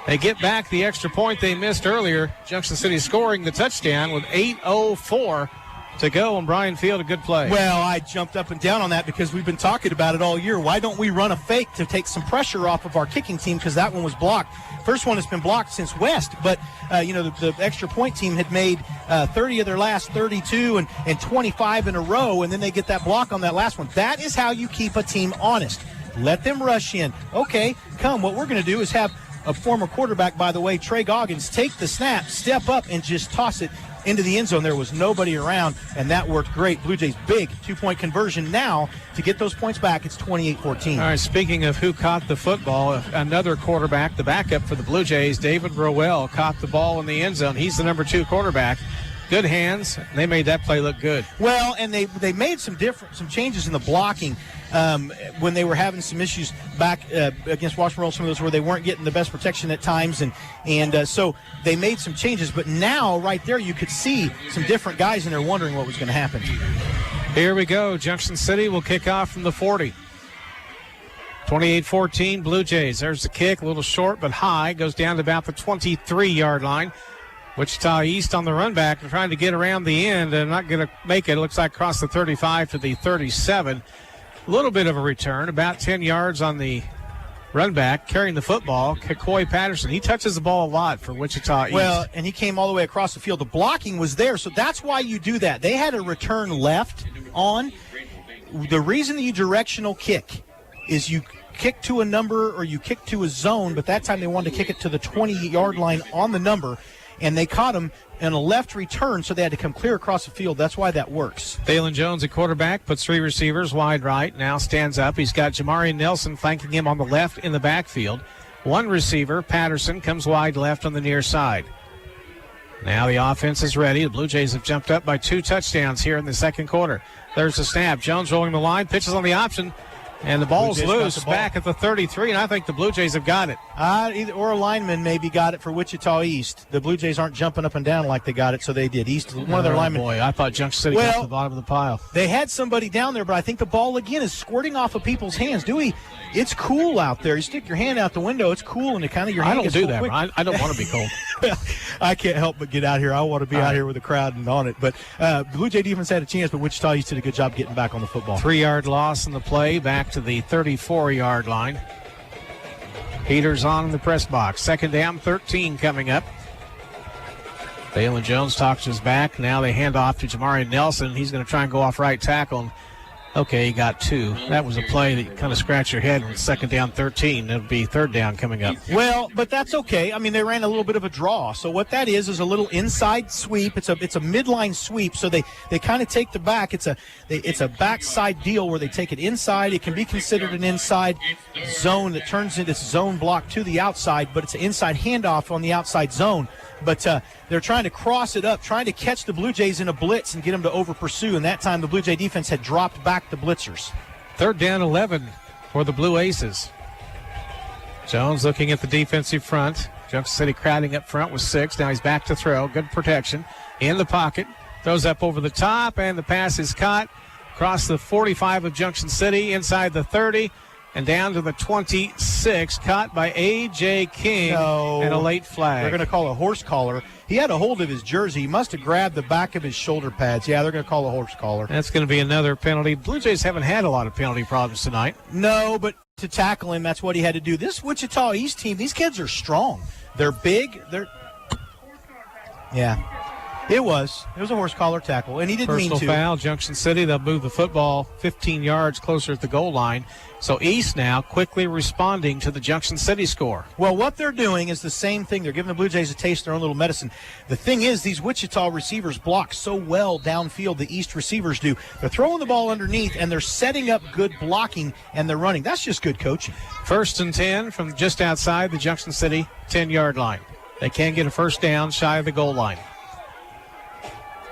They get back the extra point they missed earlier. Junction City scoring the touchdown with 8:04 to go, and Brian Field, a good play. Well, I jumped up and down on that because we've been talking about it all year. Why don't we run a fake to take some pressure off of our kicking team, because that one was blocked. First one has been blocked since West, but the extra point team had made 30 of their last 32 and 25 in a row, and then they get that block on that last one. That is how you keep a team honest. Let them rush in. Okay, what we're going to do is have a former quarterback, by the way, Trey Goggins, take the snap, step up, and just toss it into the end zone. There was nobody around, and that worked great. Blue Jays big 2-point conversion now to get those points back. It's 28-14. All right, speaking of who caught the football, another quarterback, the backup for the Blue Jays, David Rowell, caught the ball in the end zone. He's the number 2 quarterback. Good hands. They made that play look good. Well, and they made some changes in the blocking when they were having some issues back against Washington, some of those where they weren't getting the best protection at times, and so they made some changes. But now, right there, you could see some different guys, and they're wondering what was going to happen. Here we go. Junction City will kick off from the 40. 28-14, Blue Jays. There's the kick, a little short but high. Goes down to about the 23-yard line. Wichita East on the run back and trying to get around the end and not going to make it. It looks like across the 35 to the 37. A little bit of a return, about 10 yards on the run back, carrying the football. Kikoi Patterson, he touches the ball a lot for Wichita East. Well, and he came all the way across the field. The blocking was there, so that's why you do that. They had a return left on. The reason that you directional kick is you kick to a number or you kick to a zone, but that time they wanted to kick it to the 20-yard line on the number. And they caught him in a left return, so they had to come clear across the field. That's why that works. Dalen Jones, a quarterback, puts 3 receivers wide right. Now stands up. He's got Jamari Nelson flanking him on the left in the backfield. 1 receiver, Patterson, comes wide left on the near side. Now the offense is ready. The Blue Jays have jumped up by 2 touchdowns here in the second quarter. There's the snap. Jones rolling the line, pitches on the option, and the ball's loose back at the 33, and I think the Blue Jays have got it. Or a lineman maybe got it for Wichita East. The Blue Jays aren't jumping up and down like they got it, so they did. East, one of their linemen. Boy, I thought Junction City got to the bottom of the pile. They had somebody down there, but I think the ball, again, is squirting off of people's hands. Dewey, it's cool out there. You stick your hand out the window, it's cool, and it kind of your hand I don't gets do that, quick. I don't want to be cold. I can't help but get out here. I want to be out here with the crowd and on it. But Blue Jay defense had a chance, but Wichita East did a good job getting back on the football. 3-yard loss in the play, back to the 34-yard line. Peters on in the press box. Second down, 13 coming up. Dalen Jones talks his back. Now they hand off to Jamari Nelson. He's going to try and go off right tackle. Okay, he got 2. That was a play that you kind of scratch your head with second down, 13. It'll be third down coming up. Well, but that's okay. I mean, they ran a little bit of a draw. So what that is a little inside sweep. It's a midline sweep. So they kind of take the back. It's a backside deal where they take it inside. It can be considered an inside zone that turns into zone block to the outside, but it's an inside handoff on the outside zone. But they're trying to cross it up, trying to catch the Blue Jays in a blitz and get them to over-pursue. And that time the Blue Jay defense had dropped back the blitzers. Third down, 11 for the Blue Aces. Jones looking at the defensive front. Junction City crowding up front with 6. Now he's back to throw. Good protection. In the pocket. Throws up over the top, and the pass is caught. Across the 45 of Junction City, inside the 30. And down to the 26, caught by A.J. King, and a late flag. They're going to call a horse collar. He had a hold of his jersey. He must have grabbed the back of his shoulder pads. Yeah, they're going to call a horse collar. That's going to be another penalty. Blue Jays haven't had a lot of penalty problems tonight. No, but to tackle him, that's what he had to do. This Wichita East team, these kids are strong. They're big. Yeah. It was a horse collar tackle, and he didn't mean to. Personal foul, Junction City. They'll move the football 15 yards closer at the goal line. So East now quickly responding to the Junction City score. Well, what they're doing is the same thing. They're giving the Blue Jays a taste of their own little medicine. The thing is, these Wichita receivers block so well downfield, the East receivers do. They're throwing the ball underneath, and they're setting up good blocking, and they're running. That's just good coaching. First and 10 from just outside the Junction City 10-yard line. They can get a first down shy of the goal line.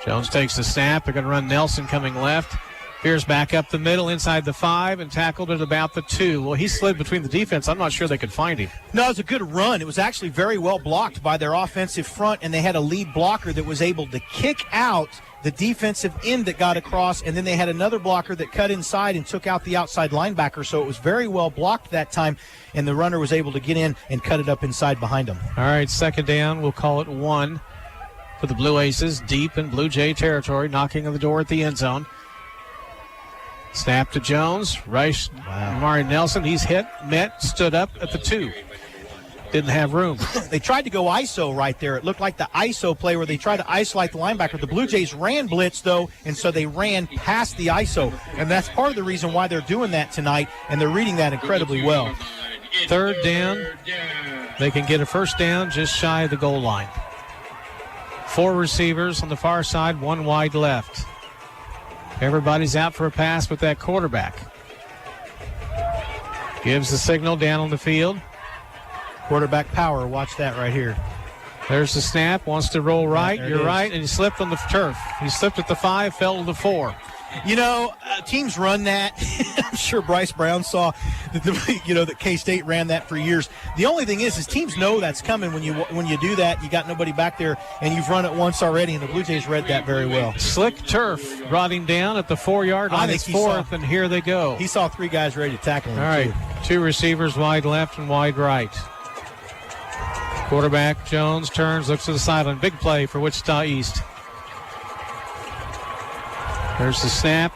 Jones takes the snap. They're going to run Nelson coming left. Pierce back up the middle inside the 5 and tackled at about the 2. Well, he slid between the defense. I'm not sure they could find him. No, it was a good run. It was actually very well blocked by their offensive front, and they had a lead blocker that was able to kick out the defensive end that got across, and then they had another blocker that cut inside and took out the outside linebacker. So it was very well blocked that time, and the runner was able to get in and cut it up inside behind him. All right, second down. We'll call it 1 for the Blue Aces, deep in Blue Jay territory, knocking on the door at the end zone. Snap to Jones. Rice, Mari Nelson. He's hit, stood up at the 2. Didn't have room. They tried to go ISO right there. It looked like the ISO play where they tried to isolate the linebacker. The Blue Jays ran blitz, though, and so they ran past the ISO. And that's part of the reason why they're doing that tonight, and they're reading that incredibly well. Third down. They can get a first down just shy of the goal line. 4 receivers on the far side, 1 wide left. Everybody's out for a pass with that quarterback. Gives the signal down on the field. Quarterback power, watch that right here. There's the snap, wants to roll right. Yeah, you're right, and he slipped on the turf. He slipped at the 5, fell to the 4. You know, teams run that. I'm sure Bryce Brown saw that that K-State ran that for years. The only thing is teams know that's coming when you do that. You got nobody back there, and you've run it once already, and the Blue Jays read that very well. Slick turf brought him down at the 4-yard line. It's 4th, and here they go. He saw 3 guys ready to tackle him. All right, 2 receivers wide left and wide right. Quarterback Jones turns, looks to the sideline. Big play for Wichita East. There's the snap.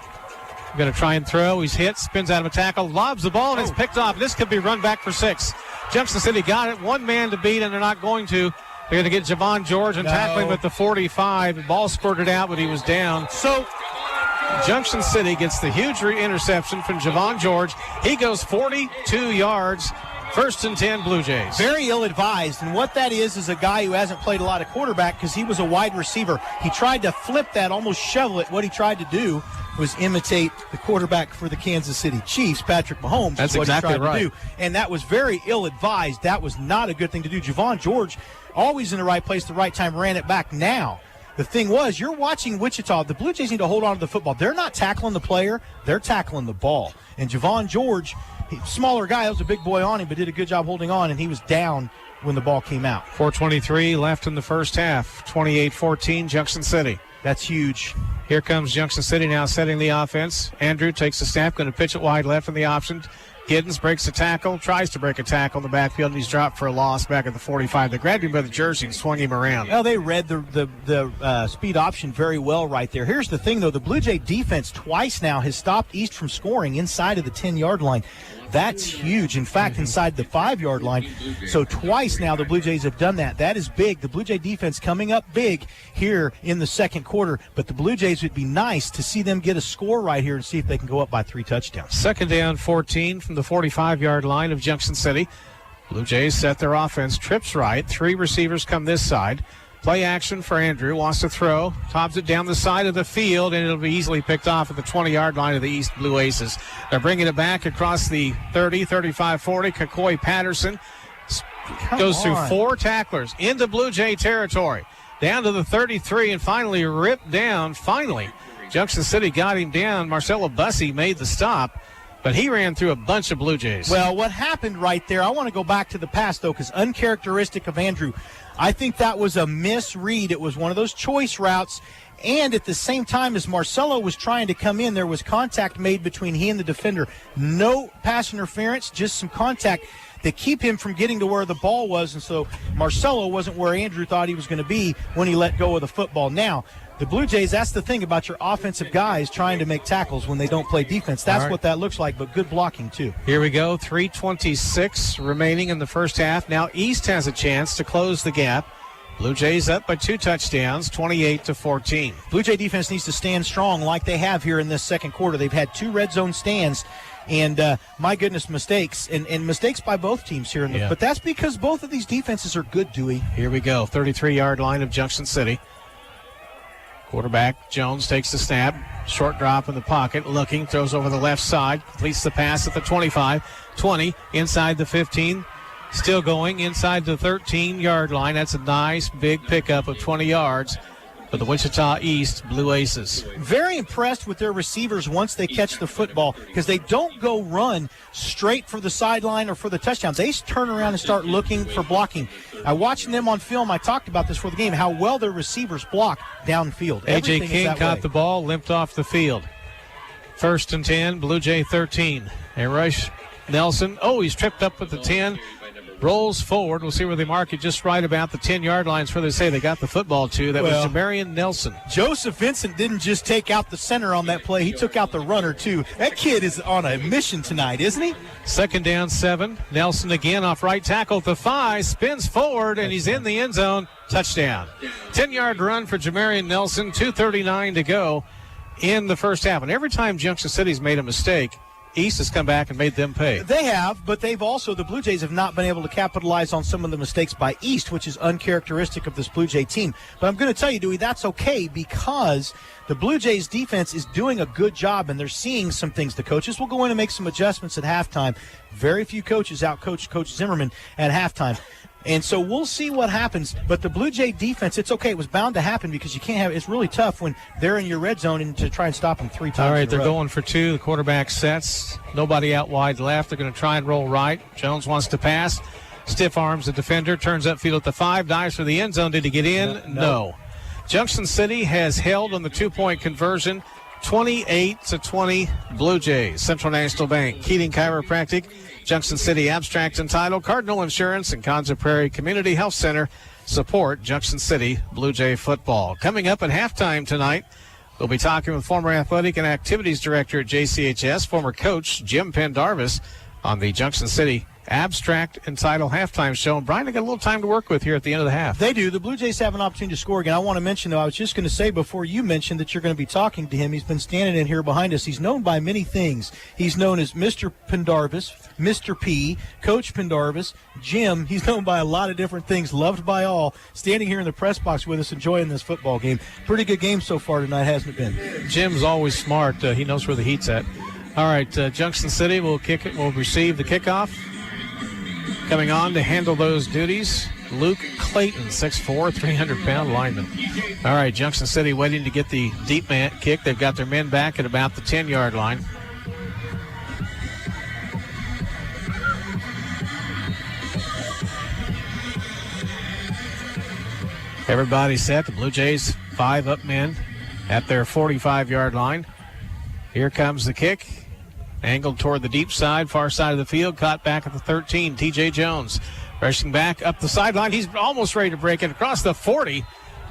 Going to try and throw. He's hit, spins out of a tackle, lobs the ball, and it's picked off. This could be run back for 6. Junction City got it. 1 man to beat, and they're not going to. They're going to get Javon George and tackle him at the 45. The ball squirted out, but he was down. So Junction City gets the huge interception from Javon George. He goes 42 yards. First and 10, Blue Jays. Very ill-advised, and what that is a guy who hasn't played a lot of quarterback because he was a wide receiver. He tried to flip that, almost shovel it, what he tried to do. was imitate the quarterback for the Kansas City Chiefs, Patrick Mahomes. That's what exactly he tried right. to do. And that was very ill-advised. That was not a good thing to do. Javon George, always in the right place, the right time, ran it back. Now, the thing was, you're watching Wichita. The Blue Jays need to hold on to the football. They're not tackling the player. They're tackling the ball. And Javon George, smaller guy, was a big boy on him, but did a good job holding on, and he was down when the ball came out. 4:23 left in the first half. 28-14, Junction City. That's huge. Here comes Junction City now setting the offense. Andrew takes the snap, going to pitch it wide left in the option. Giddens breaks a tackle, tries to break a tackle in the backfield, and he's dropped for a loss back at the 45. They grabbed him by the jersey and swung him around. Well, they read the speed option very well right there. Here's the thing, though. The Blue Jay defense twice now has stopped East from scoring inside of the 10-yard line. That's huge. In fact, inside the 5-yard line. So twice now the Blue Jays have done that. That is big. The Blue Jay defense coming up big here in the second quarter. But the Blue Jays, would be nice to see them get a score right here and see if they can go up by 3 touchdowns. Second down 14 from the 45-yard line of Junction City. Blue Jays set their offense. Trips right. 3 receivers come this side. Play action for Andrew. Wants to throw. Tops it down the side of the field, and it'll be easily picked off at the 20-yard line of the East Blue Aces. They're bringing it back across the 30, 35, 40. Kakoy Patterson goes through 4 tacklers into Blue Jay territory. Down to the 33 and finally ripped down. Finally, Junction City got him down. Marcelo Bussey made the stop, but he ran through a bunch of Blue Jays. Well, what happened right there, I want to go back to the pass, though, because uncharacteristic of Andrew, I think that was a misread. It was one of those choice routes, and at the same time as Marcelo was trying to come in, there was contact made between he and the defender. No pass interference, just some contact to keep him from getting to where the ball was, and so Marcelo wasn't where Andrew thought he was going to be when he let go of the football. Now, the Blue Jays, that's the thing about your offensive guys trying to make tackles when they don't play defense. That's what that looks like, but good blocking, too. Here we go, 3:26 remaining in the first half. Now East has a chance to close the gap. Blue Jays up by 2 touchdowns, 28-14. Blue Jay defense needs to stand strong like they have here in this second quarter. They've had 2 red zone stands, and my goodness, mistakes, and mistakes by both teams here. But that's because both of these defenses are good, Dewey. Here we go, 33-yard line of Junction City. Quarterback Jones takes the snap. Short drop in the pocket. Looking. Throws over the left side. Completes the pass at the 25. 20. Inside the 15. Still going inside the 13-yard line. That's a nice big pickup of 20 yards for the Wichita East Blue Aces. Very impressed with their receivers once they catch the football, because they don't go run straight for the sideline or for the touchdown. They turn around and start looking for blocking. I watched them on film. I talked about this for the game, how well their receivers block downfield. A.J. King caught the ball, limped off the field. 1st and 10, Blue Jay 13. They rush Nelson. Oh, he's tripped up at the 10. Rolls forward. We'll see where they mark it just right about the 10-yard lines where they say they got the football to. That was Jamarian Nelson. Joseph Vincent didn't just take out the center on that play. He took out the runner, too. That kid is on a mission tonight, isn't he? 2nd down 7. Nelson again off right tackle at the 5. Spins forward, and he's in the end zone. Touchdown. 10-yard run for Jamarian Nelson. 2:39 to go in the first half. And every time Junction City's made a mistake, East has come back and made them pay. They have, but they've also, the Blue Jays have not been able to capitalize on some of the mistakes by East, which is uncharacteristic of this Blue Jay team. But I'm going to tell you, Dewey, that's okay, because the Blue Jays defense is doing a good job, and they're seeing some things. The coaches will go in and make some adjustments at halftime. Very few coaches out-coach Coach Zimmerman at halftime. And so we'll see what happens. But the Blue Jay defense, it's okay. It was bound to happen, because you can't have, it's really tough when they're in your red zone and to try and stop them 3 times. All right, they're going for 2. The quarterback sets. Nobody out wide left. They're going to try and roll right. Jones wants to pass. Stiff arms the defender. Turns upfield at the 5. Dives for the end zone. Did he get in? No. Junction City has held on the 2-point conversion. 28-20 Blue Jays. Central National Bank, Keating Chiropractic, Junction City Abstract and Title, Cardinal Insurance, and Conza Prairie Community Health Center support Junction City Blue Jay football. Coming up at halftime tonight, we'll be talking with former Athletic and Activities Director at JCHS, former coach Jim Pendarvis, on the Junction City Abstract and Title halftime show. And Brian, they got a little time to work with here at the end of the half. They do. The Blue Jays have an opportunity to score again. I want to mention, though, I was just going to say before you mentioned that you're going to be talking to him, he's been standing in here behind us. He's known by many things. He's known as Mr. Pendarvis, Mr. P, Coach Pendarvis, Jim. He's known by a lot of different things, loved by all. Standing here in the press box with us, enjoying this football game. Pretty good game so far tonight, hasn't it been? Jim's always smart. He knows where the heat's at. All right, Junction City will receive the kickoff. Coming on to handle those duties, Luke Clayton, 6'4", 300-pound lineman. All right, Junction City waiting to get the deep man kick. They've got their men back at about the 10-yard line. Everybody set. The Blue Jays, 5 up men at their 45-yard line. Here comes the kick. Angled toward the deep side, far side of the field, caught back at the 13. T.J. Jones rushing back up the sideline. He's almost ready to break it across the 40.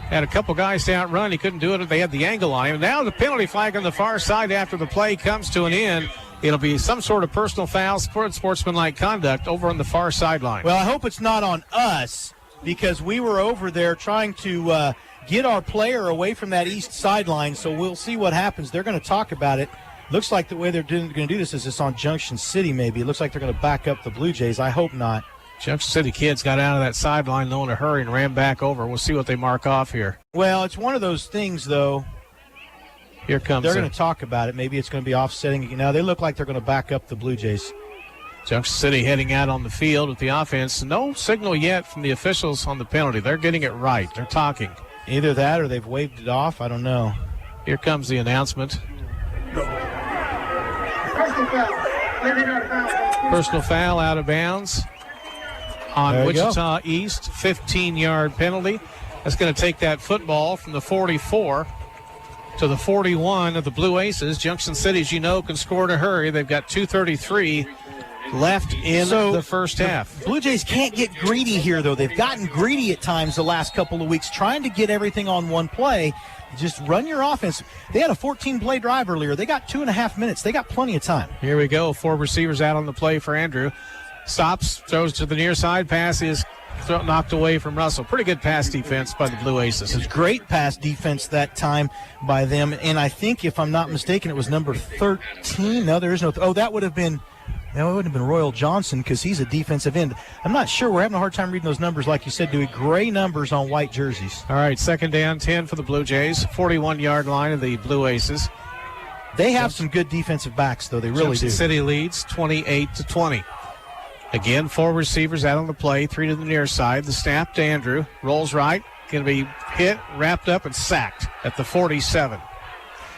Had a couple guys to outrun. He couldn't do it. They had the angle on him. Now the penalty flag on the far side after the play comes to an end. It'll be some sort of personal foul, sportsmanlike conduct over on the far sideline. Well, I hope it's not on us because we were over there trying to get our player away from that east sideline, so we'll see what happens. They're going to talk about it. Looks like the way they're going to do this is it's on Junction City maybe. It looks like they're going to back up the Blue Jays. I hope not. Junction City kids got out of that sideline in a hurry and ran back over. We'll see what they mark off here. Well, it's one of those things, though. Here comes They're going to talk about it. Maybe it's going to be offsetting. Now, they look like they're going to back up the Blue Jays. Junction City heading out on the field with the offense. No signal yet from the officials on the penalty. They're getting it right. They're talking. Either that or they've waved it off. I don't know. Here comes the announcement. Personal foul out of bounds on Wichita East. 15-yard penalty. That's going to take that football from the 44 to the 41 of the Blue Aces. Junction City, as you know, can score in a hurry. They've got 2:33 left in the first half. Blue Jays can't get greedy here, though. They've gotten greedy at times the last couple of weeks, trying to get everything on one play. Just run your offense. They had a 14-play drive earlier. They got 2.5 minutes. They got plenty of time. Here we go. 4 receivers out on the play for Andrew. Stops, throws to the near side. Pass is knocked away from Russell. Pretty good pass defense by the Blue Aces. It was great pass defense that time by them. And I think, if I'm not mistaken, it was number 13. No, there is no. That would have been. That would have been Royal Johnson because he's a defensive end. I'm not sure. We're having a hard time reading those numbers. Like you said, Dewey, gray numbers on white jerseys. All right, 2nd down, 10 for the Blue Jays. 41-yard line of the Blue Aces. They have some good defensive backs, though. They really Junction do. City leads 28-20. Again, 4 receivers out on the play, 3 to the near side. The snap to Andrew. Rolls right. Going to be hit, wrapped up, and sacked at the 47.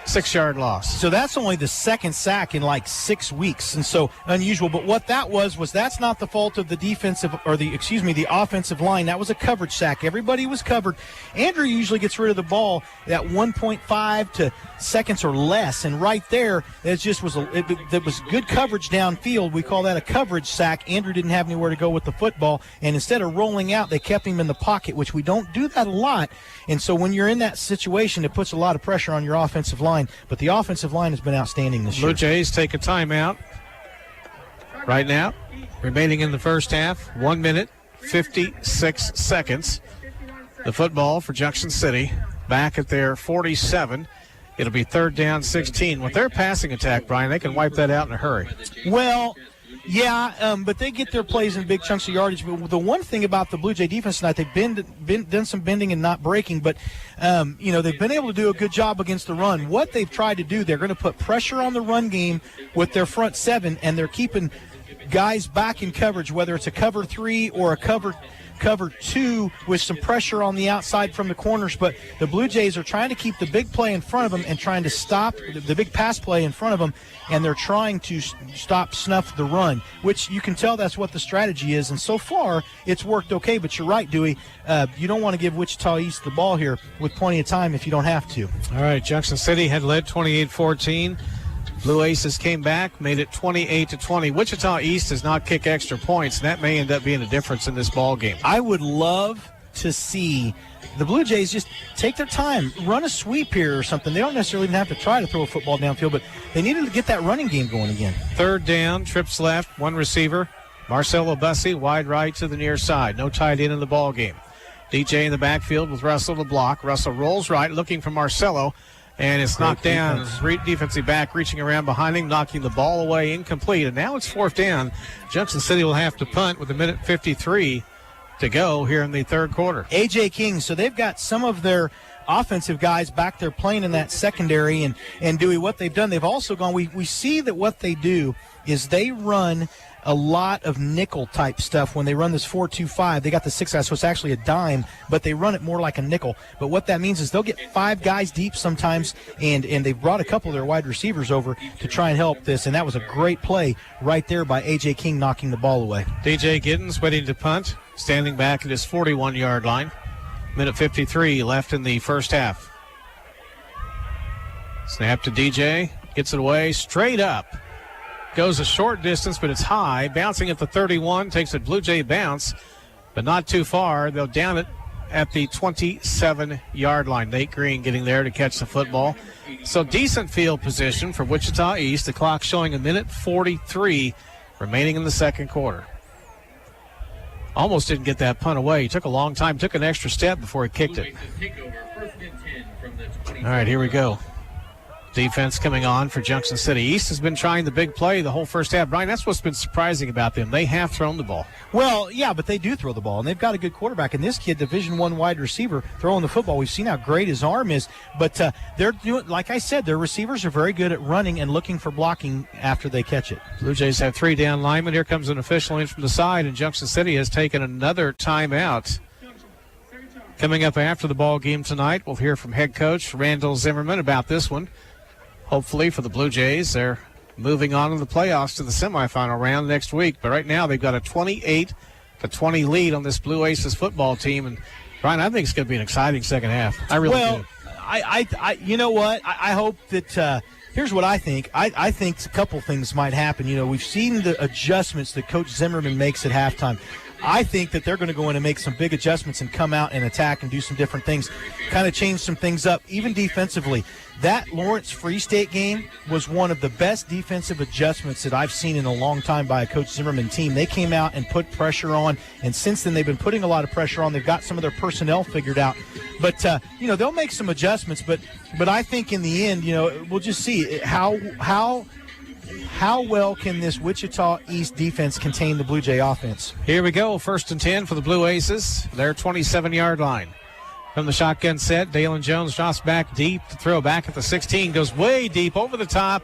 6-yard loss. So that's only the second sack in like 6 weeks, and so unusual. But what that was that's not the fault of the the offensive line. That was a coverage sack. Everybody was covered. Andrew usually gets rid of the ball at 1.5 to seconds or less, and right there, it just was it was good coverage downfield. We call that a coverage sack. Andrew didn't have anywhere to go with the football, and instead of rolling out, they kept him in the pocket, which we don't do that a lot. And so when you're in that situation, it puts a lot of pressure on your offensive line. But the offensive line has been outstanding this year. Blue Jays take a timeout right now. Remaining in the first half, 1 minute, 56 seconds. The football for Junction City back at their 47. It'll be 3rd down, 16. With their passing attack, Brian, they can wipe that out in a hurry. Well, yeah, but they get their plays in big chunks of yardage. But the one thing about the Blue Jay defense tonight, they've done some bending and not breaking, but they've been able to do a good job against the run. What they've tried to do, they're going to put pressure on the run game with their front 7, and they're keeping guys back in coverage, whether it's a cover 3 or a cover 2 with some pressure on the outside from the corners. But the Blue Jays are trying to keep the big play in front of them and trying to stop the big pass play in front of them, and they're trying to snuff the run, which you can tell that's what the strategy is. And so far, it's worked okay. But you're right, Dewey. You don't want to give Wichita East the ball here with plenty of time if you don't have to. All right, Junction City had led 28-14. Blue Aces came back, made it 28-20. Wichita East does not kick extra points, and that may end up being a difference in this ball game. I would love to see the Blue Jays just take their time, run a sweep here or something. They don't necessarily even have to try to throw a football downfield, but they needed to get that running game going again. 3rd down, trips left, 1 receiver. Marcelo Bussey, wide right to the near side. No tight end in the ball game. DJ in the backfield with Russell to block. Russell rolls right, looking for Marcelo, and it's knocked down. Defensive back reaching around behind him, knocking the ball away, incomplete. And now it's 4th down. Junction City will have to punt with 1:53 to go here in the third quarter. A.J. King, so they've got some of their offensive guys back there playing in that secondary, and Dewey, what they've done, they've also gone, we see that what they do is they run a lot of nickel type stuff when they run this 4-2-5. They got the 6 guys, so it's actually a dime, but they run it more like a nickel. But what that means is they'll get 5 guys deep sometimes, and they've brought a couple of their wide receivers over to try and help this, and that was a great play right there by A.J. King knocking the ball away. DJ Giddens waiting to punt, standing back at his 41-yard line. 1:53 left in the first half. Snap to DJ, gets it away, straight up. Goes a short distance, but it's high. Bouncing at the 31, takes a Blue Jay bounce, but not too far. They'll down it at the 27-yard line. Nate Green getting there to catch the football. So decent field position for Wichita East. The clock showing 1:43 remaining in the second quarter. Almost didn't get that punt away. He took a long time, took an extra step before he kicked it. All right, here we go. Defense coming on for Junction City. East has been trying the big play the whole first half. Brian, that's what's been surprising about them. They have thrown the ball. Well, yeah, but they do throw the ball, and they've got a good quarterback. And this kid, Division I wide receiver, throwing the football. We've seen how great his arm is. But they're doing, like I said, their receivers are very good at running and looking for blocking after they catch it. Blue Jays have 3 down linemen. Here comes an official in from the side, and Junction City has taken another timeout. Coming up after the ball game tonight, we'll hear from head coach Randall Zimmerman about this one. Hopefully for the Blue Jays, they're moving on in the playoffs to the semifinal round next week. But right now they've got a 28-20 lead on this Blue Aces football team. And, Brian, I think it's going to be an exciting second half. I really do. I you know what? I hope that here's what I think. I think a couple things might happen. You know, we've seen the adjustments that Coach Zimmerman makes at halftime. I think that they're going to go in and make some big adjustments and come out and attack and do some different things, kind of change some things up, even defensively. That Lawrence Free State game was one of the best defensive adjustments that I've seen in a long time by a Coach Zimmerman team. They came out and put pressure on, and since then they've been putting a lot of pressure on. They've got some of their personnel figured out. But, you know, they'll make some adjustments. But I think in the end, you know, we'll just see how well can this Wichita East defense contain the Blue Jay offense. Here we go, 1st and 10 for the Blue Aces. Their 27-yard line. From the shotgun set, Dalen Jones drops back deep to throw back at the 16. Goes way deep over the top.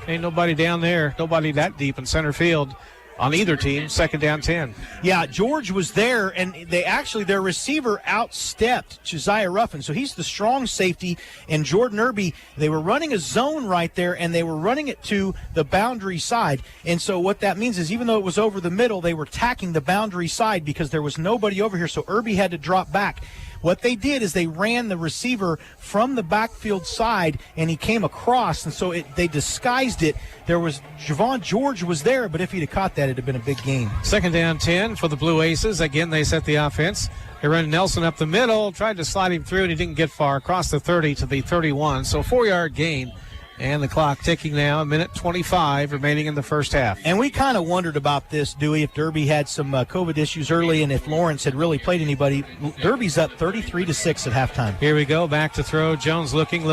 Ain't nobody down there. Nobody that deep in center field on either team. 2nd down 10. Yeah, George was there, and their receiver outstepped Josiah Ruffin. So he's the strong safety, and Jordan Irby, they were running a zone right there, and they were running it to the boundary side. And so what that means is even though it was over the middle, they were tacking the boundary side because there was nobody over here, so Irby had to drop back. What they did is they ran the receiver from the backfield side, and he came across, and so they disguised it. There was Javon George was there, but if he'd have caught that, it'd have been a big gain. 2nd down 10 for the Blue Aces. Again, they set the offense. They run Nelson up the middle, tried to slide him through, and he didn't get far. Across the 30 to the 31, so 4-yard gain. And the clock ticking now, 1:25 remaining in the first half. And we kind of wondered about this, Dewey, if Derby had some COVID issues early and if Lawrence had really played anybody. Derby's up 33-6 at halftime. Here we go, back to throw. Jones looking,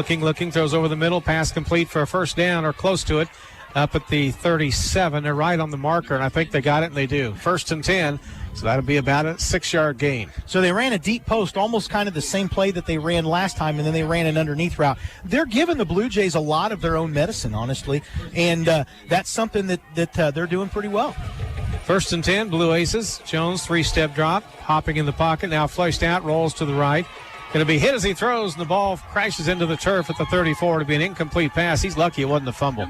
throws over the middle, pass complete for a first down or close to it. Up at the 37, they're right on the marker, and I think they got it, and they do. 1st and 10. So that'll be about a 6-yard gain. So they ran a deep post, almost kind of the same play that they ran last time, and then they ran an underneath route. They're giving the Blue Jays a lot of their own medicine, honestly, and that's something that they're doing pretty well. 1st and 10, Blue Aces. Jones, 3-step drop, hopping in the pocket, now flushed out, rolls to the right. Going to be hit as he throws, and the ball crashes into the turf at the 34 to be an incomplete pass. He's lucky it wasn't a fumble.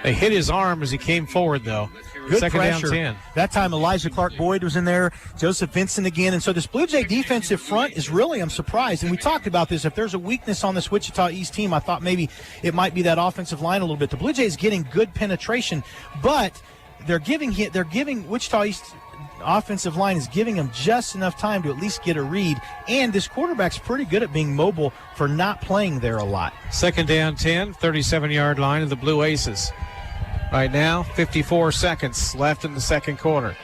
They hit his arm as he came forward, though. Good 2nd pressure. down 10. That time Elijah Clark-Boyd was in there, Joseph Vincent again. And so this Blue Jay defensive front is really, I'm surprised. And we talked about this. If there's a weakness on this Wichita East team, I thought maybe it might be that offensive line a little bit. The Blue Jays getting good penetration, but they're giving Wichita East offensive line is giving them just enough time to at least get a read. And this quarterback's pretty good at being mobile for not playing there a lot. 2nd down 10, 37-yard line of the Blue Aces. Right now, 54 seconds left in the second quarter.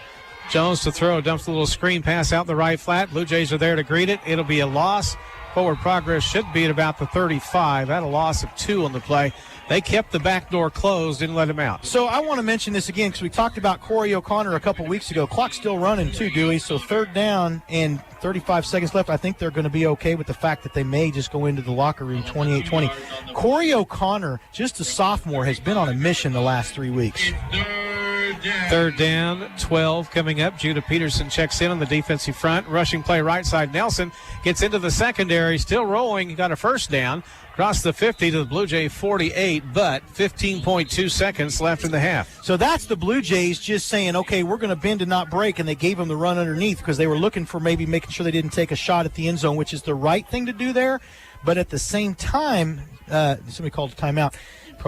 Jones to throw, dumps a little screen pass out the right flat. Blue Jays are there to greet it. It'll be a loss. Forward progress should be at about the 35. Had a loss of 2 on the play. They kept the back door closed, didn't let him out. So I want to mention this again because we talked about Corey O'Connor a couple weeks ago. Clock's still running too, Dewey. So third down and 35 seconds left. I think they're going to be okay with the fact that they may just go into the locker room 28-20. Corey O'Connor, just a sophomore, has been on a mission the last 3 weeks. Third down, 12 coming up. Judah Peterson checks in on the defensive front. Rushing play right side. Nelson gets into the secondary, still rolling. He got a first down. Across the 50 to the Blue Jay 48, but 15.2 seconds left in the half. So that's the Blue Jays just saying, okay, we're going to bend and not break, and they gave him the run underneath because they were looking for maybe making sure they didn't take a shot at the end zone, which is the right thing to do there. But at the same time, somebody called a timeout.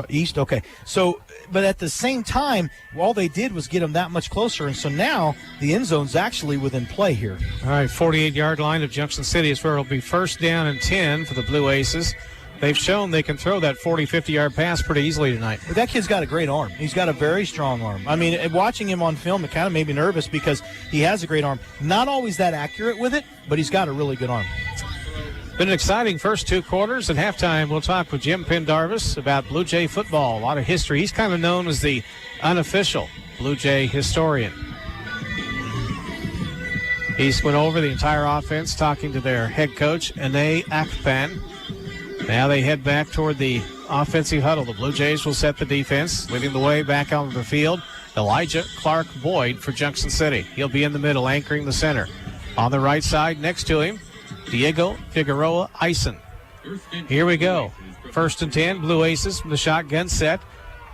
East, okay. So, but at the same time, all they did was get them that much closer, and so now the end zone's actually within play here. All right, 48-yard line of Junction City is where it'll be first down and 10 for the Blue Aces. They've shown they can throw that 40, 50-yard pass pretty easily tonight. But that kid's got a great arm. He's got a very strong arm. I mean, watching him on film, it kind of made me nervous because he has a great arm. Not always that accurate with it, but he's got a really good arm. Been an exciting first 2 quarters. At halftime, we'll talk with Jim Pendarvis about Blue Jay football. A lot of history. He's kind of known as the unofficial Blue Jay historian. He's went over the entire offense talking to their head coach, Ane Akpan. Now they head back toward the offensive huddle. The Blue Jays will set the defense, leading the way back onto the field. Elijah Clark Boyd for Junction City. He'll be in the middle, anchoring the center. On the right side, next to him, Diego Figueroa Eisen. Here we go. First and 10, Blue Aces from the shotgun set.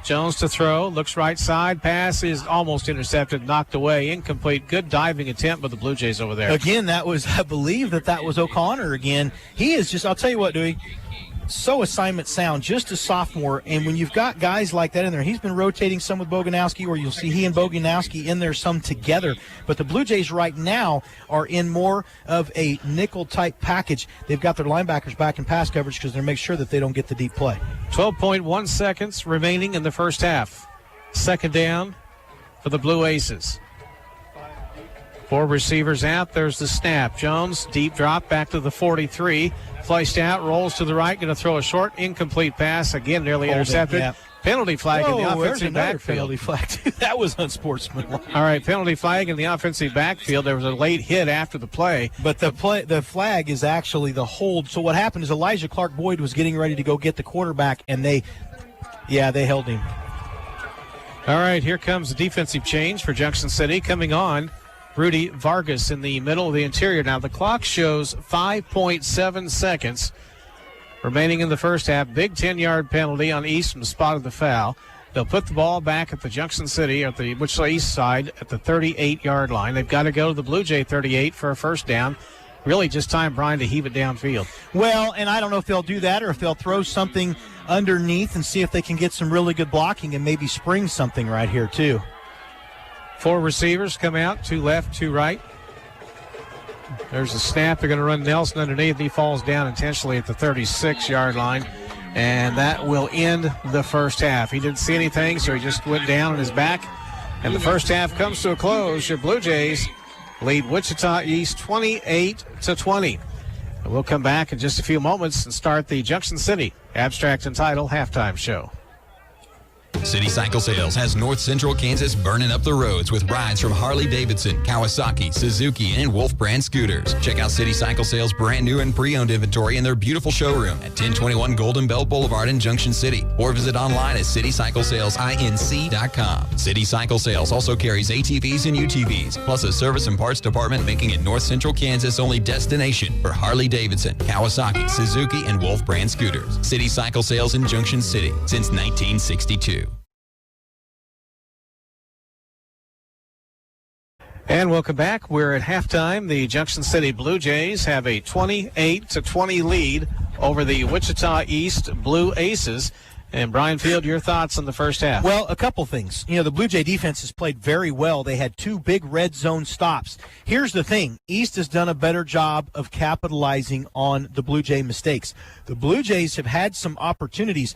Jones to throw, looks right side. Pass is almost intercepted, knocked away, incomplete. Good diving attempt by the Blue Jays over there. Again, that was, I believe that was O'Connor again. He is just, I'll tell you what, Dewey, so assignment sound, just a sophomore. And when you've got guys like that in there, he's been rotating some with Boganowski, or you'll see he and Boganowski in there some together. But the Blue Jays right now are in more of a nickel-type package. They've got their linebackers back in pass coverage because they're making sure that they don't get the deep play. 12.1 seconds remaining in the first half. Second down for the Blue Aces. 4 receivers out. There's the snap. Jones, deep drop back to the 43. Flushed out, rolls to the right, going to throw a short, incomplete pass. Again, nearly intercepted. Yeah. Penalty flag in the offensive backfield. Penalty flag. That was unsportsmanlike. All right, penalty flag in the offensive backfield. There was a late hit after the play. But the flag is actually the hold. So what happened is Elijah Clark Boyd was getting ready to go get the quarterback, and they held him. All right, here comes the defensive change for Junction City. Coming on, Rudy Vargas in the middle of the interior. Now the clock shows 5.7 seconds remaining in the first half. Big 10-yard penalty on East from the spot of the foul. They'll put the ball back at the Junction City, at the Wichita East side, at the 38-yard line. They've got to go to the Blue Jay 38 for a first down. Really just time, Brian, to heave it downfield. Well, and I don't know if they'll do that or if they'll throw something underneath and see if they can get some really good blocking and maybe spring something right here too. 4 receivers come out, 2 left, 2 right. There's a snap. They're going to run Nelson underneath. He falls down intentionally at the 36-yard line, and that will end the first half. He didn't see anything, so he just went down on his back, and the first half comes to a close. Your Blue Jays lead Wichita East 28-20. And we'll come back in just a few moments and start the Junction City Abstract and Title halftime show. City Cycle Sales has North Central Kansas burning up the roads with rides from Harley-Davidson, Kawasaki, Suzuki, and Wolf brand scooters. Check out City Cycle Sales' brand new and pre-owned inventory in their beautiful showroom at 1021 Golden Belt Boulevard in Junction City, or visit online at citycyclesalesinc.com. City Cycle Sales also carries ATVs and UTVs, plus a service and parts department, making it North Central Kansas' only destination for Harley-Davidson, Kawasaki, Suzuki, and Wolf brand scooters. City Cycle Sales in Junction City since 1962. And welcome back. We're at halftime. The Junction City Blue Jays have a 28-20 lead over the Wichita East Blue Aces. And Brian Field, your thoughts on the first half? Well, a couple things. You know, the Blue Jay defense has played very well. They had 2 big red zone stops. Here's the thing. East has done a better job of capitalizing on the Blue Jay mistakes. The Blue Jays have had some opportunities.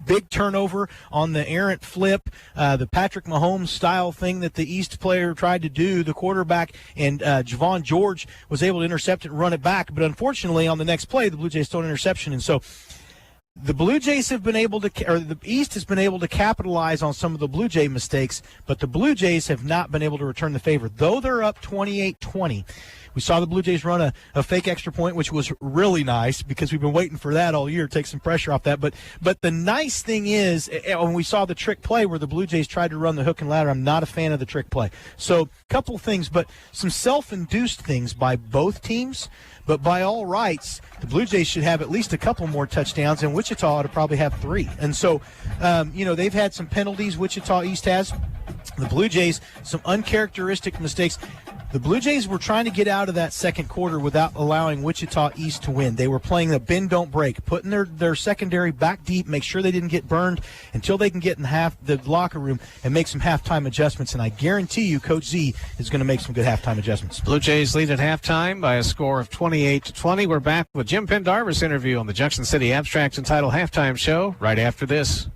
big turnover on the errant flip, the Patrick Mahomes style thing that the East player tried to do, the quarterback, and Javon George was able to intercept it and run it back. But unfortunately, on the next play, the Blue Jays throw an interception. And so the Blue Jays have been able to, or the East has been able to capitalize on some of the Blue Jay mistakes, but the Blue Jays have not been able to return the favor. Though they're up 28-20, we saw the Blue Jays run a fake extra point, which was really nice because we've been waiting for that all year, take some pressure off that. But the nice thing is, when we saw the trick play where the Blue Jays tried to run the hook and ladder, I'm not a fan of the trick play. So a couple things, but some self-induced things by both teams. But by all rights, the Blue Jays should have at least a couple more touchdowns, and Wichita ought to probably have 3. And so, they've had some penalties, Wichita East has. The Blue Jays, some uncharacteristic mistakes. The Blue Jays were trying to get out of that second quarter without allowing Wichita East to win. They were playing the bend, don't break, putting their secondary back deep, make sure they didn't get burned until they can get in the locker room and make some halftime adjustments. And I guarantee you Coach Z is going to make some good halftime adjustments. Blue Jays lead at halftime by a score of 28-20. We're back with Jim Pendarvis' interview on the Junction City Abstract and Title Halftime Show right after this.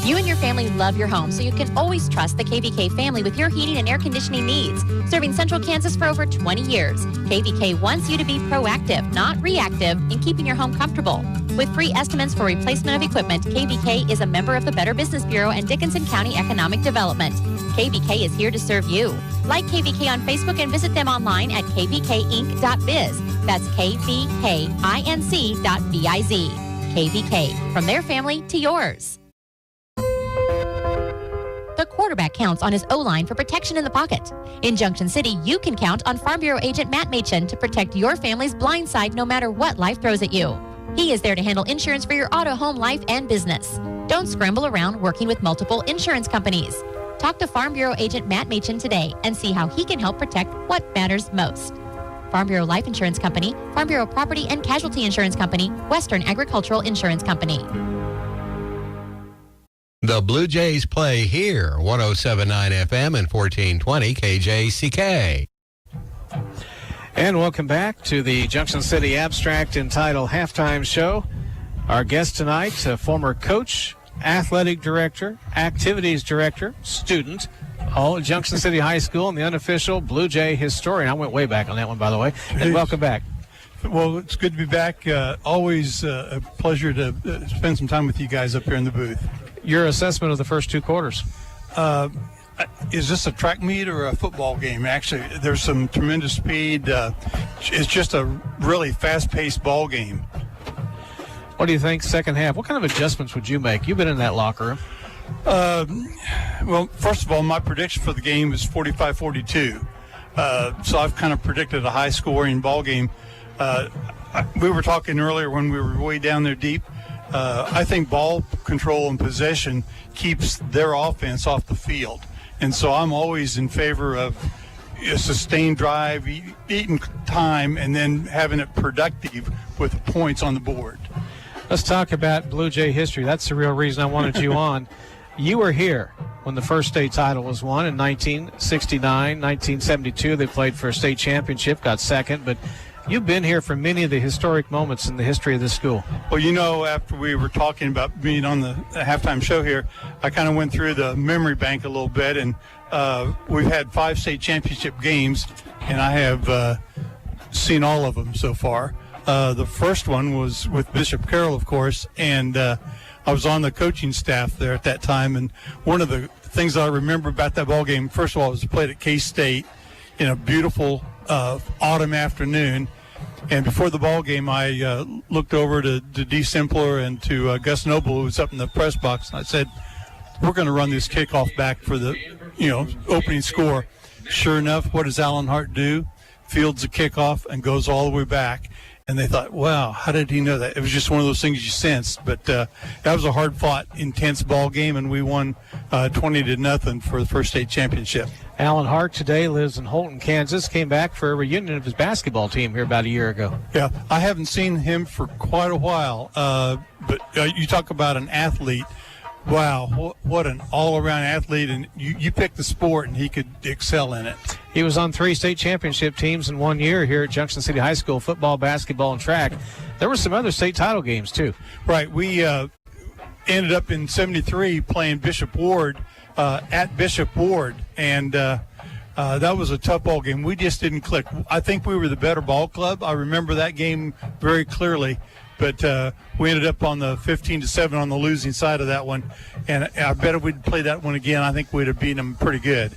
You and your family love your home, so you can always trust the KVK family with your heating and air conditioning needs. Serving Central Kansas for over 20 years, KVK wants you to be proactive, not reactive, in keeping your home comfortable. With free estimates for replacement of equipment, KVK is a member of the Better Business Bureau and Dickinson County Economic Development. KVK is here to serve you. Like KVK on Facebook and visit them online at kvkinc.biz. That's kvkinc.biz. KVK, from their family to yours. The quarterback counts on his O-line for protection in the pocket. In Junction City, you can count on Farm Bureau agent Matt Machen to protect your family's blind side no matter what life throws at you. He is there to handle insurance for your auto, home, life, and business. Don't scramble around working with multiple insurance companies. Talk to Farm Bureau agent Matt Machen today and see how he can help protect what matters most. Farm Bureau Life Insurance Company, Farm Bureau Property and Casualty Insurance Company, Western Agricultural Insurance Company. The Blue Jays play here, 107.9 FM and 1420 KJCK. And welcome back to the Junction City Abstract and Title Halftime Show. Our guest tonight, former coach, athletic director, activities director, student, all at Junction City High School, and the unofficial Blue Jay historian. I went way back on that one, by the way. And welcome back. Well, it's good to be back. Always a pleasure to spend some time with you guys up here in the booth. Your assessment of the first 2 quarters. Is this a track meet or a football game? Actually, there's some tremendous speed. It's just a really fast-paced ball game. What do you think second half? What kind of adjustments would you make? You've been in that locker room. Well, first of all, my prediction for the game is 45-42. So I've kind of predicted a high-scoring ball game. We were talking earlier when we were way down there deep. I think ball control and possession keeps their offense off the field. And so I'm always in favor of a sustained drive, eating time, and then having it productive with points on the board. Let's talk about Blue Jay history. That's the real reason I wanted you on. You were here when the first state title was won in 1969, 1972. They played for a state championship, got second, but you've been here for many of the historic moments in the history of this school. Well, after we were talking about being on the halftime show here, I kind of went through the memory bank a little bit, and we've had 5 state championship games, and I have seen all of them so far. The first one was with Bishop Carroll, of course, and I was on the coaching staff there at that time, and one of the things that I remember about that ball game, first of all, was played at K-State in a beautiful autumn afternoon, and before the ball game, I looked over to D. Simpler and to Gus Noble, who was up in the press box, and I said, "We're going to run this kickoff back for the, opening score." Sure enough, what does Alan Hart do? Fields a kickoff and goes all the way back. And they thought, wow, how did he know that? It was just one of those things you sensed. But that was a hard-fought, intense ball game, and we won 20-0 for the first state championship. Alan Hart today lives in Holton, Kansas. Came back for a reunion of his basketball team here about a year ago. Yeah, I haven't seen him for quite a while. But you talk about an athlete. Wow, what an all-around athlete. And you picked the sport, and he could excel in it. He was on 3 state championship teams in 1 year here at Junction City High School, football, basketball, and track. There were some other state title games, too. Right. We ended up in 73 playing Bishop Ward at Bishop Ward, and that was a tough ball game. We just didn't click. I think we were the better ball club. I remember that game very clearly, but we ended up on the 15-7 on the losing side of that one, and I bet if we'd play that one again, I think we'd have beaten them pretty good.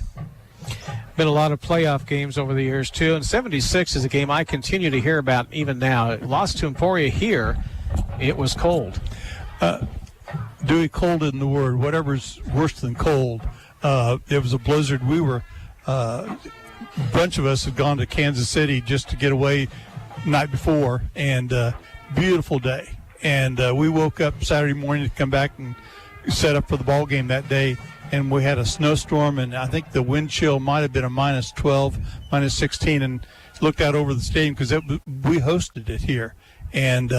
Been a lot of playoff games over the years, too, and 76 is a game I continue to hear about even now. It lost to Emporia here. It was cold. Dewey, cold isn't the word. Whatever's worse than cold. It was a blizzard. We were a bunch of us had gone to Kansas City just to get away the night before, and beautiful day. And we woke up Saturday morning to come back and set up for the ball game that day, and we had a snowstorm, and I think the wind chill might have been a minus 12, minus 16, and looked out over the stadium because we hosted it here. And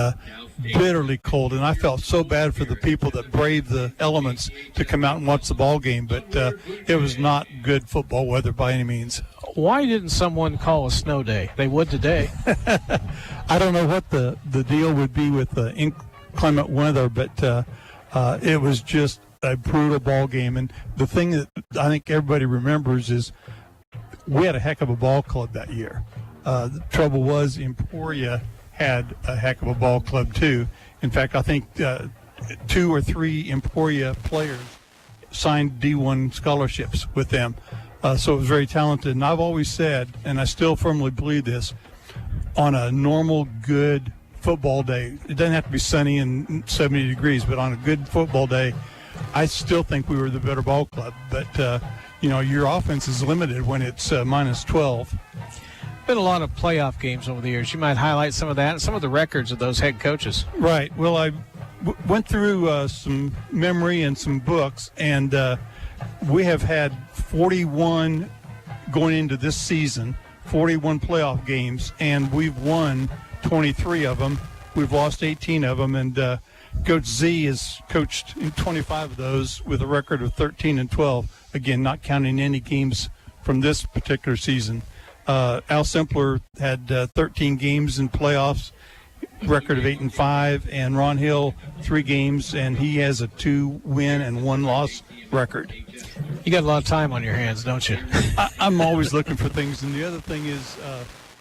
bitterly cold, and I felt so bad for the people that braved the elements to come out and watch the ball game, but it was not good football weather by any means. Why didn't someone call a snow day? They would today. I don't know what the deal would be with the inclement weather, but it was just a brutal ball game. And the thing that I think everybody remembers is we had a heck of a ball club that year. The trouble was Emporia had a heck of a ball club too. In fact, I think 2 or 3 Emporia players signed D1 scholarships with them. So it was very talented. And I've always said, and I still firmly believe this, on a normal, good football day, it doesn't have to be sunny and 70 degrees, but on a good football day, I still think we were the better ball club. But, your offense is limited when it's minus 12. Been a lot of playoff games over the years. You might highlight some of that and some of the records of those head coaches. Right. Well, I went through some memory and some books, and we have had 41 going into this season, 41 playoff games, and we've won 23 of them. We've lost 18 of them, and Coach Z has coached in 25 of those with a record of 13-12. Again, not counting any games from this particular season. Al Simpler had 13 games in playoffs, record of 8-5, and Ron Hill 3 games, and he has a 2-win and 1-loss record. You got a lot of time on your hands, don't you? I'm always looking for things, and the other thing is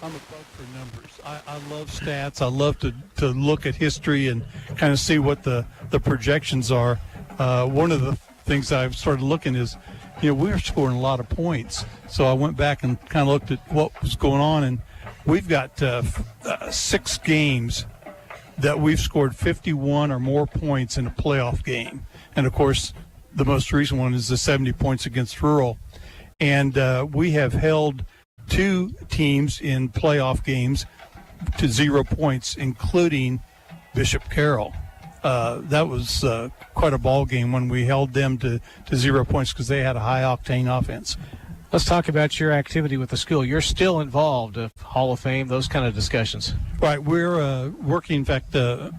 I'm a bug for numbers. I love stats. I love to look at history and kind of see what the projections are. One of the things I've started looking is, we were scoring a lot of points. So I went back and kind of looked at what was going on, and we've got 6 games that we've scored 51 or more points in a playoff game. And, of course, the most recent one is the 70 points against Rural. And we have held 2 teams in playoff games to 0 points, including Bishop Carroll. That was quite a ball game when we held them to 0 points because they had a high-octane offense. Let's talk about your activity with the school. You're still involved, Hall of Fame, those kind of discussions. Right. We're working. In fact, Brian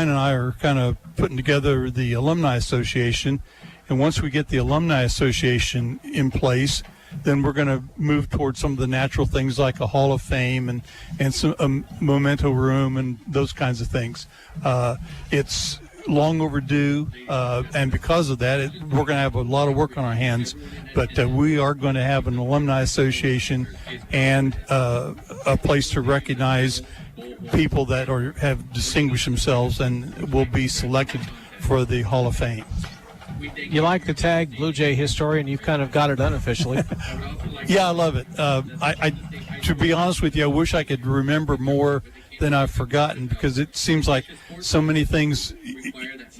and I are kind of putting together the Alumni Association. And once we get the Alumni Association in place, then we're going to move towards some of the natural things like a Hall of Fame and some a memento room and those kinds of things. It's long overdue, and because of that, we're going to have a lot of work on our hands. But we are going to have an alumni association and a place to recognize people that have distinguished themselves and will be selected for the Hall of Fame. You like the tag Blue Jay Historian? You've kind of got it unofficially. Yeah, I love it. I to be honest with you, I wish I could remember more than I've forgotten, because it seems like so many things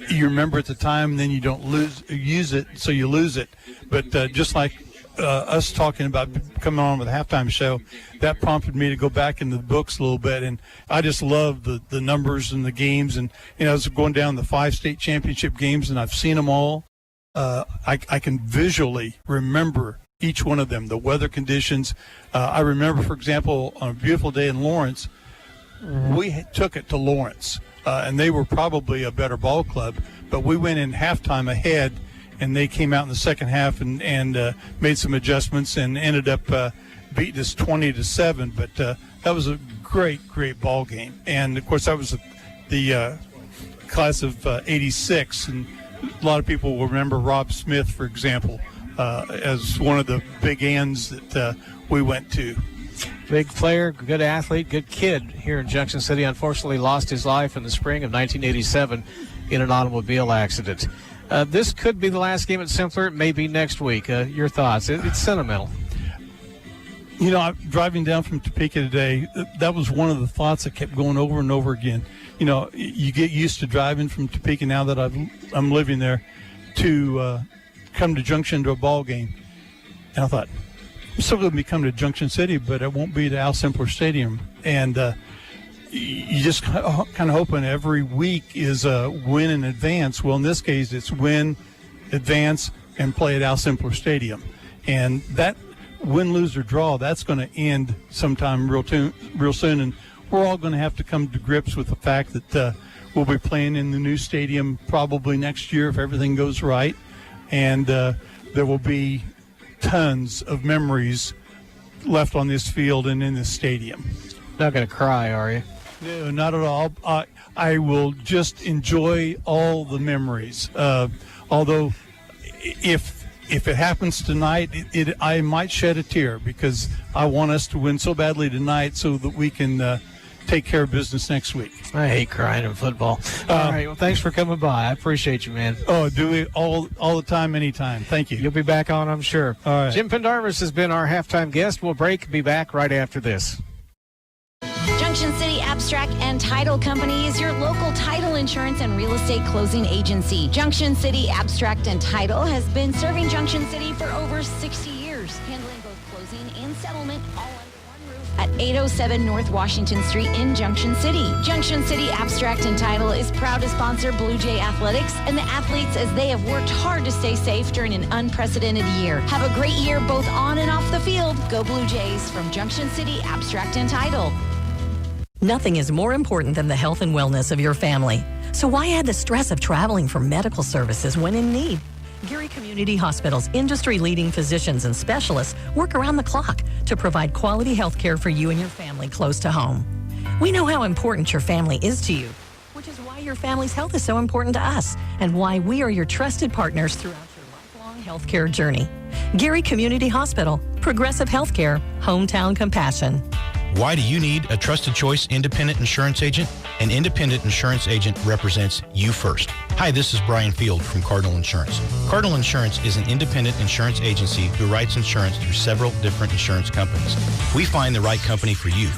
you remember at the time and then you don't use it, so you lose it. But just like us talking about coming on with a halftime show, that prompted me to go back in the books a little bit, and I just love the numbers and the games. And I was going down the 5 state championship games, and I've seen them all. I can visually remember each one of them, the weather conditions. I remember, for example, on a beautiful day in Lawrence, we took it to Lawrence, and they were probably a better ball club, but we went in halftime ahead, and they came out in the second half and made some adjustments and ended up beating us 20-7. But that was a great ball game, and of course that was the class of 86, and a lot of people will remember Rob Smith, for example, as one of the big ends that we went to. Big player, good athlete, good kid here in Junction City. Unfortunately lost his life in the spring of 1987 in an automobile accident. This could be the last game at Simpler. It may be next week. Your thoughts? It's sentimental. You know, driving down from Topeka today, that was one of the thoughts that kept going over and over again. You know, you get used to driving from Topeka now that I'm living there to come to Junction to a ball game. And I thought, I'm still going to be coming to Junction City, but it won't be to Al Simpler Stadium. And you just kind of hoping every week is a win in advance. Well, in this case, it's win, advance, and play at Al Simpler Stadium. And that win, lose, or draw, that's going to end sometime real soon. And we're all going to have to come to grips with the fact that we'll be playing in the new stadium probably next year if everything goes right. And there will be tons of memories left on this field and in this stadium. Not going to cry, are you? No, not at all. I will just enjoy all the memories. Although, if it happens tonight, I might shed a tear because I want us to win so badly tonight so that we can take care of business next week. I hate crying in football. All right, well, thanks for coming by. I appreciate you, man. Oh, do it all the time, anytime. Thank you. You'll be back on, I'm sure. All right. Jim Pendarvis has been our halftime guest. We'll be back right after this. Junction City Abstract and Title Company is your local title insurance and real estate closing agency. Junction City Abstract and Title has been serving Junction City for over 60 years, handling both closing and settlement all under one roof at 807 North Washington Street in Junction City. Junction City Abstract and Title is proud to sponsor Blue Jay Athletics and the athletes as they have worked hard to stay safe during an unprecedented year. Have a great year both on and off the field. Go Blue Jays from Junction City Abstract and Title. Nothing is more important than the health and wellness of your family. So why add the stress of traveling for medical services when in need? Geary Community Hospital's industry-leading physicians and specialists work around the clock to provide quality health care for you and your family close to home. We know how important your family is to you, which is why your family's health is so important to us and why we are your trusted partners throughout your lifelong health care journey. Geary Community Hospital, progressive health care, hometown compassion. Why do you need a trusted choice independent insurance agent? An independent insurance agent represents you first. Hi, this is Brian Field from Cardinal Insurance. Cardinal Insurance is an independent insurance agency who writes insurance through several different insurance companies. We find the right company for you,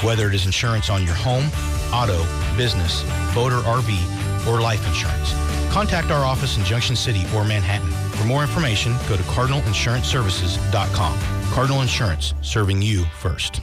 whether it is insurance on your home, auto, business, boat or RV, or life insurance. Contact our office in Junction City or Manhattan. For more information, go to cardinalinsuranceservices.com. Cardinal Insurance, serving you first.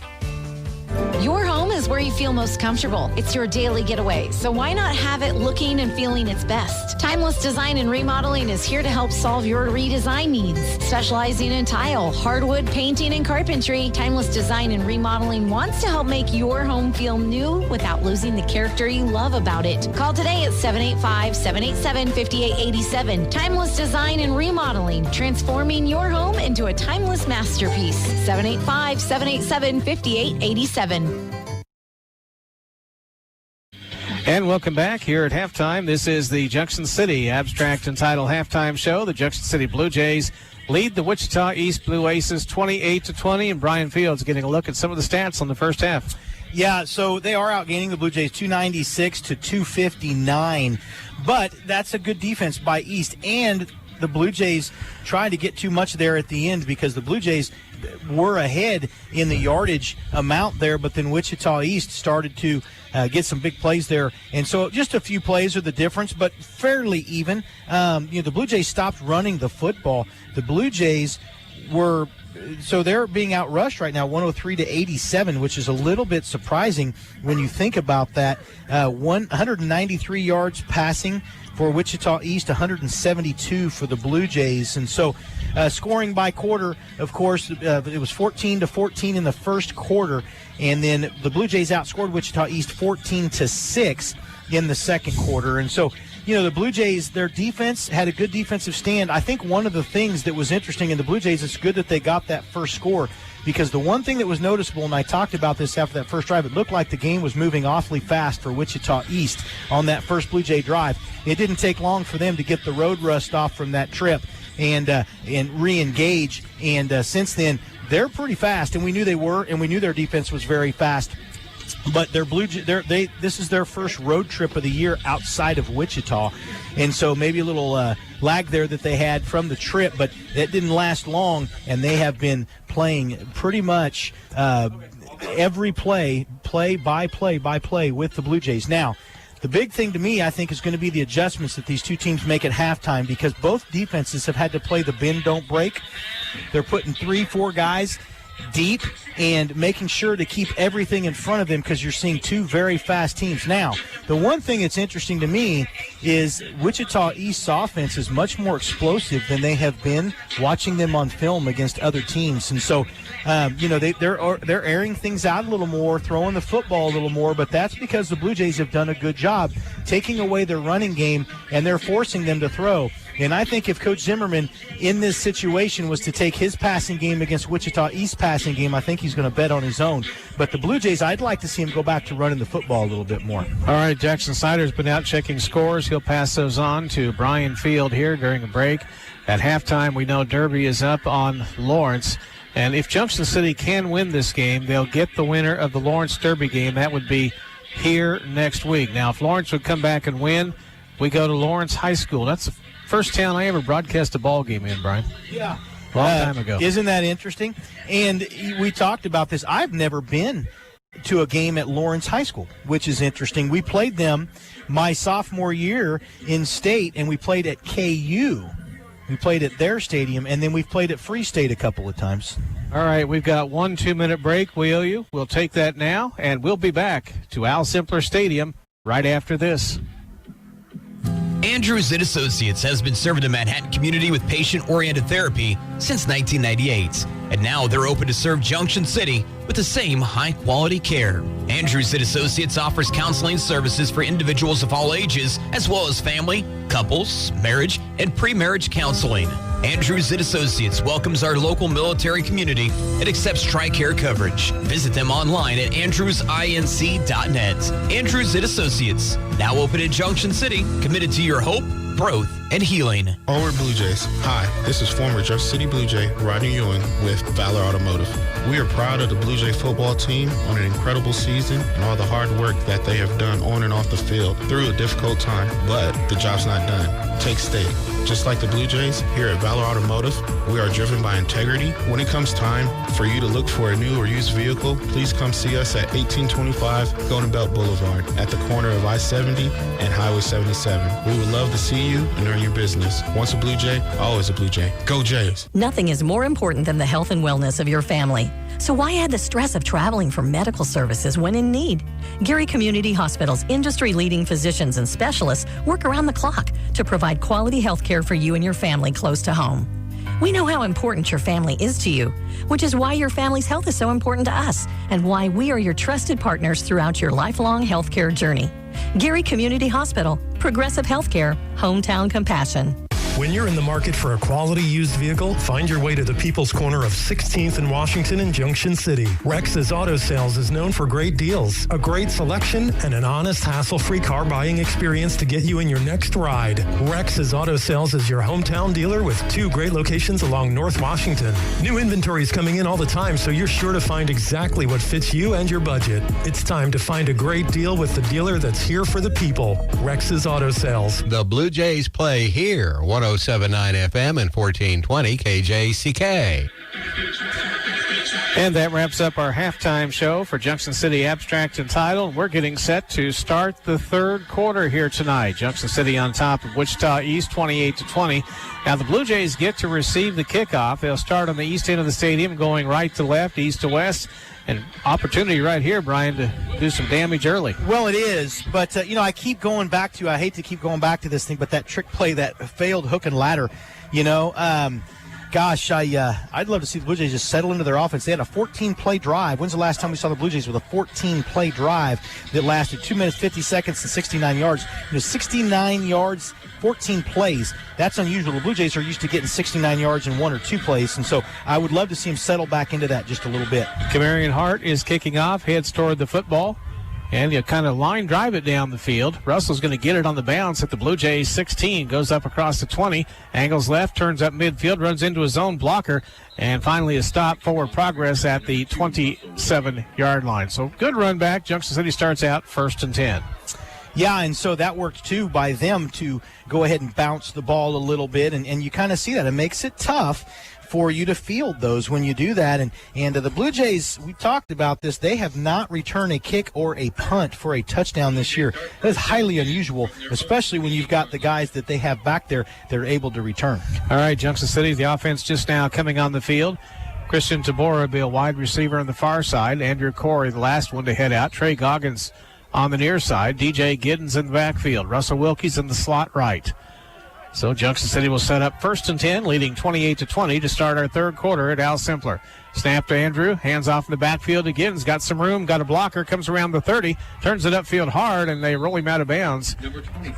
Your home is where you feel most comfortable. It's your daily getaway, so why not have it looking and feeling its best? Timeless Design and Remodeling is here to help solve your redesign needs. Specializing in tile, hardwood, painting, and carpentry, Timeless Design and Remodeling wants to help make your home feel new without losing the character you love about it. Call today at 785-787-5887. Timeless Design and Remodeling, transforming your home into a timeless masterpiece. 785-787-5887. And welcome back here at halftime. This is the Junction City Abstract and Title halftime show. The Junction City Blue Jays lead the Wichita East Blue Aces 28-20, and Brian Fields getting a look at some of the stats on the first half. Yeah, so they are outgaining the Blue Jays 296-259, but that's a good defense by East, and the Blue Jays trying to get too much there at the end because the Blue Jays were ahead in the yardage amount there, but then Wichita East started to get some big plays there. And so just a few plays are the difference, but fairly even. The Blue Jays stopped running the football. The Blue Jays so they're being outrushed right now, 103-87, which is a little bit surprising when you think about that. 193 yards passing for Wichita East, 172 for the Blue Jays. And so scoring by quarter, of course, it was 14-14 in the first quarter. And then the Blue Jays outscored Wichita East 14-6 in the second quarter. And so the Blue Jays, their defense had a good defensive stand. I think one of the things that was interesting in the Blue Jays, it's good that they got that first score, because the one thing that was noticeable, and I talked about this after that first drive, it looked like the game was moving awfully fast for Wichita East on that first Blue Jay drive. It didn't take long for them to get the road rust off from that trip and re-engage. And since then, they're pretty fast, and we knew they were, and we knew their defense was very fast. But this is their first road trip of the year outside of Wichita, and so maybe a little lag there that they had from the trip, but that didn't last long, and they have been playing pretty much every play by play with the Blue Jays. Now, the big thing to me, I think, is going to be the adjustments that these two teams make at halftime, because both defenses have had to play the bend, don't break. They're putting 3-4 guys deep and making sure to keep everything in front of them, because you're seeing two very fast teams. Now, the one thing that's interesting to me is Wichita East's offense is much more explosive than they have been watching them on film against other teams. And so, they're airing things out a little more, throwing the football a little more, but that's because the Blue Jays have done a good job taking away their running game, and they're forcing them to throw. And I think if Coach Zimmerman in this situation was to take his passing game against Wichita East's passing game, I think he's going to bet on his own. But the Blue Jays, I'd like to see him go back to running the football a little bit more. All right, Jackson Snyder's been out checking scores. He'll pass those on to Brian Field here during a break. At halftime, we know Derby is up on Lawrence. And if Junction City can win this game, they'll get the winner of the Lawrence Derby game. That would be here next week. Now, if Lawrence would come back and win, we go to Lawrence High School. That's the first town I ever broadcast a ball game in, Brian. Yeah. Long time ago. Isn't that interesting? And we talked about this. I've never been to a game at Lawrence High School, which is interesting. We played them my sophomore year in state, and we played at KU. We played at their stadium, and then we've played at Free State a couple of times. All right, we've got 1 2-minute break we owe you. We'll take that now, and we'll be back to Al Simpler Stadium right after this. Andrews & Associates has been serving the Manhattan community with patient-oriented therapy since 1998. And now they're open to serve Junction City with the same high-quality care. Andrews & Associates offers counseling services for individuals of all ages, as well as family, couples, marriage, and pre-marriage counseling. Andrews & Associates welcomes our local military community and accepts TRICARE coverage. Visit them online at andrewsinc.net. Andrews & Associates, now open in Junction City, committed to your hope, growth, and healing. Onward Blue Jays. Hi, this is former Junction City Blue Jay Rodney Ewing with Valor Automotive. We are proud of the Blue Jay football team on an incredible season and all the hard work that they have done on and off the field through a difficult time, but the job's not done. Take state. Just like the Blue Jays, here at Valor Automotive, we are driven by integrity. When it comes time for you to look for a new or used vehicle, please come see us at 1825 Golden Belt Boulevard at the corner of I-70 and Highway 77. We would love to see you and earn your business. Once a Blue Jay, always a Blue Jay. Go Jays! Nothing is more important than the health and wellness of your family. So why add the stress of traveling for medical services when in need? Gary Community Hospital's industry-leading physicians and specialists work around the clock to provide quality health care for you and your family close to home. We know how important your family is to you, which is why your family's health is so important to us and why we are your trusted partners throughout your lifelong health care journey. Gary Community Hospital, progressive healthcare, hometown compassion. When you're in the market for a quality used vehicle, find your way to the People's Corner of 16th and Washington in Junction City. Rex's Auto Sales is known for great deals, a great selection, and an honest, hassle-free car buying experience to get you in your next ride. Rex's Auto Sales is your hometown dealer with 2 great locations along North Washington. New inventory is coming in all the time, so you're sure to find exactly what fits you and your budget. It's time to find a great deal with the dealer that's here for the people. Rex's Auto Sales. The Blue Jays play here, 107.9 FM and 1420 KJCK. And that wraps up our halftime show for Junction City Abstract and Title. We're getting set to start the third quarter here tonight. Junction City on top of Wichita East, 28-20. Now the Blue Jays get to receive the kickoff. They'll start on the east end of the stadium, going right to left, east to west. An opportunity right here, Brian, to do some damage early. Well, it is, but, I keep going back to, I hate to keep going back to this thing, but that trick play, that failed hook and ladder, Gosh, I'd love to see the Blue Jays just settle into their offense. They had a 14-play drive. When's the last time we saw the Blue Jays with a 14-play drive that lasted 2 minutes, 50 seconds, and 69 yards? 69 yards, 14 plays. That's unusual. The Blue Jays are used to getting 69 yards in 1 or 2 plays, and so I would love to see them settle back into that just a little bit. Camarion Hart is kicking off, heads toward the football. And you kind of line drive it down the field. Russell's going to get it on the bounce at the Blue Jays 16. Goes up across the 20. Angles left, turns up midfield, runs into his own blocker. And finally a stop, forward progress at the 27-yard line. So good run back. Junction City starts out 1st and 10. Yeah, and so that worked, too, by them to go ahead and bounce the ball a little bit. And you kind of see that. It makes it tough for you to field those when you do that. And the Blue Jays, we talked about this, they have not returned a kick or a punt for a touchdown this year. That is highly unusual, especially when you've got the guys that they have back there that are able to return. All right, Junction City, the offense just now coming on the field. Christian Tabora will be a wide receiver on the far side. Andrew Corey, the last one to head out. Trey Goggins on the near side. DJ Giddens in the backfield. Russell Wilkie's in the slot right. So Junction City will set up 1st and 10, leading 28-20 to start our third quarter at Al Simpler. Snap to Andrew, hands off in the backfield again. He's got some room, got a blocker, comes around the 30, turns it upfield hard, and they roll him out of bounds.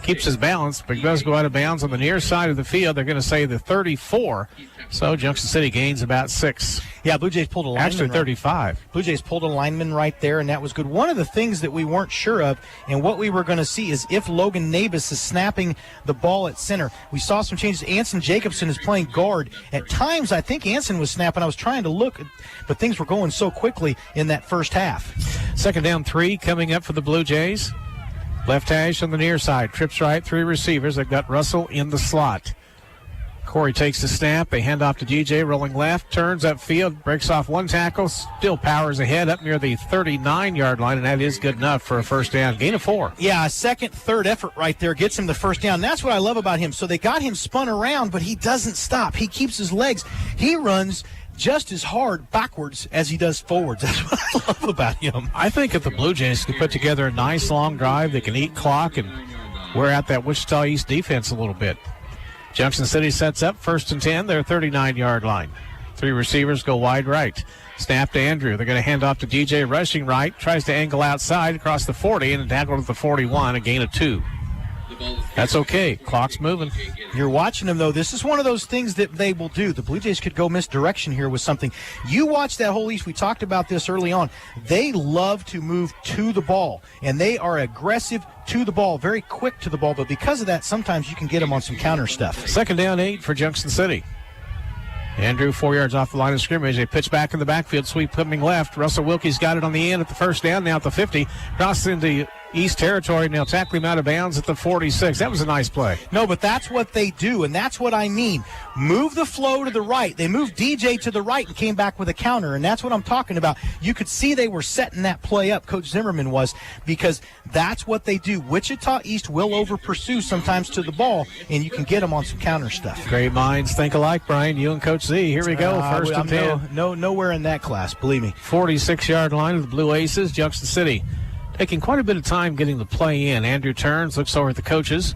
Keeps his balance, but he does go out of bounds on the near side of the field. They're going to say the 34. So Junction City gains about 6. Yeah, Blue Jays pulled a lineman. Actually, 35. Blue Jays pulled a lineman right there, and that was good. One of the things that we weren't sure of and what we were going to see is if Logan Nabis is snapping the ball at center. We saw some changes. Anson Jacobson is playing guard. At times, I think Anson was snapping. I was trying to look, but things were going so quickly in that first half. 2nd down 3 coming up for the Blue Jays. Left hash on the near side. Trips right, 3 receivers. They've got Russell in the slot. Corey takes the snap. They hand off to DJ, rolling left, turns upfield, breaks off one tackle, still powers ahead up near the 39-yard line, and that is good enough for a first down. Gain of 4. Yeah, a second, third effort right there gets him the first down. That's what I love about him. So they got him spun around, but he doesn't stop. He keeps his legs. He runs just as hard backwards as he does forwards. That's what I love about him. I think if the Blue Jays could put together a nice long drive, they can eat clock and wear out that Wichita East defense a little bit. Junction City sets up 1st and 10, their 39-yard line. 3 receivers go wide right. Snap to Andrew. They're going to hand off to DJ rushing right. Tries to angle outside across the 40 and tackled at the 41, a gain of 2. That's okay. Clock's moving. You're watching them, though. This is one of those things that they will do. The Blue Jays could go misdirection here with something. You watch that whole East. We talked about this early on. They love to move to the ball, and they are aggressive to the ball, very quick to the ball. But because of that, sometimes you can get them on some counter stuff. 2nd down 8 for Junction City. Andrew 4 yards off the line of scrimmage. They pitch back in the backfield, sweep coming left. Russell Wilkie's got it on the end at the first down, now at the 50. Crosses into East territory, and they'll tackle him out of bounds at the 46. That was a nice play. No, but that's what they do, and that's what I mean. Move the flow to the right. They moved DJ to the right and came back with a counter, and that's what I'm talking about. You could see they were setting that play up, Coach Zimmerman was, because that's what they do. Wichita East will over-pursue sometimes to the ball, and you can get them on some counter stuff. Great minds think alike, Brian. You and Coach Z. Here we go, 1st and 10. Nowhere in that class, believe me. 46-yard line of the Blue Aces, Junction City. Taking quite a bit of time getting the play in. Andrew turns, looks over at the coaches.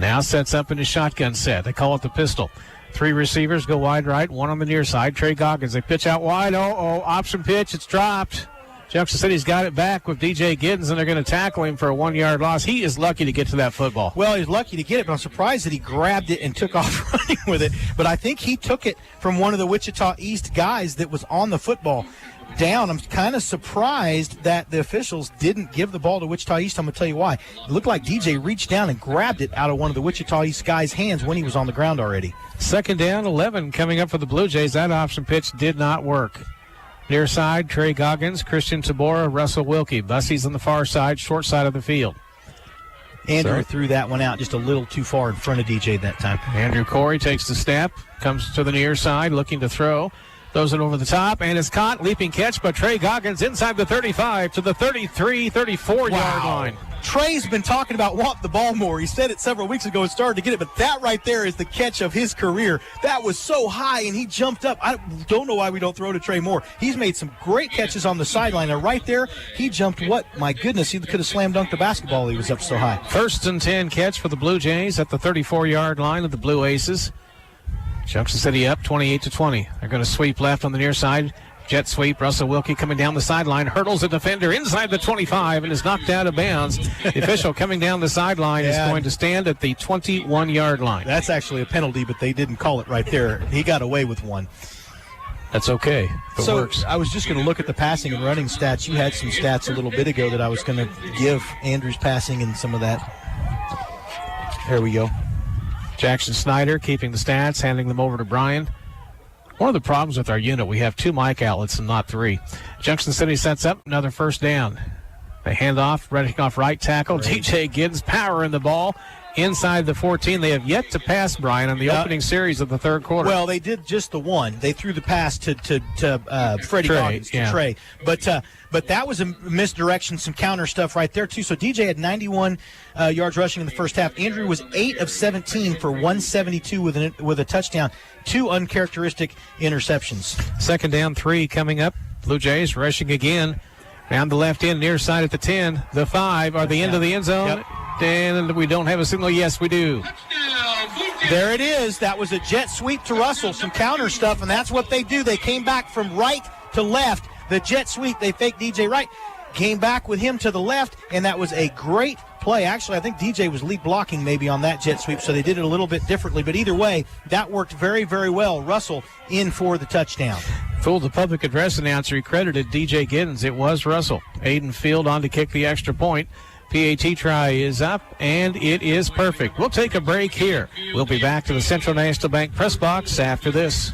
Now sets up in his shotgun set. They call it the pistol. 3 receivers go wide right, 1 on the near side. Trey Goggins, they pitch out wide. Option pitch, it's dropped. Junction City's got it back with DJ Giddens, and they're going to tackle him for a 1-yard loss. He is lucky to get to that football. Well, he's lucky to get it, but I'm surprised that he grabbed it and took off running with it. But I think he took it from one of the Wichita East guys that was on the football down. I'm kind of surprised that the officials didn't give the ball to Wichita East. I'm going to tell you why. It looked like DJ reached down and grabbed it out of one of the Wichita East guys' hands when he was on the ground already. 2nd down, 11 coming up for the Blue Jays. That option pitch did not work. Near side, Trey Goggins, Christian Tabora, Russell Wilkie. Bussey's on the far side, short side of the field. Andrew threw that one out just a little too far in front of DJ that time. Andrew Corey takes the snap, comes to the near side, looking to throw. Throws it over the top, and it's caught. Leaping catch by Trey Goggins inside the 35 to the 33, 34-yard line. Trey's been talking about wanting the ball more. He said it several weeks ago and started to get it, but that right there is the catch of his career. That was so high, and he jumped up. I don't know why we don't throw to Trey more. He's made some great catches on the sideline. And right there, he jumped what? My goodness, he could have slam dunked the basketball. He was up so high. 1st and 10 catch for the Blue Jays at the 34-yard line of the Blue Aces. Junction City up 28-20. They're going to sweep left on the near side. Jet sweep. Russell Wilkie coming down the sideline, hurdles a defender inside the 25 and is knocked out of bounds. The official coming down the sideline is going to stand at the 21-yard line. That's actually a penalty, but they didn't call it right there. He got away with one. That's okay. It So works. I was just going to look at the passing and running stats. You had some stats a little bit ago that I was going to give Andrew's passing and some of that. There we go. Jackson Snyder keeping the stats, handing them over to Brian. One of the problems with our unit, we have 2 mic outlets and not 3. Junction City sets up another first down. They hand off, running off right tackle. DJ Giddens power in the ball inside the 14. They have yet to pass, Brian, in the opening series of the third quarter. Well, they did just the one. They threw the pass to Freddie Trey, Goggins, to yeah. Trey. But that was a misdirection, some counter stuff right there, too. So DJ had 91 yards rushing in the first half. Andrew was 8 of 17 for 172 with a touchdown. 2 uncharacteristic interceptions. Second down, 3 coming up. Blue Jays rushing again. Down the left end, near side at the 10. The 5 are the end of the end zone. Yep. And we don't have a signal. Yes, we do. There it is. That was a jet sweep to Russell, some counter stuff, and that's what they do. They came back from right to left. The jet sweep, they faked DJ right, came back with him to the left, and that was a great play. Actually, I think DJ was lead blocking maybe on that jet sweep, so they did it a little bit differently. But either way, that worked very, very well. Russell in for the touchdown. Fooled the public address announcer. He credited DJ Giddens. It was Russell. Aiden Field on to kick the extra point. PAT try is up, and it is perfect. We'll take a break here. We'll be back to the Central National Bank press box after this.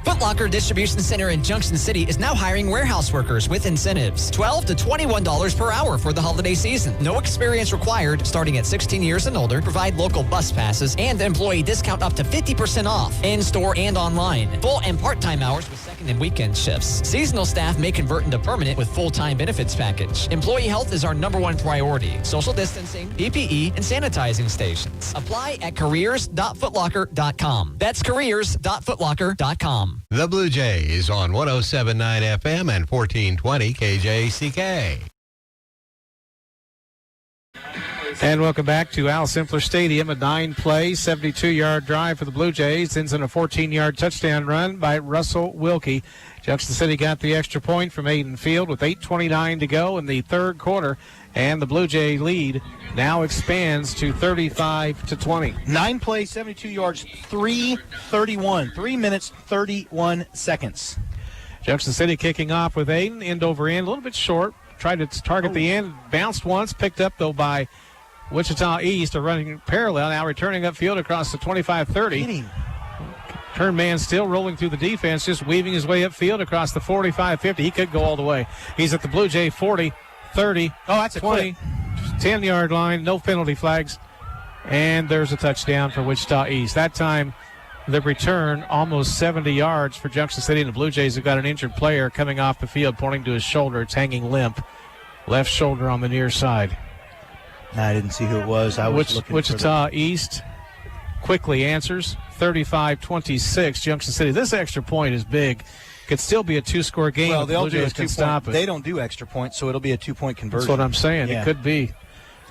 Foot Locker Distribution Center in Junction City is now hiring warehouse workers with incentives. $12 to $21 per hour for the holiday season. No experience required, starting at 16 years and older. Provide local bus passes and employee discount up to 50% off. In-store and online. Full and part-time hours with second and weekend shifts. Seasonal staff may convert into permanent with full-time benefits package. Employee health is our #1 priority. Social distancing, PPE, and sanitizing stations. Apply at careers.footlocker.com. That's careers.footlocker.com. The Blue Jays on 107.9 FM and 1420 KJCK. And welcome back to Al Simpler Stadium. A 9-play, 72-yard drive for the Blue Jays. Ends in a 14-yard touchdown run by Russell Wilkie. Junction City got the extra point from Aiden Field with 8:29 to go in the third quarter. And the Blue Jay lead now expands to 35-20. 9 plays, 72 yards, 3:31. 3 minutes, 31 seconds. Junction City kicking off with Aiden, end over end, a little bit short. Tried to target the end, bounced once, picked up, though, by Wichita East, are running parallel, now returning upfield across the 25-30. Turn man still rolling through the defense, just weaving his way upfield across the 45-50. He could go all the way. He's at the Blue Jay 40, 30, that's a 20, 10-yard line, no penalty flags, and there's a touchdown for Wichita East. That time, the return almost 70 yards for Junction City, and the Blue Jays have got an injured player coming off the field, pointing to his shoulder. It's hanging limp, left shoulder on the near side. I didn't see who it was. I was looking Wichita East quickly answers, 35-26, Junction City. This extra point is big. Could still be a 2-score game. Well, if the they'll Blue do a Jays can 2-point. stop it. They don't do extra points, so it'll be a 2-point conversion. That's what I'm saying. Yeah. It could be.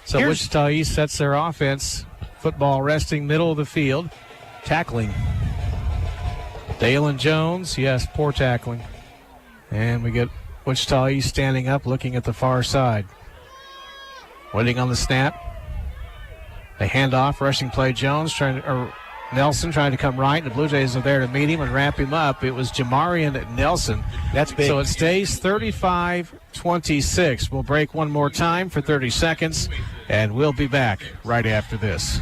So Wichita East sets their offense. Football resting middle of the field. Tackling. Dalen Jones, yes, poor tackling. And we get Wichita East standing up, looking at the far side. Waiting on the snap. They hand off, rushing play Jones, Nelson trying to come right, and the Blue Jays are there to meet him and wrap him up. It was Jamarian Nelson. That's big. So it stays 35-26. We'll break one more time for 30 seconds, and we'll be back right after this.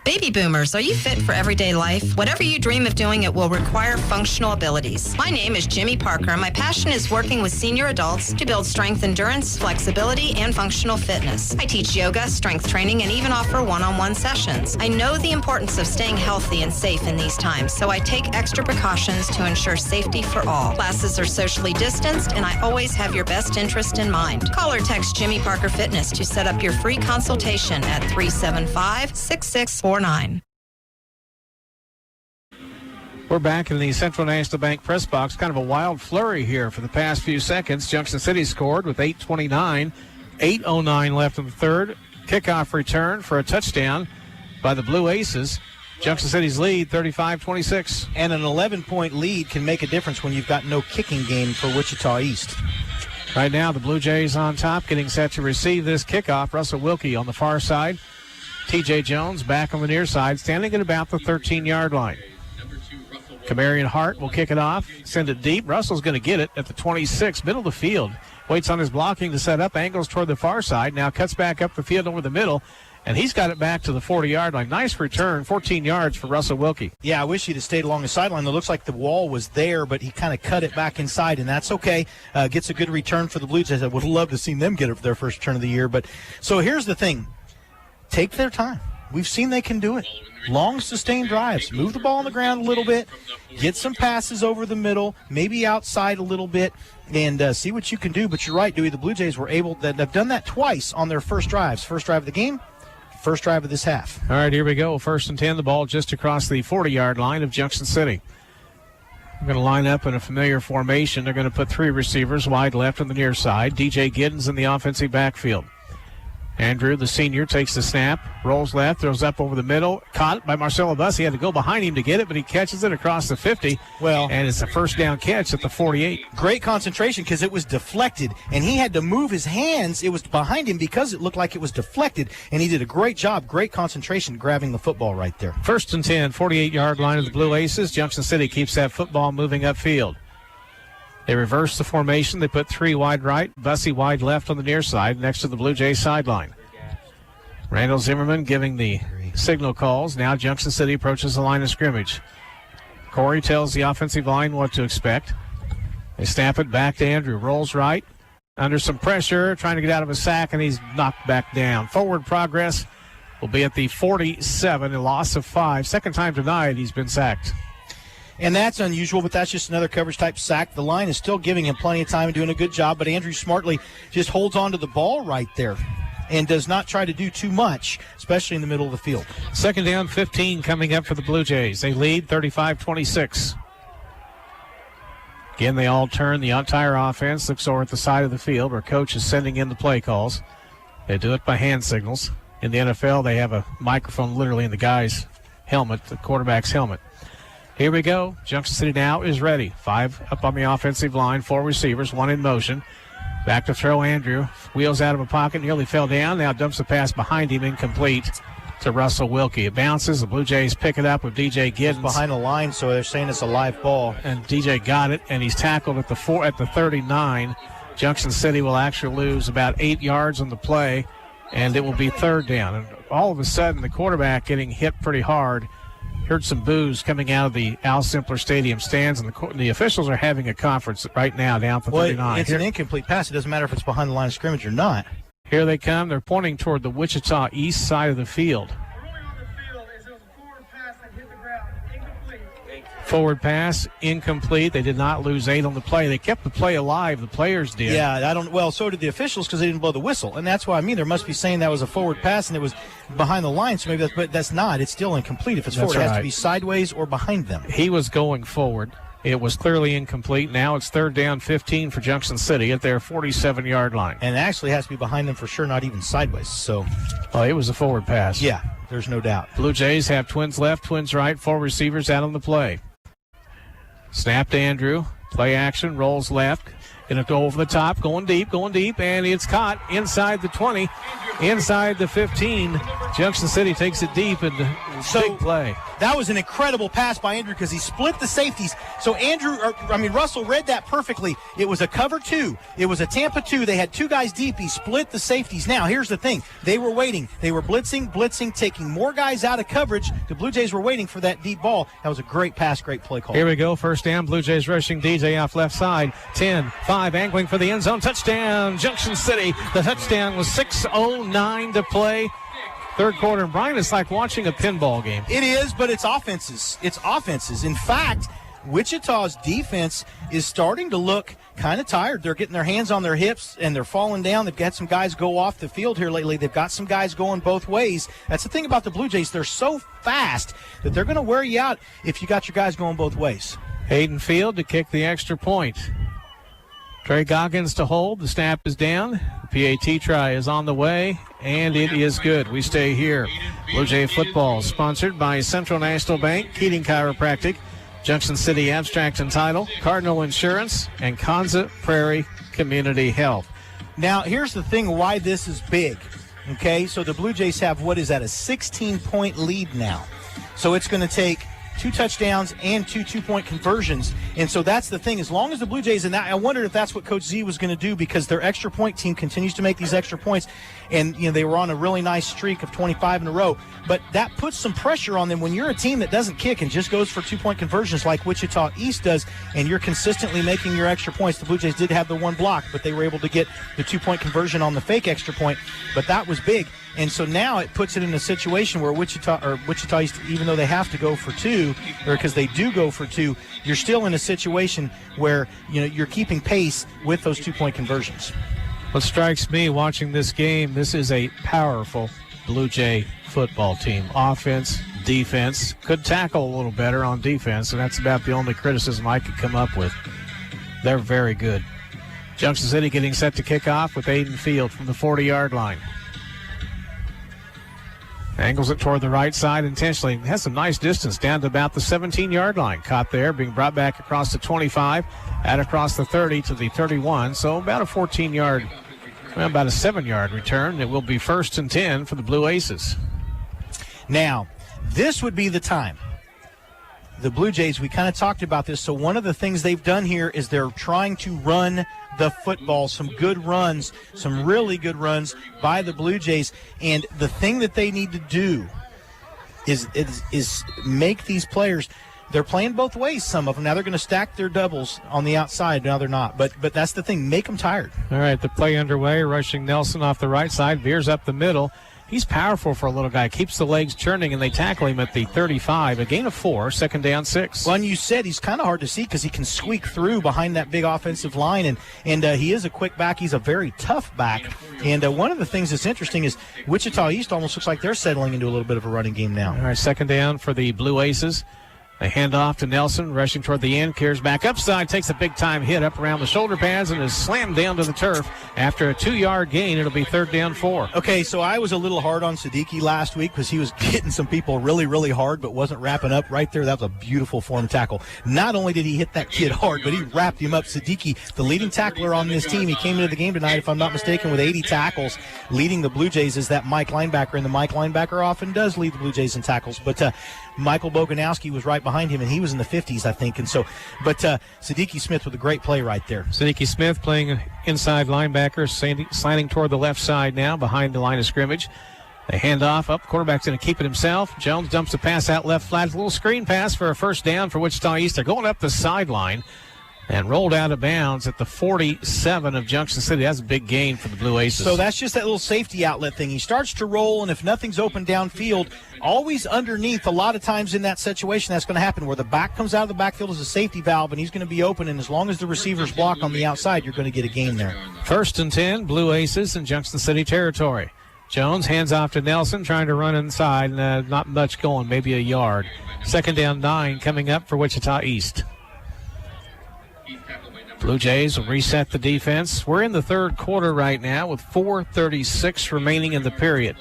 Baby boomers, are you fit for everyday life? Whatever you dream of doing, it will require functional abilities. My name is Jimmy Parker, and my passion is working with senior adults to build strength, endurance, flexibility, and functional fitness. I teach yoga, strength training, and even offer one-on-one sessions. I know the importance of staying healthy and safe in these times, so I take extra precautions to ensure safety for all. Classes are socially distanced, and I always have your best interest in mind. Call or text Jimmy Parker Fitness to set up your free consultation at 375-6649. We're back in the Central National Bank press box. Kind of a wild flurry here for the past few seconds. Junction City scored with 8:29. 8:09 left in the third. Kickoff return for a touchdown by the Blue Aces. Junction City's lead, 35-26. And an 11-point lead can make a difference when you've got no kicking game for Wichita East. Right now, the Blue Jays on top, getting set to receive this kickoff. Russell Wilkie on the far side. T.J. Jones back on the near side, standing at about the 13-yard line. Camarion Hart will kick it off, send it deep. Russell's going to get it at the 26, middle of the field. Waits on his blocking to set up, angles toward the far side, now cuts back up the field over the middle, and he's got it back to the 40-yard line. Nice return, 14 yards for Russell Wilkie. Yeah, I wish he'd have stayed along the sideline. It looks like the wall was there, but he kind of cut it back inside, and that's okay. Gets a good return for the Blue Jays. I would love to see them get it for their first return of the year. But so here's the thing. Take their time. We've seen they can do it. Long, sustained drives. Move the ball on the ground a little bit. Get some passes over the middle, maybe outside a little bit, and see what you can do. But you're right, Dewey. The Blue Jays were able to have done that twice on their first drives. First drive of the game, first drive of this half. All right, here we go. 1st and 10, the ball just across the 40-yard line of Junction City. We're going to line up in a familiar formation. They're going to put 3 receivers wide left on the near side. DJ Giddens in the offensive backfield. Andrew, the senior, takes the snap, rolls left, throws up over the middle, caught by Marcelo Buss. He had to go behind him to get it, but he catches it across the 50. And it's a first down catch at the 48. Great concentration because it was deflected, and he had to move his hands. It was behind him because it looked like it was deflected, and he did a great job, great concentration grabbing the football right there. 1st and 10, 48-yard line of the Blue Aces. Junction City keeps that football moving upfield. They reverse the formation. They put 3 wide right, Bussy wide left on the near side next to the Blue Jays sideline. Randall Zimmerman giving the signal calls. Now Junction City approaches the line of scrimmage. Corey tells the offensive line what to expect. They snap it back to Andrew. Rolls right. Under some pressure, trying to get out of a sack, and he's knocked back down. Forward progress will be at the 47, a loss of 5. Second time tonight he's been sacked. And that's unusual, but that's just another coverage-type sack. The line is still giving him plenty of time and doing a good job, but Andrew smartly just holds on to the ball right there and does not try to do too much, especially in the middle of the field. 2nd down, 15 coming up for the Blue Jays. They lead 35-26. Again, they all turn. The entire offense looks over at the side of the field where Coach is sending in the play calls. They do it by hand signals. In the NFL, they have a microphone literally in the guy's helmet, the quarterback's helmet. Here we go. Junction City now is ready. 5 up on the offensive line, 4 receivers, 1 in motion. Back to throw Andrew. Wheels out of a pocket, nearly fell down. Now dumps the pass behind him, incomplete to Russell Wilkie. It bounces. The Blue Jays pick it up with DJ Giddens. Behind the line, so they're saying it's a live ball. And DJ got it, and he's tackled at the 39. Junction City will actually lose about 8 yards on the play, and it will be 3rd down. And all of a sudden, the quarterback getting hit pretty hard. Heard some boos coming out of the Al Simpler Stadium stands, and the officials are having a conference right now down to 39. It's an incomplete pass. It doesn't matter if it's behind the line of scrimmage or not. Here they come. They're pointing toward the Wichita east side of the field. Forward pass, incomplete. They did not lose 8 on the play. They kept the play alive. The players did. Yeah, well, so did the officials because they didn't blow the whistle. And that's what I mean. There must be saying that was a forward pass and it was behind the line. So maybe but that's not. It's still incomplete. If it's forward, it has to be sideways or behind them. He was going forward. It was clearly incomplete. Now it's 3rd down, 15 for Junction City at their 47-yard line. And it actually has to be behind them for sure, not even sideways. So, it was a forward pass. Yeah, there's no doubt. Blue Jays have twins left, twins right, 4 receivers out on the play. Snap to Andrew. Play action, rolls left. Going to go over the top, going deep, and it's caught inside the 20, inside the 15. Junction City takes it deep, and big play. That was an incredible pass by Andrew because he split the safeties. So Russell read that perfectly. It was a cover 2. It was a Tampa 2. They had 2 guys deep. He split the safeties. Now, here's the thing. They were waiting. They were blitzing, taking more guys out of coverage. The Blue Jays were waiting for that deep ball. That was a great pass, great play call. Here we go. 1st down. Blue Jays rushing DJ off left side. 10, 5, angling for the end zone. Touchdown, Junction City. The touchdown was 6:09 to play. 3rd quarter. And Brian, it's like watching a pinball game. It is, but it's offenses. In fact, Wichita's defense is starting to look kind of tired. They're getting their hands on their hips, and they're falling down. They've got some guys go off the field here lately. They've got some guys going both ways. That's the thing about the Blue Jays. They're so fast that they're going to wear you out if you got your guys going both ways. Hayden Field to kick the extra point. Trey Goggins to hold. The snap is down. PAT try is on the way, and it is good. We stay here. Blue Jay football sponsored by Central National Bank, Keating Chiropractic, Junction City Abstract and Title, Cardinal Insurance, and Konza Prairie Community Health. Now, here's the thing why this is big. Okay, so the Blue Jays have, what is that, a 16-point lead now. So it's going to take 2 touchdowns and 2 two-point conversions. And so that's the thing. As long as the Blue Jays, and I wondered if that's what Coach Z was going to do, because their extra point team continues to make these extra points. And, they were on a really nice streak of 25 in a row. But that puts some pressure on them when you're a team that doesn't kick and just goes for 2-point conversions like Wichita East does, and you're consistently making your extra points. The Blue Jays did have the 1 block, but they were able to get the 2-point conversion on the fake extra point. But that was big. And so now it puts it in a situation where Wichita East, even though they have to go for 2, or because they do go for 2, you're still in a situation where you're keeping pace with those 2-point conversions. What strikes me watching this game, this is a powerful Blue Jay football team. Offense, defense, could tackle a little better on defense, and that's about the only criticism I could come up with. They're very good. Junction City getting set to kick off with Aiden Field from the 40-yard line. Angles it toward the right side intentionally. Has some nice distance down to about the 17-yard line. Caught there, being brought back across the 25, out across the 30 to the 31. So about a 14-yard, about a 7-yard return. It will be 1st and 10 for the Blue Aces. Now, this would be the time. The Blue Jays, we kind of talked about this. So one of the things they've done here is they're trying to run the football. Some good runs, some really good runs by the Blue Jays. And the thing that they need to do is make these players, they're playing both ways, some of them. Now they're going to stack their doubles on the outside. Now they're not. But that's the thing. Make them tired. All right, the play underway. Rushing Nelson off the right side. Veers up the middle. He's powerful for a little guy. Keeps the legs churning, and they tackle him at the 35. A gain of 4, 2nd down 6. Well, and you said he's kind of hard to see because he can squeak through behind that big offensive line, and he is a quick back. He's a very tough back. And one of the things that's interesting is Wichita East almost looks like they're settling into a little bit of a running game now. All right, 2nd down for the Blue Aces. They hand off to Nelson, rushing toward the end, carries back upside, takes a big-time hit up around the shoulder pads, and is slammed down to the turf. After a 2-yard gain, it'll be 3rd down 4. Okay, so I was a little hard on Siddiqui last week because he was hitting some people really, really hard but wasn't wrapping up right there. That was a beautiful form tackle. Not only did he hit that kid hard, but he wrapped him up. Siddiqui, the leading tackler on this team, he came into the game tonight, if I'm not mistaken, with 80 tackles. Leading the Blue Jays is that Mike linebacker, and the Mike linebacker often does lead the Blue Jays in tackles. But Michael Boganowski was right behind him, and he was in the 50s, I think. And so, but Siddiqui Smith with a great play right there. Siddiqui Smith playing inside linebacker, sliding toward the left side now, behind the line of scrimmage. They hand off up. Quarterback's going to keep it himself. Jones dumps the pass out left flat. A little screen pass for a 1st down for Wichita East. They're going up the sideline and rolled out of bounds at the 47 of Junction City. That's a big gain for the Blue Aces. So that's just that little safety outlet thing. He starts to roll, and if nothing's open downfield, always underneath, a lot of times in that situation, that's going to happen where the back comes out of the backfield as a safety valve, and he's going to be open, and as long as the receivers block on the outside, you're going to get a gain there. 1st and 10, Blue Aces in Junction City territory. Jones hands off to Nelson, trying to run inside, and not much going, maybe a yard. 2nd down 9 coming up for Wichita East. Blue Jays will reset the defense. We're in the 3rd quarter right now with 4:36 remaining in the period.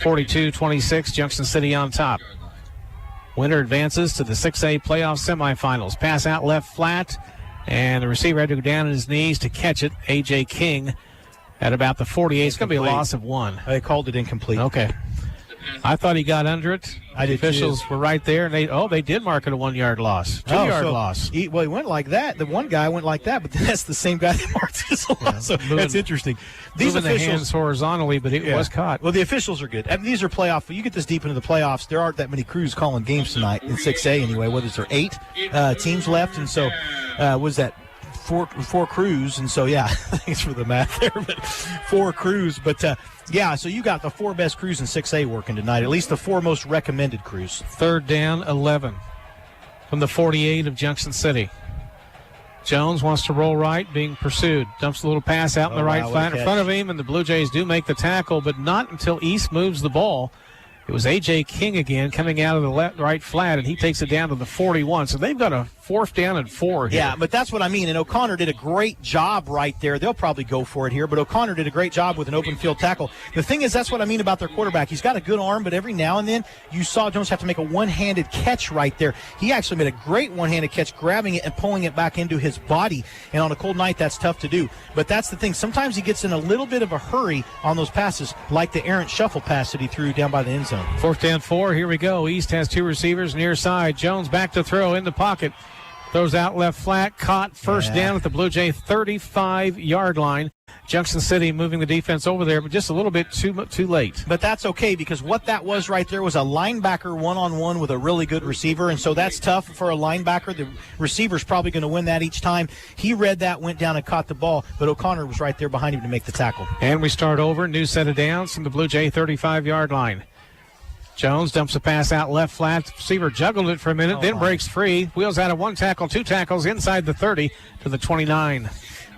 42-26, Junction City on top. Winner advances to the 6A playoff semifinals. Pass out left flat, and the receiver had to go down on his knees to catch it. A.J. King at about the 48. It's going to be a loss of 1. They called it incomplete. Okay. I thought he got under it. The officials were right there, and they did mark it a 1-yard loss, 2-yard loss. He went like that. The one guy went like that, but that's the same guy that marked his loss. So that's interesting. These officials, the hands horizontally, but it was caught. Well, the officials are good. I mean, these are playoff. You get this deep into the playoffs, there aren't that many crews calling games tonight in 6A anyway. Whether there 8 teams left, and so was that 4 crews, and so thanks for the math there, but 4 crews, but so you got the 4 best crews in 6A working tonight, at least the 4 most recommended crews. 3rd down 11 from the 48 of Junction City. Jones wants to roll right, being pursued. Dumps a little pass out in the right flat in front of him, and the Blue Jays do make the tackle, but not until East moves the ball. It was A.J. King again coming out of the right flat, and he takes it down to the 41. So they've got a 4th down and 4 here. Yeah, but that's what I mean. And O'Connor did a great job right there. They'll probably go for it here, but O'Connor did a great job with an open field tackle. The thing is, that's what I mean about their quarterback. He's got a good arm, but every now and then you saw Jones have to make a one-handed catch right there. He actually made a great one-handed catch, grabbing it and pulling it back into his body. And on a cold night, that's tough to do. But that's the thing. Sometimes he gets in a little bit of a hurry on those passes, like the errant shuffle pass that he threw down by the end zone. 4th down 4. Here we go. East has 2 receivers near side. Jones back to throw in the pocket. Throws out left flat. Caught first down at the Blue Jay 35-yard line. Junction City moving the defense over there, but just a little bit too late. But that's okay, because what that was right there was a linebacker one-on-one with a really good receiver, and so that's tough for a linebacker. The receiver's probably going to win that each time. He read that, went down and caught the ball, but O'Connor was right there behind him to make the tackle. And we start over. New set of downs from the Blue Jay 35-yard line. Jones dumps a pass out left flat. Receiver juggled it for a minute, then breaks free. Wheels out of 1 tackle, 2 tackles inside the 30 to the 29.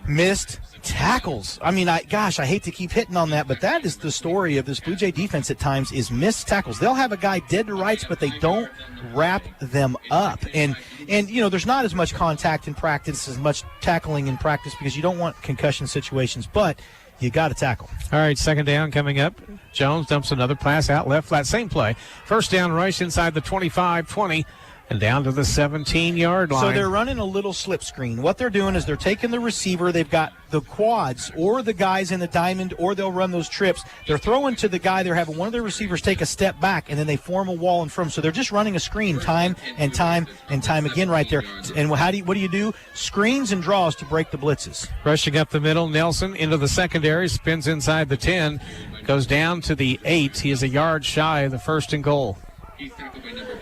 Missed tackles. I mean, I hate to keep hitting on that, but that is the story of this Blue Jay defense at times, is missed tackles. They'll have a guy dead to rights, but they don't wrap them up. And you know, there's not as much contact in practice, as much tackling in practice, because you don't want concussion situations, but you got to tackle. All right, 2nd down coming up. Jones dumps another pass out left flat. Same play. 1st down rush inside the 25-20 and down to the 17-yard line. So they're running a little slip screen. What they're doing is they're taking the receiver. They've got the quads or the guys in the diamond, or they'll run those trips. They're throwing to the guy. They're having one of their receivers take a step back, and then they form a wall in front. So they're just running a screen time and time and time again right there. And what do you do? Screens and draws to break the blitzes. Rushing up the middle, Nelson into the secondary, spins inside the 10, goes down to the 8. He is a yard shy of the 1st and goal.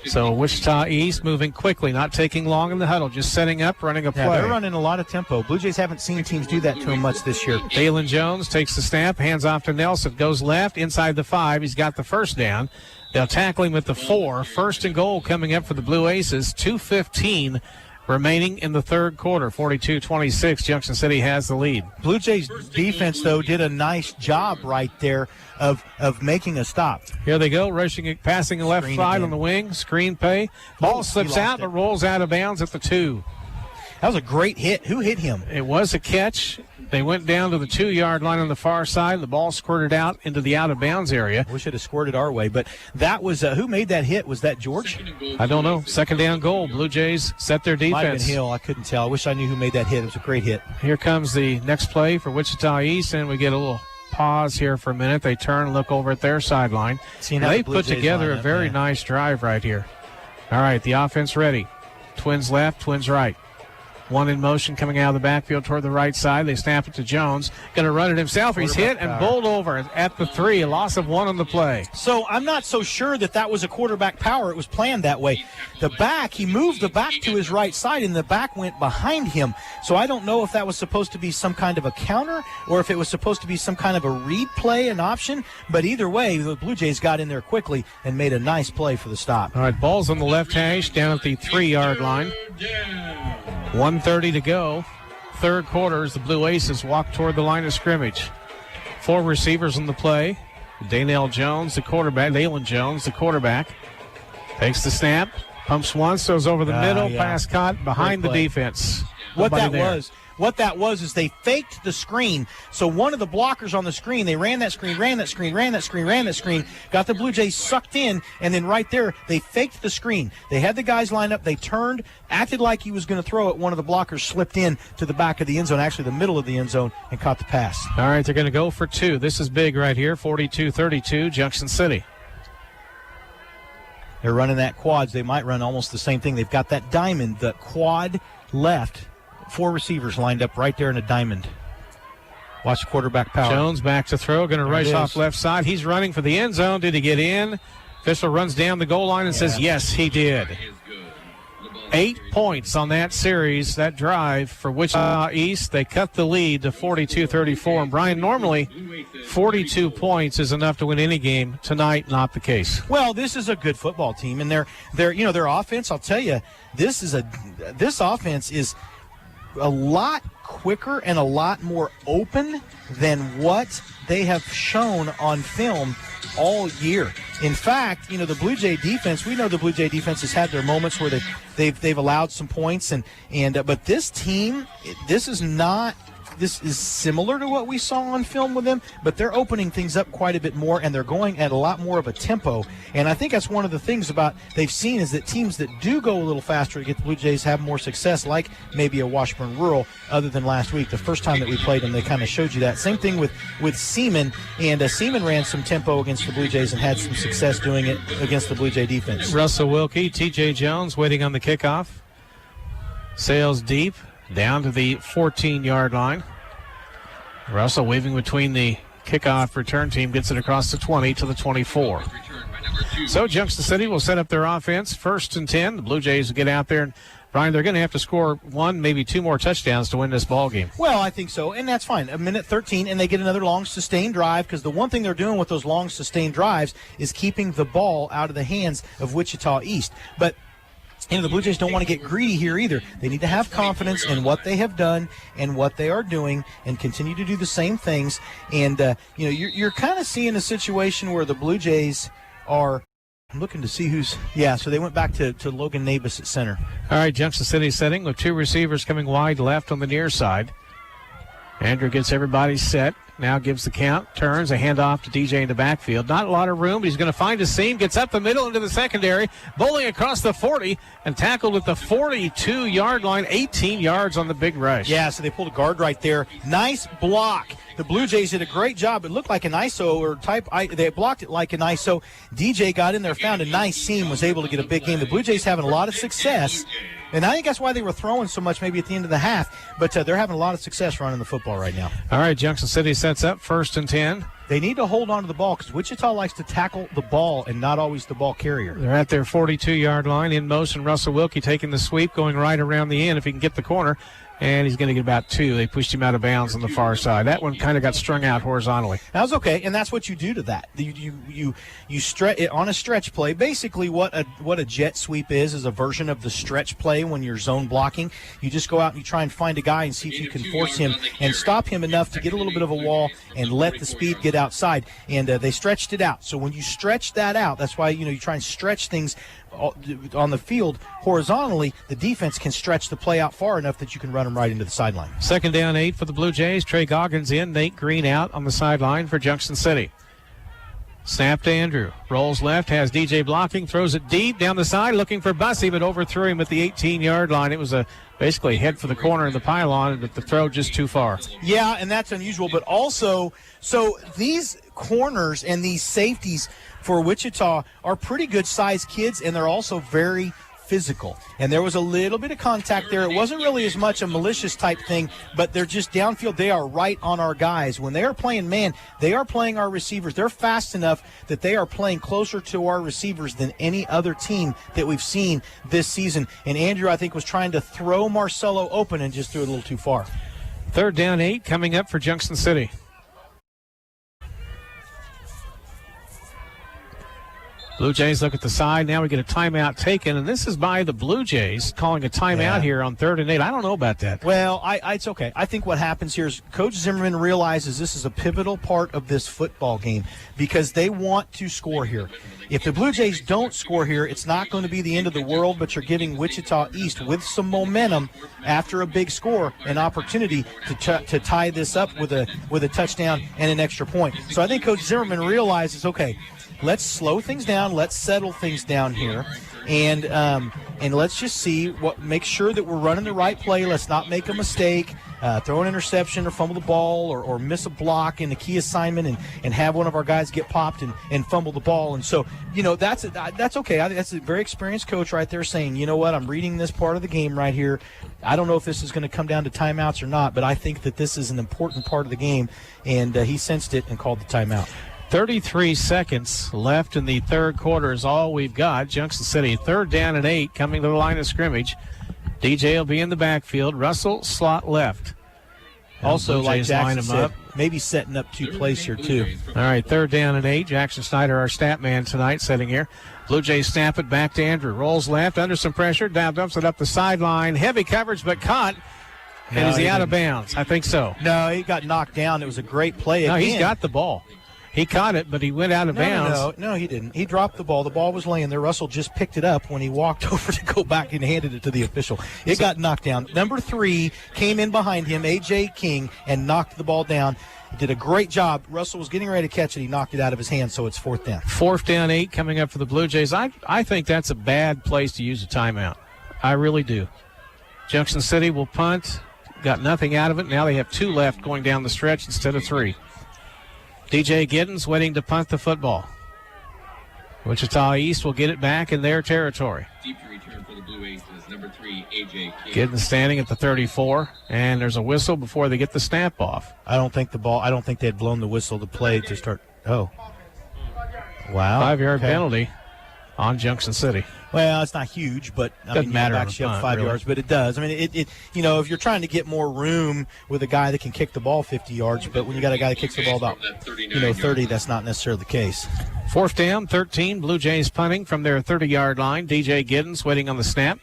So Wichita East moving quickly, not taking long in the huddle, just setting up, running a play. Yeah, they're running a lot of tempo. Blue Jays haven't seen teams do that to them much this year. Dalen Jones takes the snap, hands off to Nelson, goes left, inside the 5. He's got the 1st down. They'll tackle him at the 4. 1st and goal coming up for the Blue Aces. 2:15 remaining in the 3rd quarter. 42-26, Junction City has the lead. Blue Jays defense, though, did a nice job right there of making a stop. Here they go, rushing it, passing the left side on the wing, screen play. Ball slips out, but rolls out of bounds at the 2. That was a great hit. Who hit him? It was a catch. They went down to the 2-yard line on the far side. The ball squirted out into the out-of-bounds area. Wish it had squirted our way, but that was who made that hit? Was that George? I don't know. 2nd down goal. Blue Jays set their defense. Might have been Hill. I couldn't tell. I wish I knew who made that hit. It was a great hit. Here comes the next play for Wichita East, and we get a little pause here for a minute. They turn and look over at their sideline. They put together a very nice drive right here. All right, the offense ready. Twins left, Twins right. One in motion coming out of the backfield toward the right side. They snap it to Jones. Going to run it himself. He's hit and bowled over at the 3. A loss of 1 on the play. So I'm not so sure that was a quarterback power. It was planned that way. The back, he moved the back to his right side, and the back went behind him. So I don't know if that was supposed to be some kind of a counter or if it was supposed to be some kind of a read play, an option. But either way, the Blue Jays got in there quickly and made a nice play for the stop. All right, ball's on the left hash down at the 3-yard line. 1:30 to go. 3rd quarter as the Blue Aces walk toward the line of scrimmage. 4 receivers on the play. Dalen Jones, the quarterback. Dalen Jones, the quarterback. Takes the snap. Pumps once, throws over the middle. Pass caught behind the defense. What that was is they faked the screen. So one of the blockers on the screen, they ran that screen, got the Blue Jays sucked in, and then right there, they faked the screen. They had the guys lined up, they turned, acted like he was going to throw it. One of the blockers slipped in to the back of the end zone, actually the middle of the end zone, and caught the pass. All right, they're going to go for 2. This is big right here, 42-32, Junction City. They're running that quads. They might run almost the same thing. They've got that diamond, the quad left. 4 receivers lined up right there in a diamond. Watch the quarterback power. Jones back to throw, going to rush off left side. He's running for the end zone. Did he get in? Official runs down the goal line and says, yes, he did. 8 points on that series, that drive for Wichita East. They cut the lead to 42-34. And, Brian, normally 42 points is enough to win any game. Tonight, not the case. Well, this is a good football team, and their offense, I'll tell you, this offense is a lot quicker and a lot more open than what they have shown on film all year. In fact, the Blue Jay defense, we know the Blue Jay defense has had their moments where they've allowed some points, but this team, this is similar to what we saw on film with them, but they're opening things up quite a bit more, and they're going at a lot more of a tempo. And I think that's one of the things about they've seen is that teams that do go a little faster to get the Blue Jays have more success, like maybe a Washburn Rural, other than last week. The first time that we played them, they kind of showed you that. Same thing with Seaman, and Seaman ran some tempo against the Blue Jays and had some success doing it against the Blue Jay defense. Russell Wilkie, TJ Jones waiting on the kickoff. Sails deep down to the 14-yard line. Russell weaving between the kickoff return team, gets it across the 20 to the 24. So Junction City will set up their offense, 1st and 10. The Blue Jays will get out there, and Brian, they're going to have to score 1, maybe 2 more touchdowns to win this ball game. Well, I think so, and that's fine. A minute 13, and they get another long sustained drive, because the one thing they're doing with those long sustained drives is keeping the ball out of the hands of Wichita East. But the Blue Jays don't want to get greedy here either. They need to have confidence in what they have done and what they are doing and continue to do the same things. And, you're kind of seeing a situation where the Blue Jays are – I'm looking to see who's – so they went back to Logan Nabus at center. All right, Junction City setting with 2 receivers coming wide left on the near side. Andrew gets everybody set. Now gives the count, turns, a handoff to DJ in the backfield. Not a lot of room, but he's going to find a seam, gets up the middle into the secondary, bowling across the 40, and tackled at the 42-yard line, 18 yards on the big rush. Yeah, so they pulled a guard right there. Nice block. The Blue Jays did a great job. It looked like an ISO or type. They blocked it like an ISO. DJ got in there, found a nice seam, was able to get a big game. The Blue Jays having a lot of success. And I think that's why they were throwing so much maybe at the end of the half. But they're having a lot of success running the football right now. All right, Junction City sets up 1st and 10. They need to hold on to the ball because Wichita likes to tackle the ball and not always the ball carrier. They're at their 42-yard line. In motion, Russell Wilkie taking the sweep, going right around the end if he can get the corner. And he's going to get about 2. They pushed him out of bounds on the far side. That one kind of got strung out horizontally. That was okay, and that's what you do to that. You stretch it on a stretch play. Basically, what a jet sweep is a version of the stretch play when you're zone blocking. You just go out and you try and find a guy and see if you can force him and stop him enough to get a little bit of a wall and let the speed get outside. And they stretched it out. So when you stretch that out, that's why you try and stretch things on the field horizontally. The defense can stretch the play out far enough that you can run them right into the sideline. 2nd down 8 for the Blue Jays. Trey Goggins in, Nate Green out on the sideline for Junction City. Snap to Andrew. Rolls left, has DJ blocking, throws it deep down the side, looking for Bussey, but overthrew him at the 18-yard line. It was basically head for the corner in the pylon, but the throw just too far. Yeah, and that's unusual, but also, so these corners and these safeties for Wichita are pretty good-sized kids, and they're also very physical. And there was a little bit of contact there. It wasn't really as much a malicious type thing, but they're just downfield. They are right on our guys. When they are playing man, they are playing our receivers. They're fast enough that they are playing closer to our receivers than any other team that we've seen this season. And Andrew, I think, was trying to throw Marcelo open and just threw it a little too far. 3rd down 8 coming up for Junction City. Blue Jays look at the side. Now we get a timeout taken, and this is by the Blue Jays calling a timeout here on 3rd and 8. I don't know about that. Well, it's okay. I think what happens here is Coach Zimmerman realizes this is a pivotal part of this football game because they want to score here. If the Blue Jays don't score here, it's not going to be the end of the world, but you're giving Wichita East, with some momentum after a big score, an opportunity to tie this up with a touchdown and an extra point. So I think Coach Zimmerman realizes, okay, let's slow things down. Let's settle things down here, and let's just see make sure that we're running the right play. Let's not make a mistake, throw an interception or fumble the ball or miss a block in the key assignment and have one of our guys get popped and fumble the ball. And so, that's okay. I think that's a very experienced coach right there saying, you know what, I'm reading this part of the game right here. I don't know if this is going to come down to timeouts or not, but I think that this is an important part of the game, and he sensed it and called the timeout. 33 seconds left in the 3rd quarter is all we've got. Junction City, 3rd down and 8, coming to the line of scrimmage. DJ will be in the backfield. Russell, slot left. Also, like Jackson said, maybe setting up 2 plays here, too. All right, 3rd down and 8. Jackson Snyder, our stat man tonight, sitting here. Blue Jays snap it back to Andrew. Rolls left, under some pressure, down, dumps it up the sideline. Heavy coverage, but caught And is he out of bounds? I think so. No, he got knocked down. It was a great play. No, again. he's got the ball. He caught it, but he went out of bounds. No, he didn't. He dropped the ball. The ball was laying there. Russell just picked it up when he walked over to go back and handed it to the official. It got knocked down. Number 3 came in behind him, A.J. King, and knocked the ball down. He did a great job. Russell was getting ready to catch it. He knocked it out of his hand, so it's 4th down. 4th down, 8 coming up for the Blue Jays. I think that's a bad place to use a timeout. I really do. Junction City will punt. Got nothing out of it. Now they have 2 left going down the stretch instead of 3. DJ Giddens waiting to punt the football. Wichita East will get it back in their territory. Deep to return for the Blue Aces, number 3, A.J. King. Giddens standing at the 34, and there's a whistle before they get the snap off. I don't think they had blown the whistle to play to start. Oh. Wow. 5-yard penalty on Junction City. Well, it's not huge, but doesn't matter. Backs you up 5 yards, but it does. I mean, it if you're trying to get more room with a guy that can kick the ball 50 yards, but when you got a guy that kicks the ball about 30, that's not necessarily the case. 4th down, 13. Blue Jays punting from their 30-yard line. DJ Giddens waiting on the snap.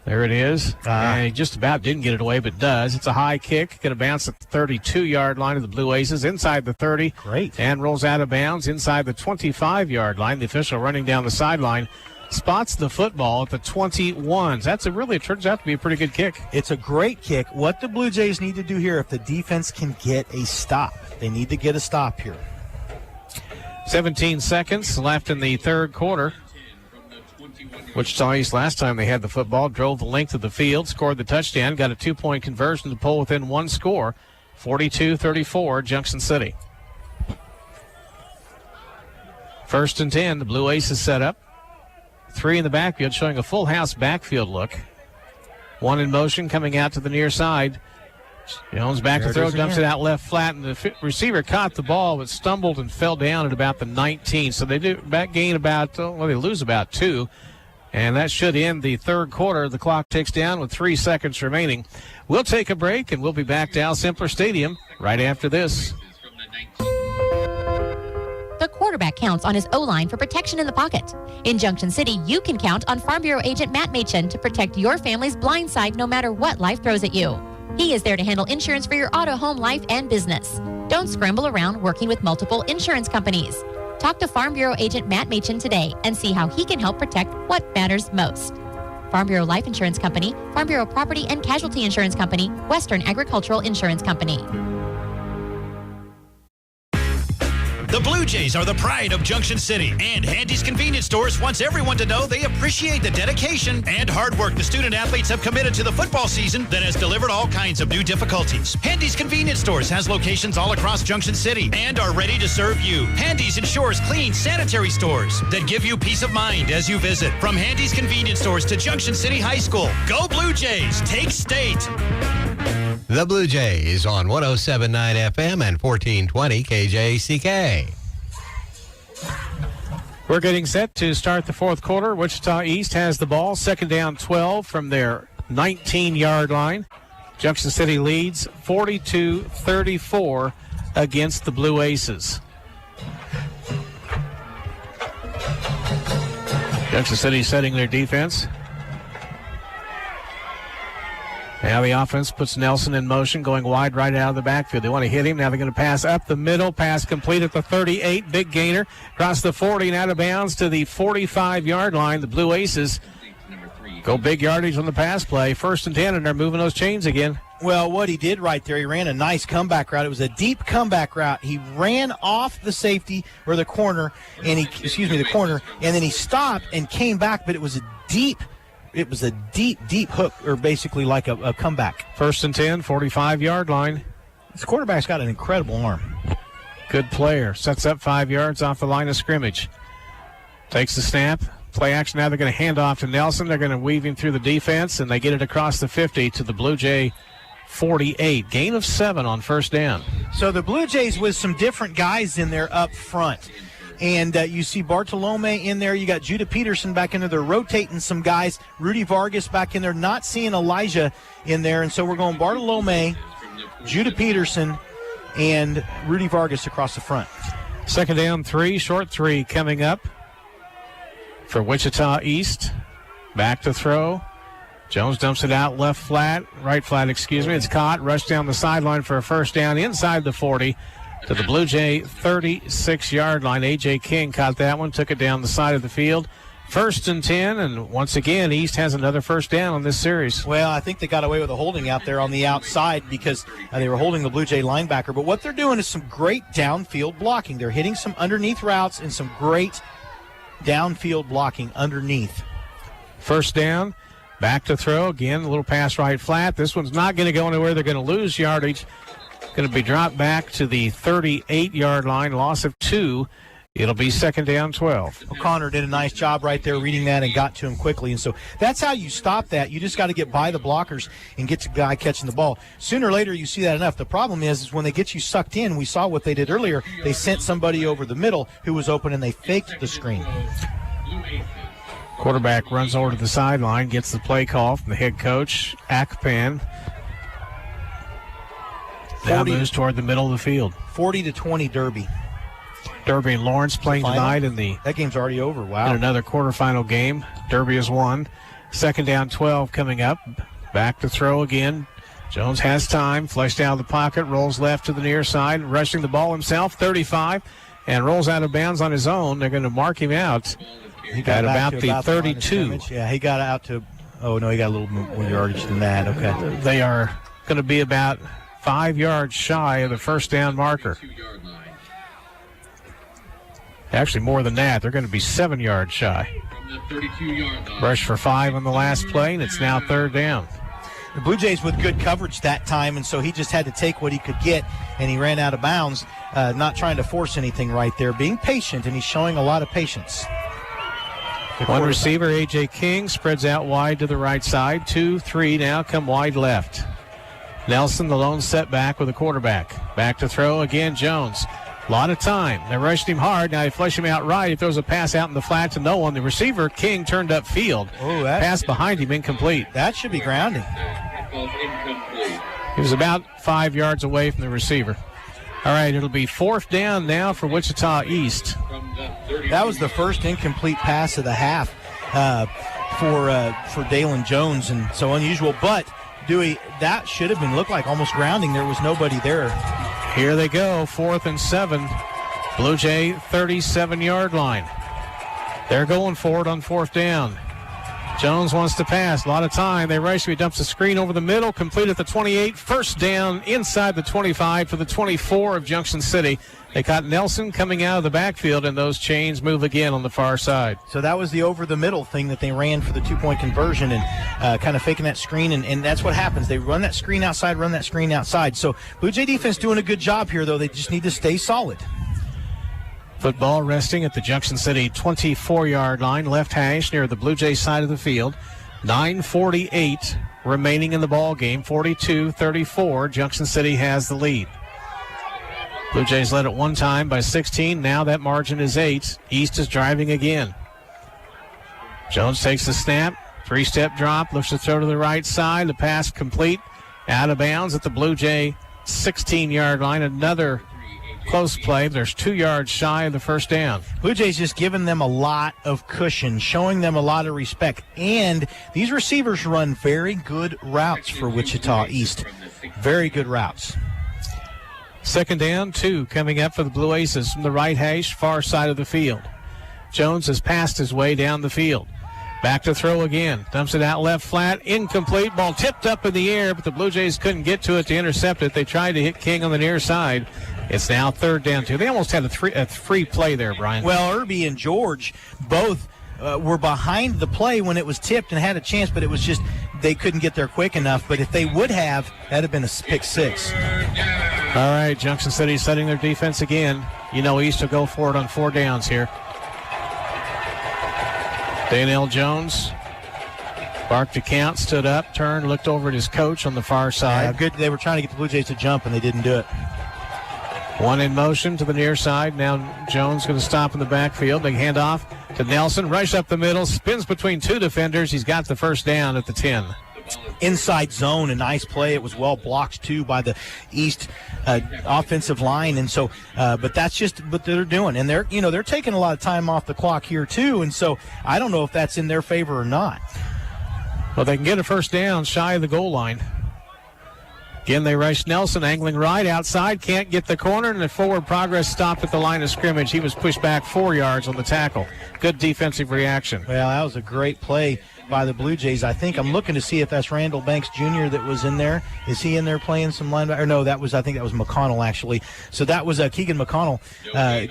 There it is. And he just about didn't get it away, but does. It's a high kick. Going to bounce at the 32-yard line of the Blue Aces, inside the 30. Great. And rolls out of bounds inside the 25-yard line. The official running down the sideline spots the football at the 21. It turns out to be a pretty good kick. It's a great kick. What the Blue Jays need to do here, if the defense can get a stop, they need to get a stop here. 17 seconds left in the third quarter. Wichita East, last time they had the football, drove the length of the field, scored the touchdown, got a 2-point conversion to pull within 1 score, 42-34, Junction City. 1st and 10, the Blue Aces set up. 3 in the backfield, showing a full house backfield look. 1 in motion, coming out to the near side. Jones back to throw, dumps it out left flat, and the receiver caught the ball but stumbled and fell down at about the 19. So they they lose about 2. And that should end the third quarter. The clock ticks down with 3 seconds remaining. We'll take a break, and we'll be back to Al Simpler Stadium right after this. The quarterback counts on his O-line for protection in the pocket. In Junction City, you can count on Farm Bureau agent Matt Machin to protect your family's blind side no matter what life throws at you. He is there to handle insurance for your auto, home, life, and business. Don't scramble around working with multiple insurance companies. Talk to Farm Bureau agent Matt Machin today and see how he can help protect what matters most. Farm Bureau Life Insurance Company, Farm Bureau Property and Casualty Insurance Company, Western Agricultural Insurance Company. The Blue Jays are the pride of Junction City, and Handy's Convenience Stores wants everyone to know they appreciate the dedication and hard work the student athletes have committed to the football season that has delivered all kinds of new difficulties. Handy's Convenience Stores has locations all across Junction City and are ready to serve you. Handy's ensures clean, sanitary stores that give you peace of mind as you visit. From Handy's Convenience Stores to Junction City High School, go Blue Jays, take state. The Blue Jays on 107.9 FM and 1420 KJCK. We're getting set to start the fourth quarter. Wichita East has the ball. 2nd down 12 from their 19-yard line. Junction City leads 42-34 against the Blue Aces. Junction City setting their defense. Now the offense puts Nelson in motion, going wide right out of the backfield. They want to hit him. Now they're going to pass up the middle. Pass complete at the 38. Big gainer. Across the 40 and out of bounds to the 45-yard line. The Blue Aces go big yardage on the pass play. 1st and 10, and they're moving those chains again. Well, what he did right there, he ran a nice comeback route. It was a deep comeback route. He ran off the safety or the corner, and the corner, and then he stopped and came back, but it was a deep hook, or basically like a comeback. 1st and 10, 45-yard line. This quarterback's got an incredible arm. Good player. Sets up 5 yards off the line of scrimmage. Takes the snap. Play action. Now they're going to hand off to Nelson. They're going to weave him through the defense, and they get it across the 50 to the Blue Jay 48. Gain of 7 on 1st down. So the Blue Jays with some different guys in there up front. And you see Bartolome in there. You got Judah Peterson back in there. They're rotating some guys. Rudy Vargas back in there. Not seeing Elijah in there. And so we're going Bartolome, Judah Peterson, and Rudy Vargas across the front. 2nd down 3, short 3 coming up for Wichita East. Back to throw Jones dumps it out right flat, It's caught, rushed down the sideline for a first down inside the 40 to the Blue Jay 36-yard line. A.J. King caught that one, took it down the side of the field. 1st and 10, and once again, East has another first down on this series. Well, I think they got away with a holding out there on the outside because they were holding the Blue Jay linebacker. But what they're doing is some great downfield blocking. They're hitting some underneath routes and some great downfield blocking underneath. First down, back to throw. Again, a little pass right flat. This one's not going to go anywhere. They're going to lose yardage. Going to be dropped back to the 38-yard line, loss of 2. It'll be 2nd down, 12. O'Connor did a nice job right there reading that and got to him quickly. And so that's how you stop that. You just got to get by the blockers and get the guy catching the ball. Sooner or later, you see that enough. The problem is when they get you sucked in, we saw what they did earlier. They sent somebody over the middle who was open, and they faked the screen. Quarterback runs over to the sideline, gets the play call from the head coach, Akpan. Now moves toward the middle of the field. 40-20 Derby. Derby and Lawrence playing tonight that game's already over. Wow. In another quarterfinal game. Derby has won. 2nd down, 12 coming up. Back to throw again. Jones has time. Flushed out of the pocket. Rolls left to the near side. Rushing the ball himself. 35. And rolls out of bounds on his own. They're going to mark him out. He got about the 32. Yeah, he got out to. Oh, no, he got a little more yardage than that. Okay. They are going to be about 5 yards shy of the first down marker. Actually, more than that. They're going to be 7 yards shy. Rush for 5 on the last play, and it's now 3rd down. The Blue Jays with good coverage that time, and so he just had to take what he could get, and he ran out of bounds, not trying to force anything right there, being patient, and he's showing a lot of patience. One receiver, A.J. King, spreads out wide to the right side. 2, 3 now come wide left. Nelson, the lone setback with a quarterback. Back to throw again, Jones. A lot of time. They rushed him hard. Now they flush him out right. He throws a pass out in the flat to no one. The receiver, King, turned up field. Pass behind him, incomplete. That should be grounding. He was about 5 yards away from the receiver. All right, it'll be 4th down now for Wichita East. That was the first incomplete pass of the half for Dalen Jones, and so unusual. But, Dewey, that should have looked like almost grounding. There was nobody there. Here they go, 4th and 7. Blue Jay 37-yard line. They're going for it on 4th down. Jones wants to pass. A lot of time. They rush. He dumps a screen over the middle. Complete at the 28. First down inside the 25 for the 24 of Junction City. They caught Nelson coming out of the backfield, and those chains move again on the far side. So that was the over-the-middle thing that they ran for the 2-point conversion and kind of faking that screen, and that's what happens. They run that screen outside, So Blue Jay defense doing a good job here, though. They just need to stay solid. Football resting at the Junction City 24-yard line, left hash near the Blue Jay side of the field. 9:48 remaining in the ball game. 42-34. Junction City has the lead. Blue Jays led at one time by 16. Now that margin is 8. East is driving again. Jones takes the snap. 3-step drop. Looks to throw to the right side. The pass complete. Out of bounds at the Blue Jay 16-yard line. Another close play. There's 2 yards shy of the first down. Blue Jays just giving them a lot of cushion, showing them a lot of respect. And these receivers run very good routes for Wichita East. Very good routes. 2nd down, 2 coming up for the Blue Aces from the right hash, far side of the field. Jones has passed his way down the field. Back to throw again. Dumps it out left flat. Incomplete. Ball tipped up in the air, but the Blue Jays couldn't get to it to intercept it. They tried to hit King on the near side. It's now 3rd down, 2. They almost had a free play there, Brian. Well, Irby and George both were behind the play when it was tipped and had a chance, but it was just they couldn't get there quick enough. But if they would have, that'd have been a pick 6. All right, Junction City setting their defense again. You know East will go for it on 4 downs here. Daniel Jones barked to count, stood up, turned, looked over at his coach on the far side. Yeah, good. They were trying to get the Blue Jays to jump, and they didn't do it. One in motion to the near side. Now Jones going to stop in the backfield. Big handoff to Nelson. Rush up the middle. Spins between 2 defenders. He's got the first down at the 10. Inside zone, a nice play. It was well blocked, too, by the East offensive line. And so, but that's just what they're doing. And they're taking a lot of time off the clock here, too. And so I don't know if that's in their favor or not. Well, they can get a first down shy of the goal line. Again, they rush Nelson, angling right outside, can't get the corner, and the forward progress stopped at the line of scrimmage. He was pushed back 4 yards on the tackle. Good defensive reaction. Well, that was a great play by the Blue Jays. I think I'm looking to see if that's Randall Banks Jr. that was in there. Is he in there playing some linebacker? No, I think that was McConnell, actually. So that was Keegan McConnell.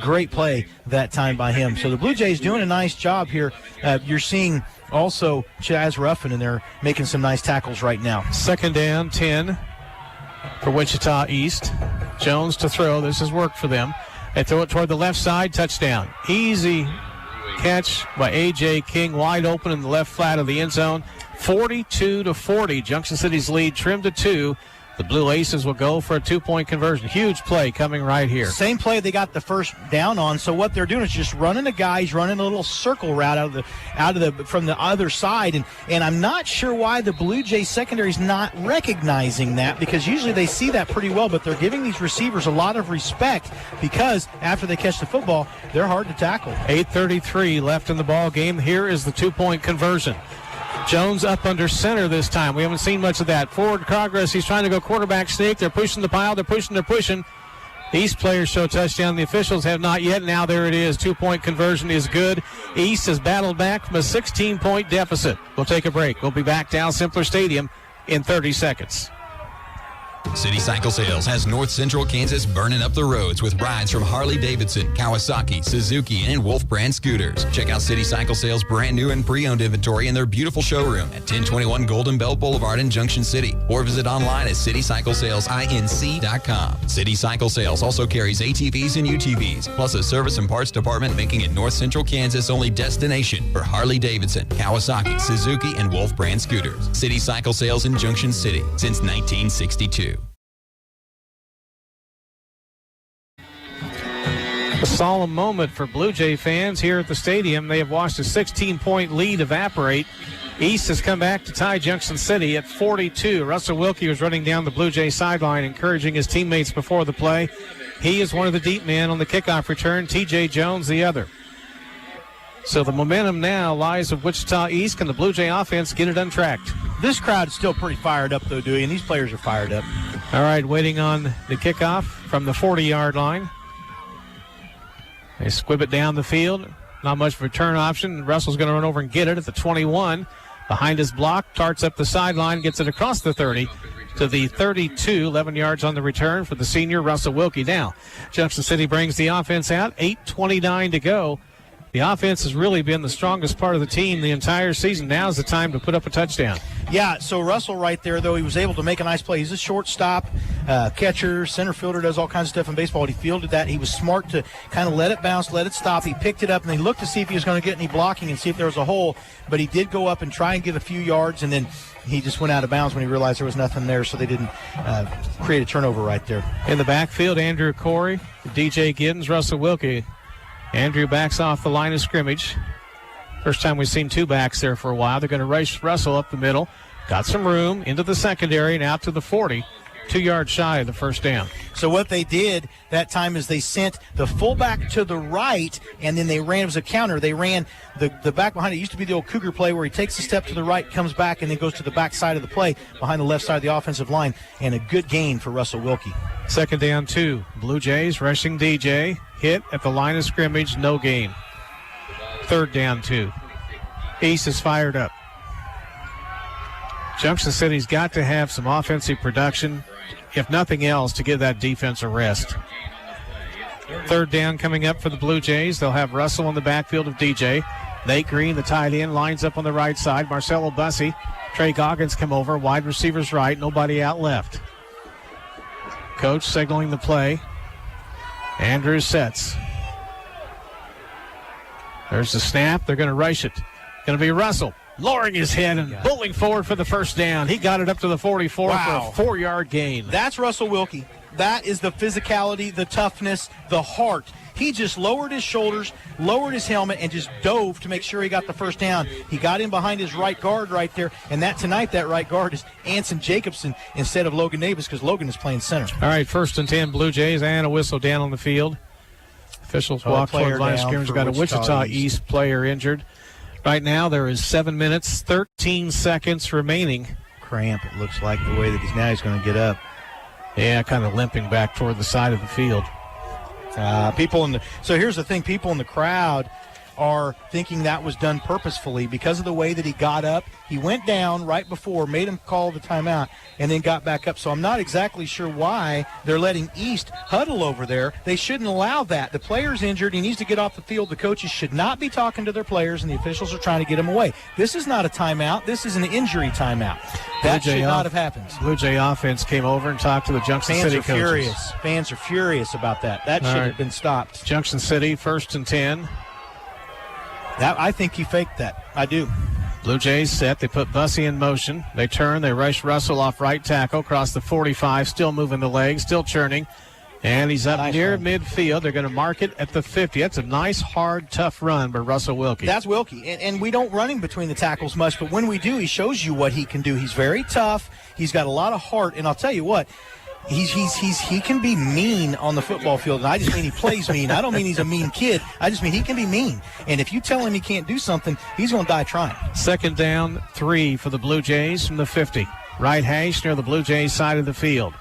Great play that time by him. So the Blue Jays doing a nice job here. You're seeing also Chaz Ruffin in there making some nice tackles right now. Second down, 10 for Wichita East. Jones to throw. This has worked for them. They throw it toward the left side. Touchdown. Easy catch by A.J. King, wide open in the left flat of the end zone. 42-40. Junction City's lead trimmed to 2. The Blue Aces will go for a 2-point conversion. Huge play coming right here. Same play they got the first down on. So what they're doing is just running a guy. He's running a little circle route from the other side. And I'm not sure why the Blue Jays secondary is not recognizing that, because usually they see that pretty well. But they're giving these receivers a lot of respect, because after they catch the football, they're hard to tackle. 8:33 left in the ball game. Here is the 2-point conversion. Jones up under center this time. We haven't seen much of that. Forward progress. He's trying to go quarterback sneak. They're pushing the pile. They're pushing. These players show touchdown. The officials have not yet. Now there it is. 2-point conversion is good. East has battled back from a 16-point deficit. We'll take a break. We'll be back to Al Simpler Stadium in 30 seconds. City Cycle Sales has North Central Kansas burning up the roads with rides from Harley-Davidson, Kawasaki, Suzuki, and Wolf brand scooters. Check out City Cycle Sales' brand new and pre-owned inventory in their beautiful showroom at 1021 Golden Belt Boulevard in Junction City, or visit online at citycyclesalesinc.com. City Cycle Sales also carries ATVs and UTVs, plus a service and parts department, making it North Central Kansas' only destination for Harley-Davidson, Kawasaki, Suzuki, and Wolf brand scooters. City Cycle Sales in Junction City since 1962. A solemn moment for Blue Jay fans here at the stadium. They have watched a 16-point lead evaporate. East has come back to tie Junction City at 42. Russell Wilkie was running down the Blue Jay sideline, encouraging his teammates before the play. He is one of the deep men on the kickoff return. T.J. Jones the other. So the momentum now lies with Wichita East. Can the Blue Jay offense get it untracked? This crowd is still pretty fired up, though, Dewey, and these players are fired up. All right, waiting on the kickoff from the 40-yard line. They squib it down the field. Not much of a return option. Russell's going to run over and get it at the 21. Behind his block, darts up the sideline, gets it across the 30 to the 32. 11 yards on the return for the senior Russell Wilkie. Now, Junction City brings the offense out. 8:29 to go. The offense has really been the strongest part of the team the entire season. Now's the time to put up a touchdown. Yeah, so Russell right there, though, he was able to make a nice play. He's a shortstop, catcher, center fielder, does all kinds of stuff in baseball. He fielded that. He was smart to kind of let it bounce, let it stop. He picked it up, and he looked to see if he was going to get any blocking and see if there was a hole. But he did go up and try and get a few yards, and then he just went out of bounds when he realized there was nothing there, so they didn't create a turnover right there. In the backfield, Andrew Corey, DJ Giddens, Russell Wilkie. Andrew backs off the line of scrimmage. First time we've seen two backs there for a while. They're going to race Russell up the middle. Got some room into the secondary and out to the 40. 2 yards shy of the first down. So what they did that time is they sent the fullback to the right, and then they ran, it was a counter. They ran the back behind it. Used to be the old Cougar play where he takes a step to the right, comes back, and then goes to the back side of the play behind the left side of the offensive line, and a good gain for Russell Wilkie. Second down 2. Blue Jays rushing DJ. Hit at the line of scrimmage, no gain. Third down 2. East is fired up. Junction City's got to have some offensive production, if nothing else, to give that defense a rest. Third down coming up for the Blue Jays. They'll have Russell in the backfield of DJ. Nate Green, the tight end, lines up on the right side. Marcelo Bussey, Trey Goggins come over. Wide receivers right, nobody out left. Coach signaling the play. Andrews sets. There's the snap. They're going to rush it. Going to be Russell lowering his head and bowling forward for the first down. He got it up to the 44 for a 4-yard gain. That's Russell Wilkie. That is the physicality, the toughness, the heart. He just lowered his shoulders, lowered his helmet, and just dove to make sure he got the first down. He got in behind his right guard right there, and tonight that right guard is Anson Jacobson instead of Logan Davis, because Logan is playing center. All right, 1st and 10 Blue Jays, and a whistle down on the field. Officials walk toward the line of scrimmage. Got a Wichita East player injured. Right now there is 7 minutes, 13 seconds remaining. Cramp, it looks like, the way that he's going to get up. Yeah, kind of limping back toward the side of the field. So here's the thing, people in the crowd are thinking that was done purposefully because of the way that he got up. He went down right before, made him call the timeout, and then got back up. So I'm not exactly sure why they're letting East huddle over there. They shouldn't allow that. The player's injured. He needs to get off the field. The coaches should not be talking to their players, and the officials are trying to get him away. This is not a timeout. This is an injury timeout. That should not have happened. Blue Jay offense came over and talked to the Junction City coaches. Fans are furious about that. That should have been stopped. Junction City, 1st and 10. I think he faked that. I do. Blue Jays set. They put Bussey in motion. They turn. They rush Russell off right tackle across the 45. Still moving the legs. Still churning. And he's up near midfield. They're going to mark it at the 50. That's a nice, hard, tough run by Russell Wilkie. That's Wilkie. And we don't run him between the tackles much, but when we do, he shows you what he can do. He's very tough. He's got a lot of heart. And I'll tell you what, he can be mean on the football field. And I just mean he plays mean. I don't mean he's a mean kid. I just mean he can be mean. And if you tell him he can't do something, he's going to die trying. 2nd down, 3 for the Blue Jays from the 50. Right hash near the Blue Jays side of the field.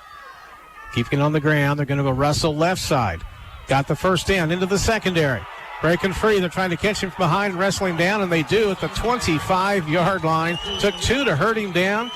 Keeping it on the ground. They're going to go Russell left side. Got the first down into the secondary. Breaking free. They're trying to catch him from behind, wrestling down, and they do at the 25-yard line. Took 2 to hurt him down.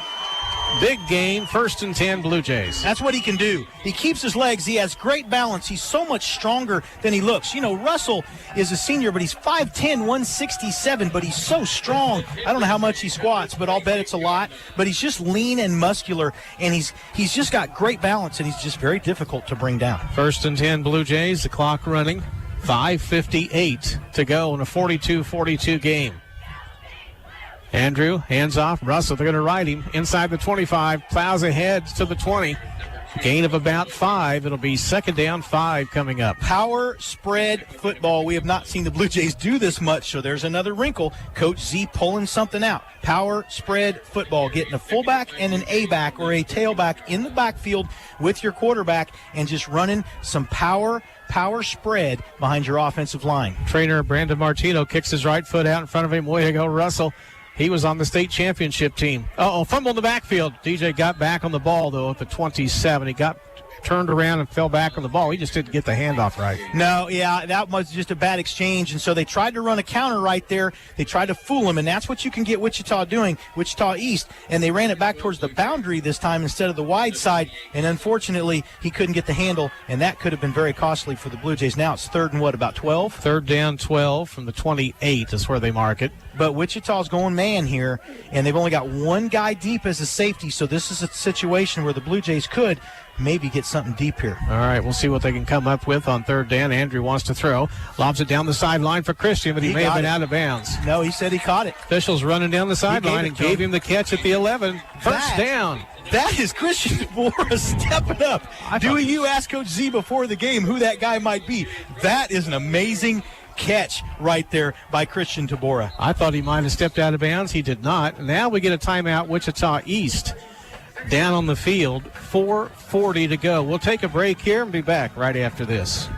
Big gain, 1st and 10 Blue Jays. That's what he can do. He keeps his legs. He has great balance. He's so much stronger than he looks. You know, Russell is a senior, but he's 5'10", 167, but he's so strong. I don't know how much he squats, but I'll bet it's a lot. But he's just lean and muscular, and he's just got great balance, and he's just very difficult to bring down. 1st and 10 Blue Jays, the clock running. 5:58 to go in a 42-42 game. Andrew, hands off. Russell, they're going to ride him inside the 25. Plows ahead to the 20. Gain of about 5. It'll be 2nd down, 5 coming up. Power spread football. We have not seen the Blue Jays do this much, so there's another wrinkle. Coach Z pulling something out. Power spread football. Getting a fullback and an A-back or a tailback in the backfield with your quarterback and just running some power spread behind your offensive line. Trainer Brandon Martino kicks his right foot out in front of him. Way to go, Russell. He was on the state championship team. Fumble in the backfield. DJ got back on the ball, though, at the 27. He got turned around and fell back on the ball. He just didn't get the handoff right. No, yeah, that was just a bad exchange. And so they tried to run a counter right there. They tried to fool him, and that's what you can get Wichita doing, Wichita East. And they ran it back towards the boundary this time instead of the wide side. And unfortunately, he couldn't get the handle, and that could have been very costly for the Blue Jays. Now it's 3rd and about 12? 3rd down, 12 from the 28 is where they mark it. But Wichita's going man here, and they've only got one guy deep as a safety. So this is a situation where the Blue Jays could maybe get something deep here. All right, we'll see what they can come up with on 3rd down. Andrew wants to throw. Lobs it down the sideline for Christian, but he may have been out of bounds. No, he said he caught it. Officials running down the sideline and gave him the catch at the 11. First down. That is Christian Tabora stepping up. You ask Coach Z before the game who that guy might be. That is an amazing catch right there by Christian Tabora. I thought he might have stepped out of bounds. He did not. Now we get a timeout, Wichita East. Down on the field, 4:40 to go. We'll take a break here and be back right after this.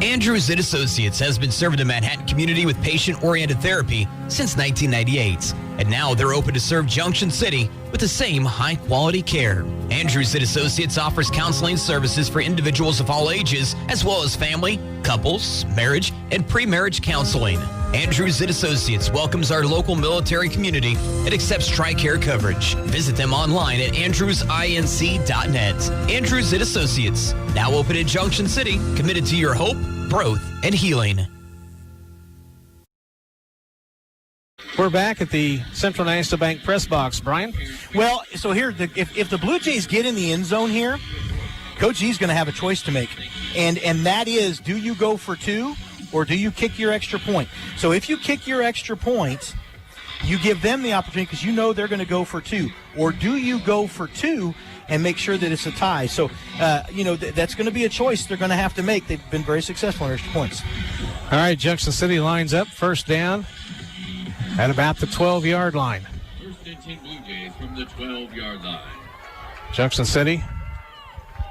Andrews & Associates has been serving the Manhattan community with patient-oriented therapy since 1998. And now they're open to serve Junction City with the same high-quality care. Andrews & Associates offers counseling services for individuals of all ages, as well as family, couples, marriage, and pre-marriage counseling. Andrews & Associates welcomes our local military community and accepts TRICARE coverage. Visit them online at andrewsinc.net. Andrews & Associates, now open in Junction City, committed to your hope, growth, and healing. We're back at the Central National Bank press box, Brian. Well, so here, if the Blue Jays get in the end zone here, Coach G's going to have a choice to make. And that is, do you go for 2 or do you kick your extra point? So if you kick your extra point, you give them the opportunity because you know they're going to go for 2. Or do you go for 2 and make sure that it's a tie? So, that's going to be a choice they're going to have to make. They've been very successful in extra points. All right, Junction City lines up. First down at about the 12-yard line. First and 10 Blue Jays from the 12-yard line. Junction City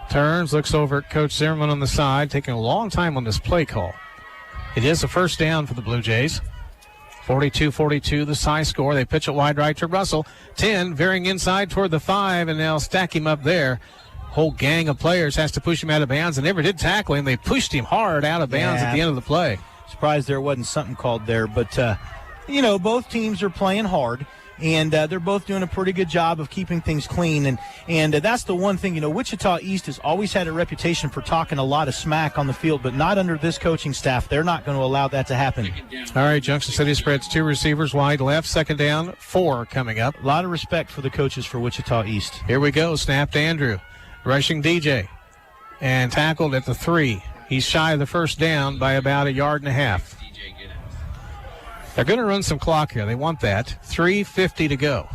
turns, looks over at Coach Zimmerman on the side, taking a long time on this play call. It is a first down for the Blue Jays. 42-42, the high score. They pitch it wide right to Russell. 10 veering inside toward the 5, and they'll stack him up there. Whole gang of players has to push him out of bounds, and never did tackle him. They pushed him hard out of bounds at the end of the play. Surprised there wasn't something called there, but both teams are playing hard, and they're both doing a pretty good job of keeping things clean, and that's the one thing. Wichita East has always had a reputation for talking a lot of smack on the field, but not under this coaching staff. They're not going to allow that to happen. All right, Junction City spreads 2 receivers wide left, second down, 4 coming up. A lot of respect for the coaches for Wichita East. Here we go, snap to Andrew. Rushing DJ, and tackled at the 3. He's shy of the first down by about 1.5 yards. They're going to run some clock here. They want that. 3:50 to go.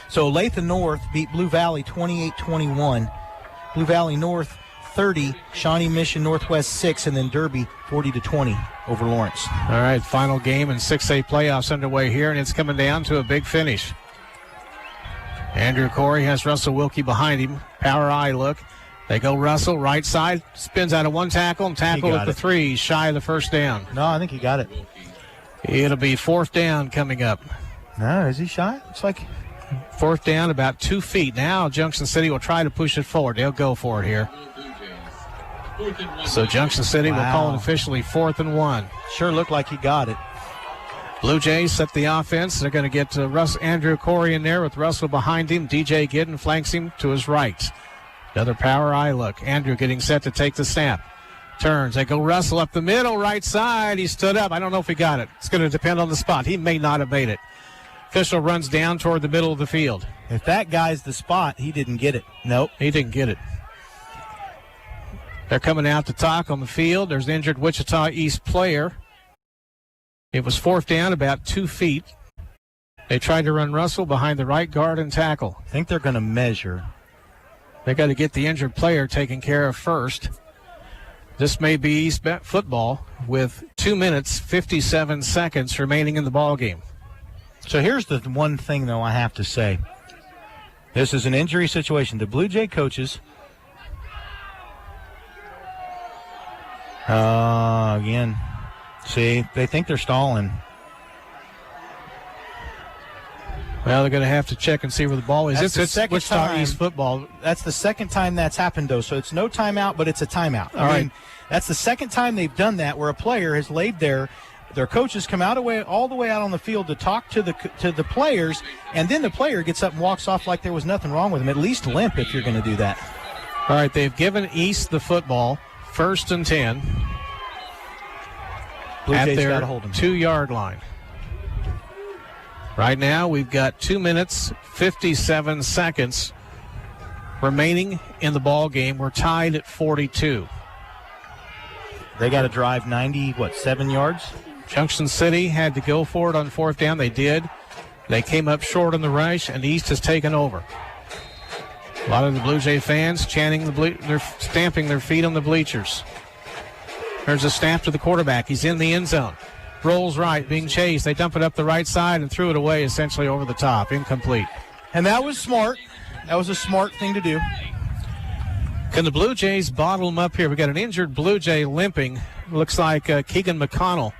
So Latham North beat Blue Valley 28-21. Blue Valley North 30, Shawnee Mission Northwest 6, and then Derby 40-20 over Lawrence. All right, final game in 6A playoffs underway here, and it's coming down to a big finish. Andrew Corey has Russell Wilkie behind him. Power eye look. They go Russell, right side, spins out of one tackle and tackled at the 3, shy of the first down. No, I think he got it. It'll be 4th down coming up. No, is he shy? It's like 4th down, about 2 feet. Now Junction City will try to push it forward. They'll go for it here. So Junction City will call it officially 4th and 1. Sure looked like he got it. Blue Jays set the offense. They're going to get Andrew Corey in there with Russell behind him. DJ Gidden flanks him to his right. Another power eye look. Andrew getting set to take the snap. Turns. They go Russell up the middle, right side. He stood up. I don't know if he got it. It's going to depend on the spot. He may not have made it. Official runs down toward the middle of the field. If that guy's the spot, he didn't get it. Nope. He didn't get it. They're coming out to talk on the field. There's an injured Wichita East player. It was 4th down, about 2 feet. They tried to run Russell behind the right guard and tackle. I think they're going to measure. They got to get the injured player taken care of first. This may be East football with 2 minutes, 57 seconds remaining in the ball game. So here's the one thing, though, I have to say. This is an injury situation. The Blue Jay coaches, again, see, they think they're stalling. Well, they're going to have to check and see where the ball is. It's Wichita East football. That's the second time that's happened, though. So it's no timeout, but it's a timeout. All right. That's the second time they've done that, where a player has laid there. Their coaches come all the way out on the field to talk to the players, and then the player gets up and walks off like there was nothing wrong with him. At least limp if you're going to do that. All right, they've given East the football, 1st and 10, at their 2-yard line. Right now, we've got 2 minutes, 57 seconds remaining in the ball game. We're tied at 42. They got to drive 7 yards? Junction City had to go for it on 4th down. They did. They came up short on the rush, and East has taken over. A lot of the Blue Jay fans chanting, they're stamping their feet on the bleachers. There's a snap to the quarterback. He's in the end zone. Rolls right, being chased. They dump it up the right side and threw it away essentially over the top. Incomplete. And that was smart. That was a smart thing to do. Can the Blue Jays bottle them up here? We got an injured Blue Jay limping. Looks like Keegan McConnell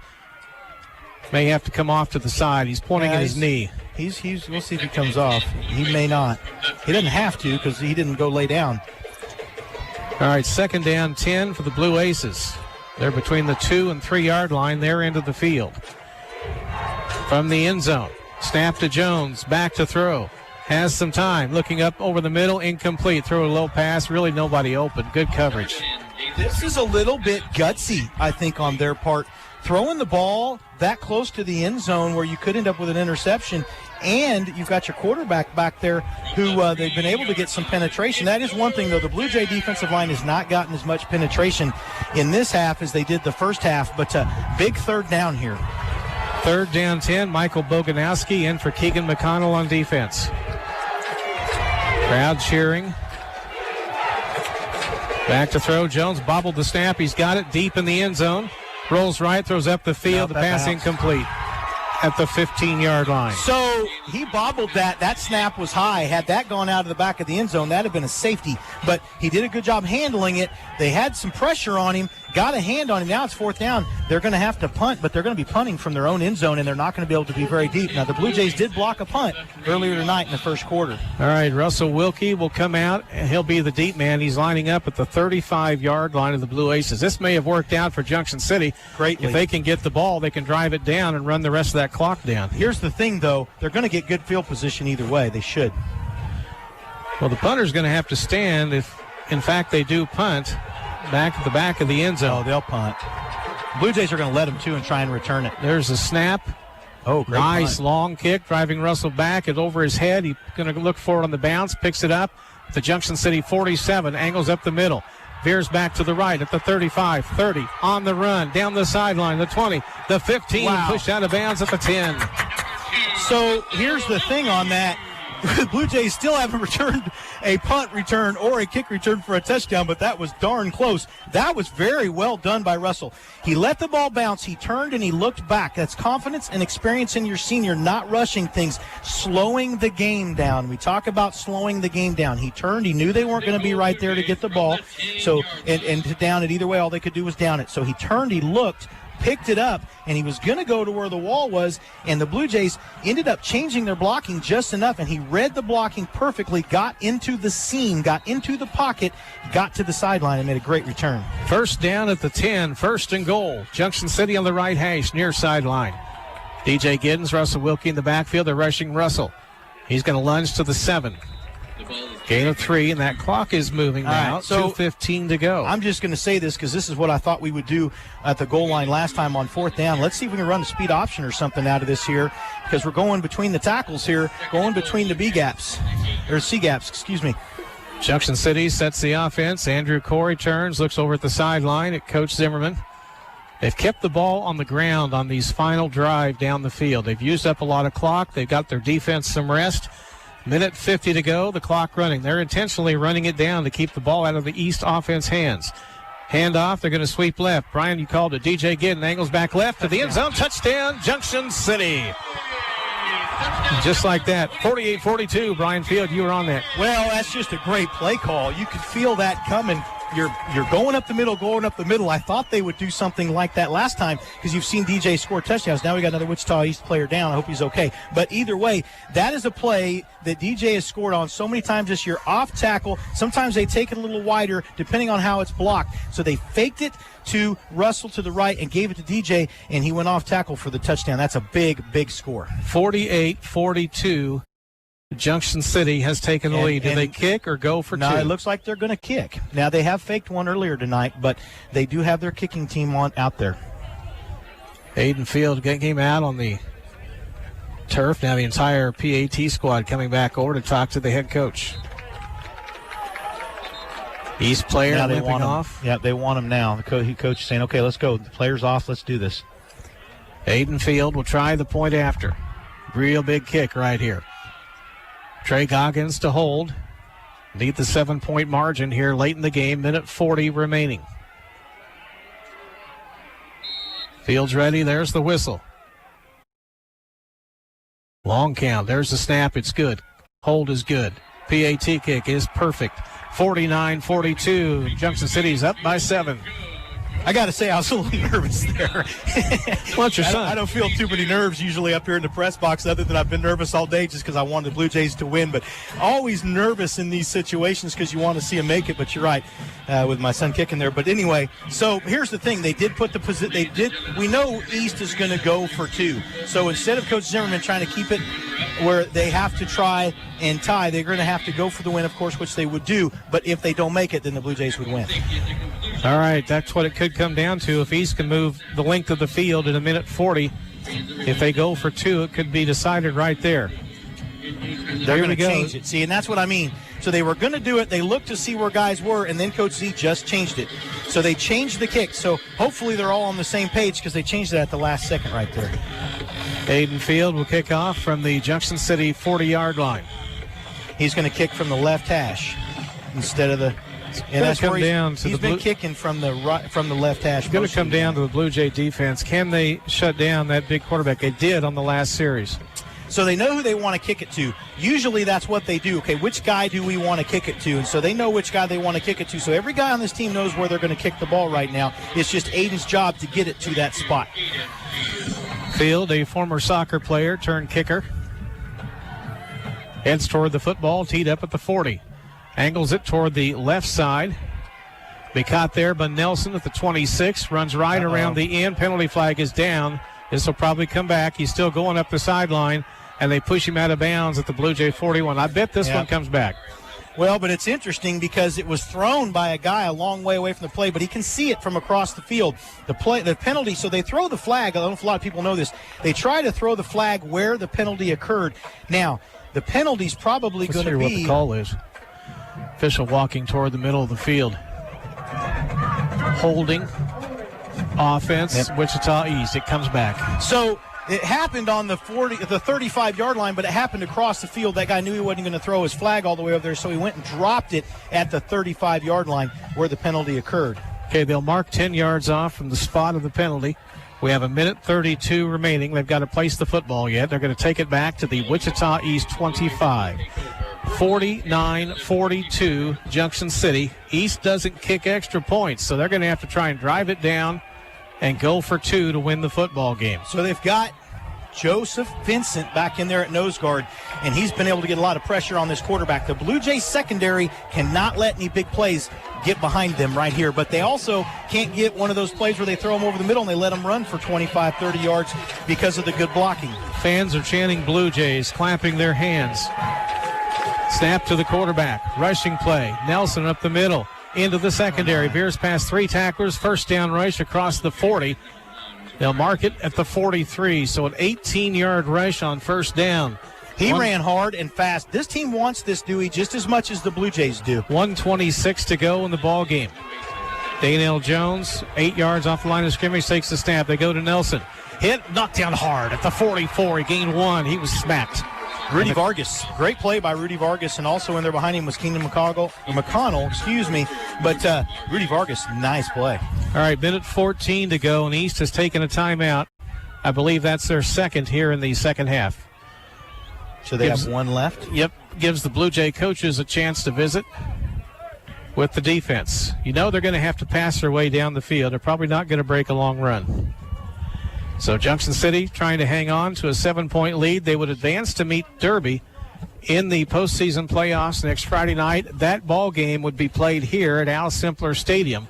may have to come off to the side. He's pointing at his knee. We'll see if he comes off. He may not. He doesn't have to because he didn't go lay down. All right, 2nd down 10 for the Blue Aces. They're between the 2 and 3 yard line. They're into the field. From the end zone. Snap to Jones. Back to throw. Has some time. Looking up over the middle. Incomplete. Throw a low pass. Really nobody open. Good coverage. This is a little bit gutsy, I think, on their part. Throwing the ball that close to the end zone where you could end up with an interception, and you've got your quarterback back there who they've been able to get some penetration. That is one thing, though. The Blue Jay defensive line has not gotten as much penetration in this half as they did the first half, but big 3rd down here. 3rd down 10. Michael Boganowski in for Keegan McConnell on defense. Crowd cheering. Back to throw. Jones bobbled the snap. He's got it deep in the end zone. Rolls right, throws up the field. The pass incomplete. at the 15-yard line. So he bobbled that. That snap was high. Had that gone out of the back of the end zone, that would have been a safety. But he did a good job handling it. They had some pressure on him, got a hand on him. Now it's fourth down. They're going to have to punt, but they're going to be punting from their own end zone, and they're not going to be able to be very deep. Now, the Blue Jays did block a punt earlier tonight in the first quarter. All right, Russell Wilkie will come out, and he'll be the deep man. He's lining up at the 35-yard line of the Blue Aces. This may have worked out for Junction City. Greatly. If they can get the ball, they can drive it down and run the rest of that clock down. Here's the thing, though. They're going to get good field position either way. They should. Well, the punter's going to have to stand if, in fact, they do punt back at the back of the end zone. Oh, they'll punt. Blue Jays are going to let them, too, and try and return it. There's a snap. Oh, great nice punt. Long kick, driving Russell back. It's over his head. He's going to look for it on the bounce, picks it up. The Junction City 47, angles up the middle. Veers back to the right at the 35, 30, on the run, down the sideline, the 20, the 15, pushed out of bounds at the 10. So here's the thing on that. The Blue Jays still haven't returned a punt return or a kick return for a touchdown, but that was darn close. That was very well done by Russell. He let the ball bounce. He turned and he looked back. That's confidence and experience in your senior, not rushing things, slowing the game down. We talk about slowing the game down. He turned. He knew they weren't going to be right there to get the ball. So, and to down it either way, all they could do was down it. So he turned, he looked, picked it up, and he was going to go to where the wall was, and the Blue Jays ended up changing their blocking just enough, and he read the blocking perfectly, got into the seam, got into the pocket, got to the sideline, and made a great return. First down at the 10, first and goal. Junction City on the right hash, near sideline. DJ Giddens, Russell Wilkie in the backfield. They're rushing Russell. He's going to lunge to the 7. Gain of 3, and that clock is moving now. Right, so 2:15 to go. I'm just going to say this because this is what I thought we would do at the goal line last time on fourth down. Let's see if we can run a speed option or something out of this here, because we're going between the tackles here, going between the B gaps, or C gaps, excuse me. Junction City sets the offense. Andrew Corey turns, looks over at the sideline at Coach Zimmerman. They've kept the ball on the ground on these final drive down the field. They've used up a lot of clock. They've got their defense some rest. Minute 50 to go, the clock running. They're intentionally running it down to keep the ball out of the East offense hands. Hand off, they're going to sweep left. Brian, you called it. DJ Giddens angles back left to the end zone. Touchdown, Junction City. Just like that. 48-42, Brian Field, you were on that. Well, that's just a great play call. You could feel that coming. You're going up the middle, I thought they would do something like that last time because you've seen DJ score touchdowns. Now we got another Wichita East player down. I hope he's okay. But either way, that is a play that DJ has scored on so many times this year. Off tackle. Sometimes they take it a little wider depending on how it's blocked. So they faked it to Russell to the right and gave it to DJ, and he went off tackle for the touchdown. That's a big, big score. 48-42. Junction City has taken the lead. Do they kick or go for two? No, it looks like they're going to kick. Now, they have faked one earlier tonight, but they do have their kicking team out there. Aiden Field came out on the turf. Now the entire PAT squad coming back over to talk to the head coach. East player now they limping want off. Yeah, they want him now. The coach is saying, okay, let's go. The player's off. Let's do this. Aiden Field will try the point after. Real big kick right here. Trey Goggins to hold. Need the 7-point margin here late in the game. Minute 40 remaining. Field's ready. There's the whistle. Long count. There's the snap. It's good. Hold is good. PAT kick is perfect. 49-42. Junction City's up by 7. I got to say, I was a little nervous there. What's your son? I don't feel too many nerves usually up here in the press box, other than I've been nervous all day just because I wanted the Blue Jays to win. But always nervous in these situations because you want to see them make it. But you're right, with my son kicking there. But anyway, so here's the thing: they did put the position. We know East is going to go for 2. So instead of Coach Zimmerman trying to keep it where they have to try and tie, they're going to have to go for the win, of course, which they would do. But if they don't make it, then the Blue Jays would win. All right, that's what it could come down to. If East can move the length of the field in a minute 40, if they go for 2, it could be decided right there. They're going to change it. See, and that's what I mean. So they were going to do it. They looked to see where guys were, and then Coach Z just changed it. So they changed the kick. So hopefully they're all on the same page because they changed it at the last second right there. Aiden Field will kick off from the Junction City 40-yard line. He's going to kick from the left hash instead of the And that's come where down to he's been kicking from the left hash. It's going to come down to the Blue Jay defense. Can they shut down that big quarterback? They did on the last series. So they know who they want to kick it to. Usually that's what they do. Okay, which guy do we want to kick it to? And so they know which guy they want to kick it to. So every guy on this team knows where they're going to kick the ball right now. It's just Aiden's job to get it to that spot. Field, a former soccer player turned kicker, heads toward the football, teed up at the 40. Angles it toward the left side. Be caught there by Nelson at the 26. Runs right around the end. Penalty flag is down. This will probably come back. He's still going up the sideline, and they push him out of bounds at the Blue Jay 41. I bet this one comes back. Well, but it's interesting because it was thrown by a guy a long way away from the play, but he can see it from across the field. The penalty, so they throw the flag. I don't know if a lot of people know this. They try to throw the flag where the penalty occurred. Now, the penalty's probably going to be... Let's hear what the call is. Official walking toward the middle of the field. Holding. Offense, Wichita East. It comes back. So it happened on the 35-yard line, but it happened across the field. That guy knew he wasn't going to throw his flag all the way over there, so he went and dropped it at the 35-yard line where the penalty occurred. Okay, they'll mark 10 yards off from the spot of the penalty. We have 1:32 remaining. They've got to place the football yet. They're going to take it back to the Wichita East 25. 49-42, Junction City. East doesn't kick extra points, so they're going to have to try and drive it down and go for two to win the football game. So they've got Joseph Vincent back in there at nose guard, and he's been able to get a lot of pressure on this quarterback. The Blue Jays secondary cannot let any big plays get behind them right here, but they also can't get one of those plays where they throw them over the middle and they let them run for 25, 30 yards because of the good blocking. Fans are chanting Blue Jays, clapping their hands. Snap to the quarterback. Rushing play. Nelson up the middle. Into the secondary. Veers past three tacklers. First down rush across the 40. They'll mark it at the 43. So an 18-yard rush on first down. He ran hard and fast. This team wants this, Dewey, just as much as the Blue Jays do. 1:26 to go in the ball game. Daynell Jones, 8 yards off the line of scrimmage, takes the snap. They go to Nelson. Hit, knocked down hard at the 44. He gained one. He was smacked. Rudy Vargas, great play by Rudy Vargas, and also in there behind him was Keenan McConnell, but Rudy Vargas, nice play. All right, 1:14 to go, and East has taken a timeout. I believe that's their second here in the second half. So they have one left? Yep, gives the Blue Jay coaches a chance to visit with the defense. You know they're going to have to pass their way down the field. They're probably not going to break a long run. So Junction City trying to hang on to a 7-point lead. They would advance to meet Derby in the postseason playoffs next Friday night. That ball game would be played here at Al Simpler Stadium.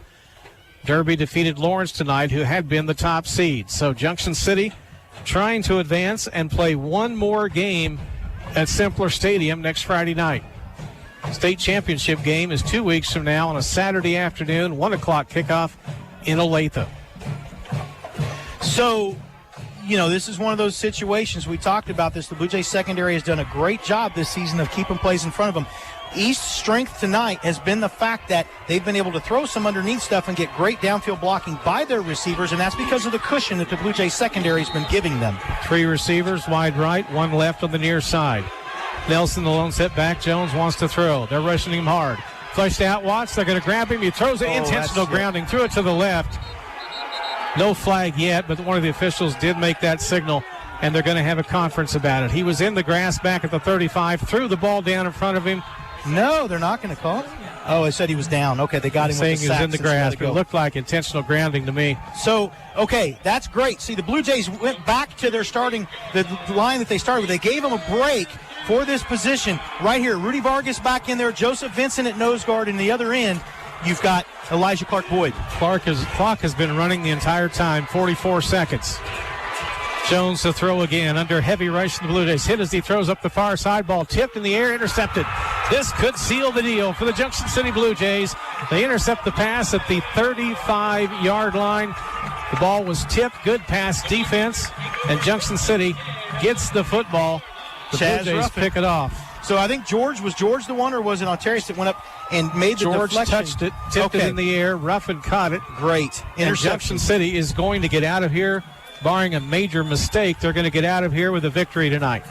Derby defeated Lawrence tonight, who had been the top seed. So Junction City trying to advance and play one more game at Simpler Stadium next Friday night. State championship game is 2 weeks from now on a Saturday afternoon, 1 o'clock kickoff in Olathe. So, this is one of those situations. We talked about this. The Blue Jays secondary has done a great job this season of keeping plays in front of them. East's strength tonight has been the fact that they've been able to throw some underneath stuff and get great downfield blocking by their receivers, and that's because of the cushion that the Blue Jays secondary has been giving them. 3 receivers, wide right, 1 left on the near side. Nelson, the lone set back. Jones wants to throw. They're rushing him hard. Flushed out Watts. They're going to grab him. He throws it. Intentional grounding. Threw it to the left. No flag yet, but one of the officials did make that signal, and they're going to have a conference about it. He was in the grass back at the 35, threw the ball down in front of him. No, they're not going to call it. Oh, it said he was down. Okay, they got him with the sack. Saying he was in the grass, but it looked like intentional grounding to me. So, okay, that's great. See, the Blue Jays went back to their starting, the line that they started with. They gave them a break for this position right here. Rudy Vargas back in there, Joseph Vincent at nose guard, and the other end, you've got Elijah Clark-Boyd. Clock has been running the entire time, 44 seconds. Jones to throw again under heavy rush from the Blue Jays. Hit as he throws up the far side. Ball tipped in the air, intercepted. This could seal the deal for the Junction City Blue Jays. They intercept the pass at the 35-yard line. The ball was tipped. Good pass defense. And Junction City gets the football. The Blue Jays pick it off. So I think was George the one, or was it Ontarius that went up and made the George deflection? Touched it, tipped it in the air. Ruffin caught it. Great interception. Junction City is going to get out of here. Barring a major mistake, they're going to get out of here with a victory tonight.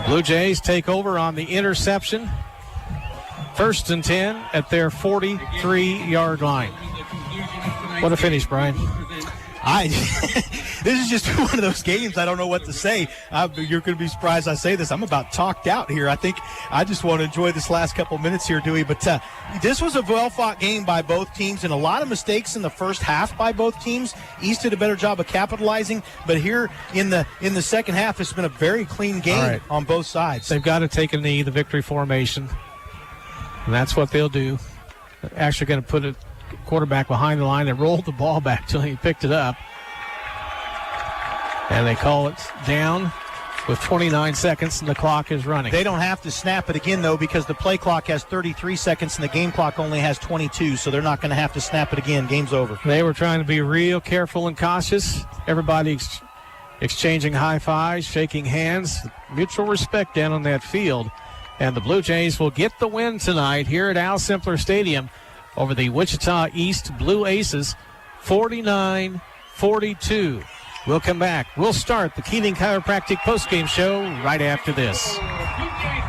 Blue Jays take over on the interception. First and 10 at their 43-yard line. What a finish, Brian. This is just one of those games I don't know what to say. You're going to be surprised I say this. I'm about talked out here. I think I just want to enjoy this last couple minutes here, Dewey. But this was a well-fought game by both teams, and a lot of mistakes in the first half by both teams. East did a better job of capitalizing, but here in the second half, it's been a very clean game on both sides. They've got to take a knee, the victory formation, and that's what they'll do. They're actually going to put a quarterback behind the line. They rolled the ball back till he picked it up. And they call it down with 29 seconds, and the clock is running. They don't have to snap it again, though, because the play clock has 33 seconds and the game clock only has 22, so they're not going to have to snap it again. Game's over. They were trying to be real careful and cautious. Everybody exchanging high fives, shaking hands, mutual respect down on that field. And the Blue Jays will get the win tonight here at Al Simpler Stadium over the Wichita East Blue Aces, 49-42. We'll come back. We'll start the Keating Chiropractic postgame show right after this.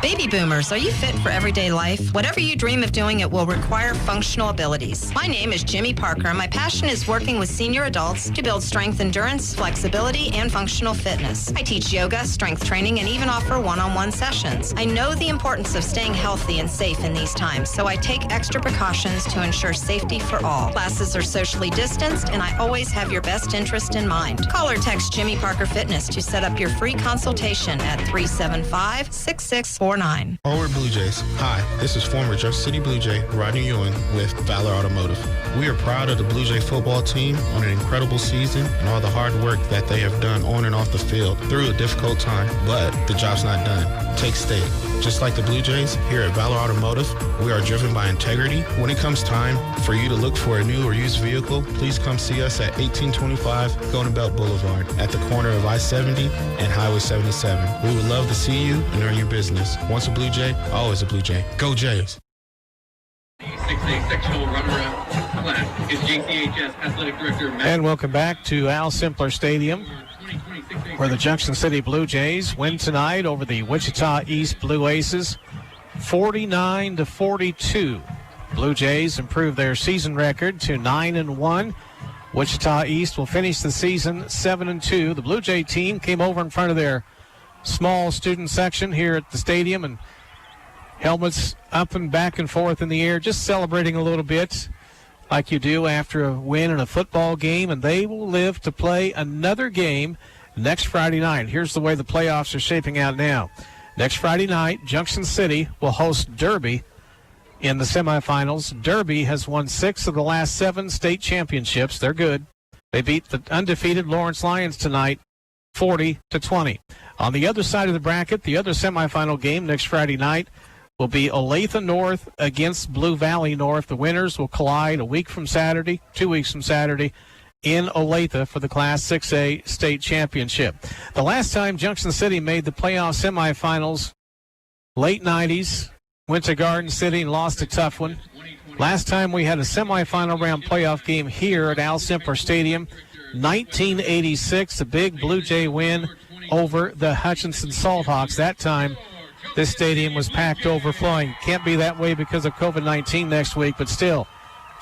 Baby boomers, are you fit for everyday life? Whatever you dream of doing, it will require functional abilities. My name is Jimmy Parker, and my passion is working with senior adults to build strength, endurance, flexibility, and functional fitness. I teach yoga, strength training, and even offer one-on-one sessions. I know the importance of staying healthy and safe in these times, so I take extra precautions to ensure safety for all. Classes are socially distanced, and I always have your best interest in mind. Call or text Jimmy Parker Fitness to set up your free consultation at 375-6649. Forward Blue Jays. Hi, this is former Junction City Blue Jay Rodney Ewing with Valor Automotive. We are proud of the Blue Jay football team on an incredible season and all the hard work that they have done on and off the field through a difficult time, but the job's not done. Take state. Just like the Blue Jays, here at Valor Automotive, we are driven by integrity. When it comes time for you to look for a new or used vehicle, please come see us at 1825 Golden Belt Boulevard at the corner of I-70 and Highway 77. We would love to see you and earn your business. Once a Blue Jay, always a Blue Jay. Go Jays. 6A sectional runaround class is Jchs Athletic Director Matt. And welcome back to Al Simpler Stadium, where the Junction City Blue Jays win tonight over the Wichita East Blue Aces, 49-42. Blue Jays improve their season record to 9-1. Wichita East will finish the season 7-2. The Blue Jay team came over in front of their small student section here at the stadium, and helmets up and back and forth in the air, just celebrating a little bit like you do after a win in a football game, and they will live to play another game next Friday night. Here's the way the playoffs are shaping out now. Next Friday night, Junction City will host Derby in the semifinals. Derby has won 6 of the last 7 state championships. They're good. They beat the undefeated Lawrence Lions tonight, 40-20. On the other side of the bracket, the other semifinal game next Friday night will be Olathe North against Blue Valley North. The winners will collide 2 weeks from Saturday, in Olathe for the Class 6A state championship. The last time Junction City made the playoff semifinals, late 90s, went to Garden City and lost a tough one. Last time we had a semifinal round playoff game here at Al Simpler Stadium, 1986, a big Blue Jay win over the Hutchinson Salthawks. That time, this stadium was packed overflowing. Can't be that way because of COVID-19 next week, but still,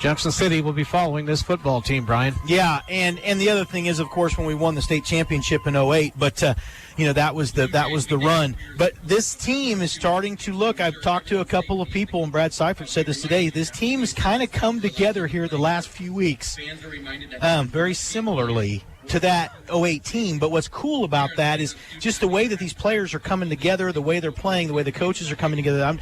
Junction City will be following this football team, Brian. Yeah, and the other thing is, of course, when we won the state championship in 2008, but that was the run. But this team is starting to look. I've talked to a couple of people, and Brad Seifert said this today. This team has kind of come together here the last few weeks, very similarly to that 2008 team. But what's cool about that is just the way that these players are coming together, the way they're playing, the way the coaches are coming together.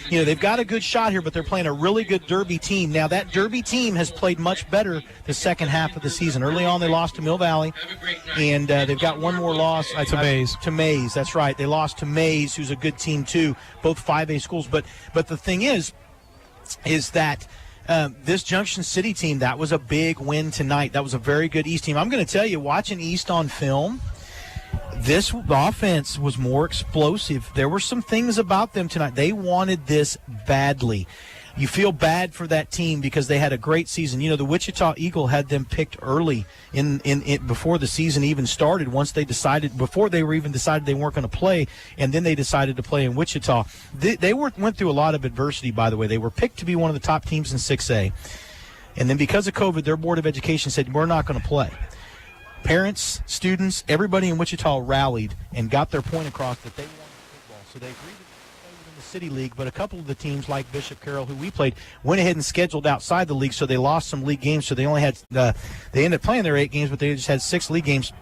They've got a good shot here, but they're playing a really good Derby team. Now, that Derby team has played much better the second half of the season. Early on, they lost to Mill Valley, and they've got one more loss. To Mays. To Mays, that's right. They lost to Mays, who's a good team too, both 5A schools. But the thing is that this Junction City team, that was a big win tonight. That was a very good East team. I'm going to tell you, watching East on film, this offense was more explosive. There were some things about them tonight. They wanted this badly. you feel bad for that team because they had a great season. You know, the Wichita Eagle had them picked early in before the season even started. Before they were even decided they weren't going to play, and then they decided to play in Wichita. They went through a lot of adversity, by the way. They were picked to be one of the top teams in 6A. And then because of COVID, their Board of Education said, we're not going to play. Parents, students, everybody in Wichita rallied and got their point across that they wanted football. So they agreed to play in the City League, but a couple of the teams like Bishop Carroll, who we played, went ahead and scheduled outside the league, so they lost some league games. So they only had they ended up playing their 8 games, but they just had 6 league games.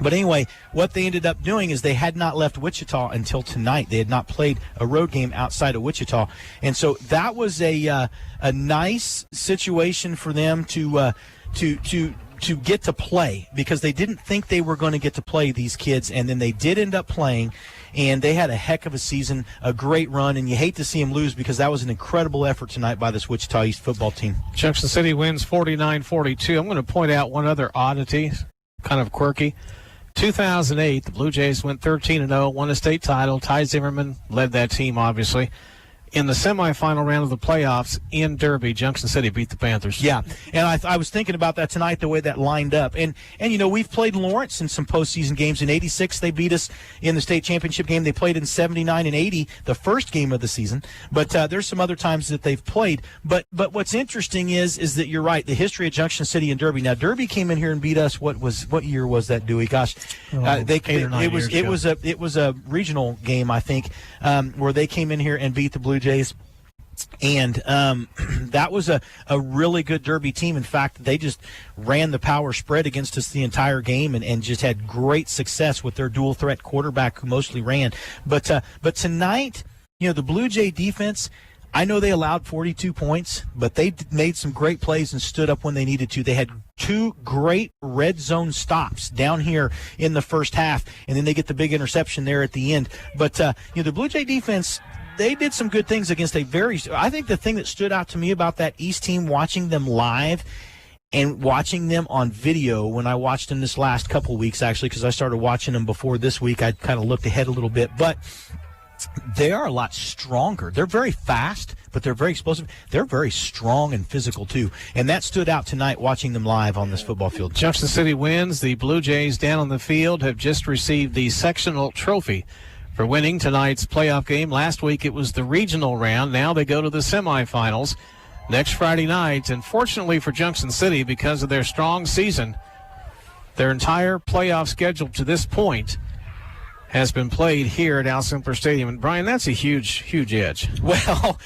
But anyway, what they ended up doing is they had not left Wichita until tonight. They had not played a road game outside of Wichita. And so that was a nice situation for them to get to play, because they didn't think they were going to get to play, these kids, and then they did end up playing, and they had a heck of a season, a great run, and you hate to see them lose because that was an incredible effort tonight by this Wichita East football team. Junction City wins 49-42. I'm going to point out one other oddity, kind of quirky. 2008, the Blue Jays went 13-0, won a state title. Ty Zimmerman led that team, obviously. In the semifinal round of the playoffs in Derby, Junction City beat the Panthers. Yeah, and I was thinking about that tonight, the way that lined up. And you know, we've played Lawrence in some postseason games. In 86, they beat us in the state championship game. They played in 79 and 80, the first game of the season. But there's some other times that they've played. But what's interesting is that you're right, the history of Junction City and Derby. Now, Derby came in here and beat us. What year was that, Dewey? Gosh, 8 or 9 years ago. It was a regional game, I think, where they came in here and beat the Blue Jays. And that was a really good Derby team. In fact, they just ran the power spread against us the entire game and just had great success with their dual threat quarterback who mostly ran. But tonight, you know, the Blue Jay defense, I know they allowed 42 points, but they made some great plays and stood up when they needed to. They had 2 great red zone stops down here in the first half, and then they get the big interception there at the end. But you know, the Blue Jay defense, they did some good things against I think the thing that stood out to me about that East team, watching them live and watching them on video, when I watched them this last couple weeks, actually, because I started watching them before this week, I kind of looked ahead a little bit, but they are a lot stronger. They're very fast, but they're very explosive. They're very strong and physical, too. And that stood out tonight watching them live on this football field. Junction City wins. The Blue Jays down on the field have just received the sectional trophy for winning tonight's playoff game. Last week it was the regional round. Now they go to the semifinals next Friday night. And fortunately for Junction City, because of their strong season, their entire playoff schedule to this point has been played here at Al Simpler Stadium. And, Brian, that's a huge, huge edge. Well,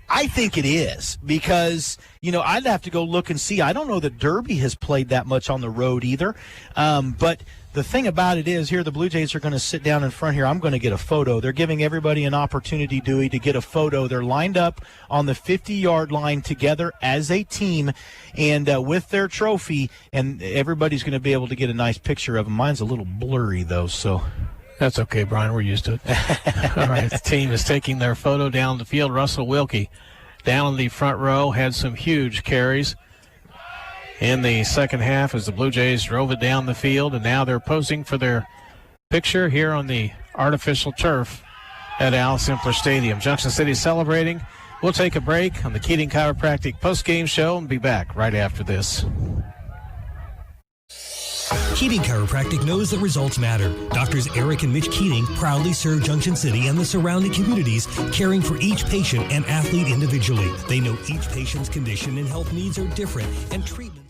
I think it is, because, you know, I'd have to go look and see. I don't know that Derby has played that much on the road either. But the thing about it is, here the Blue Jays are going to sit down in front here. I'm going to get a photo. They're giving everybody an opportunity, Dewey, to get a photo. They're lined up on the 50-yard line together as a team and with their trophy, and everybody's going to be able to get a nice picture of them. Mine's a little blurry, though, so... That's okay, Brian. We're used to it. All right, the team is taking their photo down the field. Russell Wilkie down in the front row had some huge carries in the second half as the Blue Jays drove it down the field, and now they're posing for their picture here on the artificial turf at Al Simpler Stadium. Junction City celebrating. We'll take a break on the Keating Chiropractic postgame show and be back right after this. Keating Chiropractic knows that results matter. Doctors Eric and Mitch Keating proudly serve Junction City and the surrounding communities, caring for each patient and athlete individually. They know each patient's condition and health needs are different, and treatment